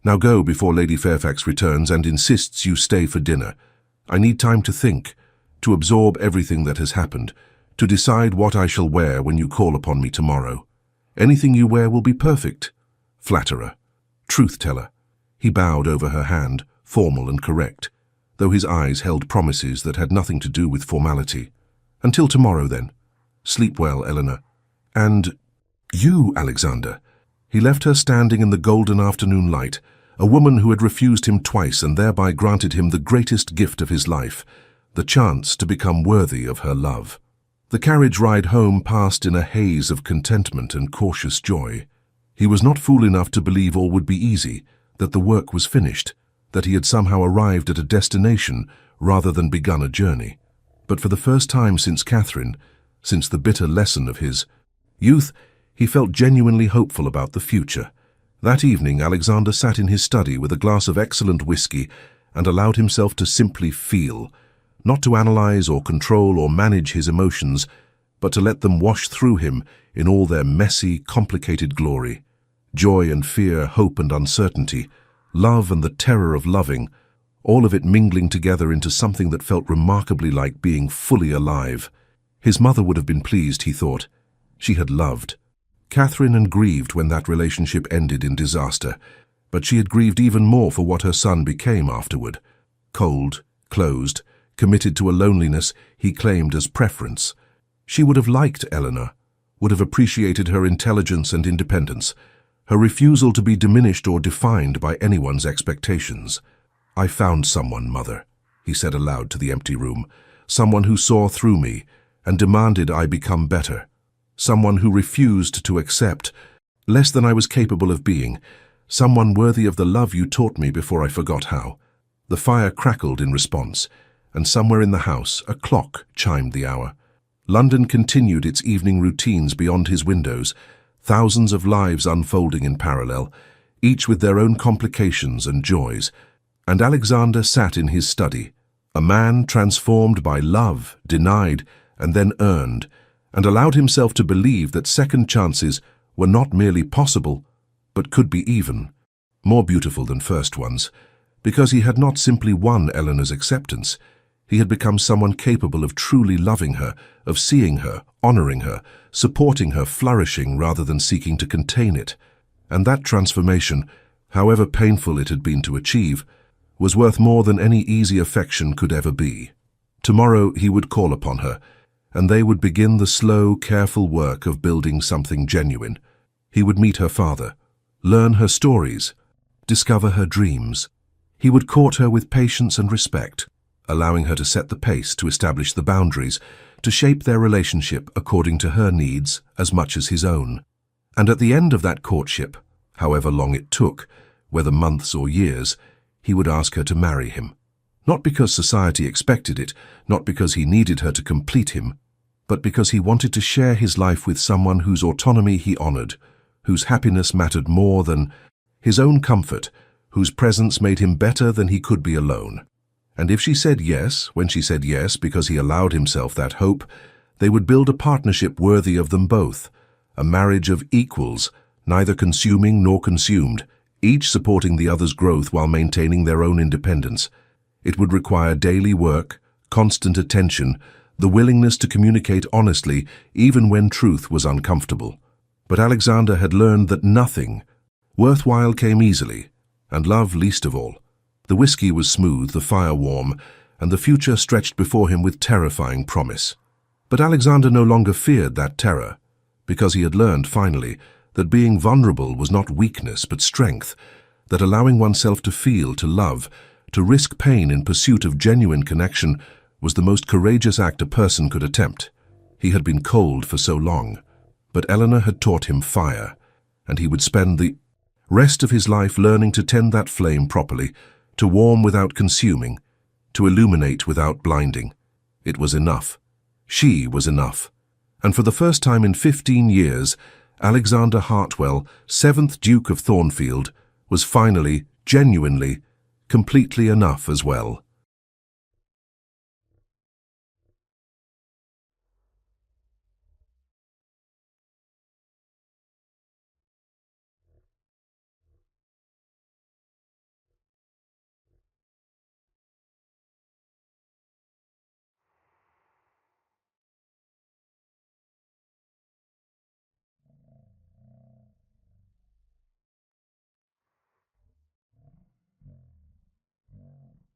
"Now go before Lady Fairfax returns and insists you stay for dinner. I need time to think, to absorb everything that has happened, to decide what I shall wear when you call upon me tomorrow. Anything you wear will be perfect. Flatterer. Truth-teller." He bowed over her hand, formal and correct, though his eyes held promises that had nothing to do with formality. "Until tomorrow, then. Sleep well, Eleanor. And you, Alexander." He left her standing in the golden afternoon light, a woman who had refused him twice and thereby granted him the greatest gift of his life, the chance to become worthy of her love. The carriage ride home passed in a haze of contentment and cautious joy. He was not fool enough to believe all would be easy, that the work was finished, that he had somehow arrived at a destination rather than begun a journey. But for the first time since Catherine, since the bitter lesson of his youth, he felt genuinely hopeful about the future. That evening Alexander sat in his study with a glass of excellent whiskey and allowed himself to simply feel, not to analyze or control or manage his emotions, but to let them wash through him in all their messy, complicated glory. Joy and fear, hope and uncertainty, love and the terror of loving, all of it mingling together into something that felt remarkably like being fully alive. His mother would have been pleased, he thought. She had loved. Catherine and grieved when that relationship ended in disaster, but she had grieved even more for what her son became afterward. Cold, closed, committed to a loneliness he claimed as preference. She would have liked Eleanor, would have appreciated her intelligence and independence, her refusal to be diminished or defined by anyone's expectations. "I found someone, Mother," he said aloud to the empty room, "someone who saw through me and demanded I become better, someone who refused to accept less than I was capable of being, someone worthy of the love you taught me before I forgot how." The fire crackled in response, and somewhere in the house a clock chimed the hour. London continued its evening routines beyond his windows, thousands of lives unfolding in parallel, each with their own complications and joys. And Alexander sat in his study, a man transformed by love, denied, and then earned, and allowed himself to believe that second chances were not merely possible, but could be even more beautiful than first ones, because he had not simply won Eleanor's acceptance. He had become someone capable of truly loving her, of seeing her, honoring her, supporting her flourishing rather than seeking to contain it. And that transformation, however painful it had been to achieve, was worth more than any easy affection could ever be. Tomorrow he would call upon her, and they would begin the slow, careful work of building something genuine. He would meet her father, learn her stories, discover her dreams. He would court her with patience and respect, allowing her to set the pace, to establish the boundaries, to shape their relationship according to her needs as much as his own. And at the end of that courtship, however long it took, whether months or years, he would ask her to marry him. Not because society expected it, not because he needed her to complete him, but because he wanted to share his life with someone whose autonomy he honored, whose happiness mattered more than his own comfort, whose presence made him better than he could be alone. And if she said yes, when she said yes because he allowed himself that hope, they would build a partnership worthy of them both, a marriage of equals, neither consuming nor consumed, each supporting the other's growth while maintaining their own independence. It would require daily work, constant attention, the willingness to communicate honestly even when truth was uncomfortable. But Alexander had learned that nothing worthwhile came easily, and love least of all. The whiskey was smooth, the fire warm, and the future stretched before him with terrifying promise. But Alexander no longer feared that terror, because he had learned, finally, that being vulnerable was not weakness but strength, that allowing oneself to feel, to love, to risk pain in pursuit of genuine connection was the most courageous act a person could attempt. He had been cold for so long, but Eleanor had taught him fire, and he would spend the rest of his life learning to tend that flame properly, to warm without consuming, to illuminate without blinding. It was enough. She was enough. And for the first time in 15 years, Alexander Hartwell, 7th Duke of Thornfield, was finally, genuinely, completely enough as well.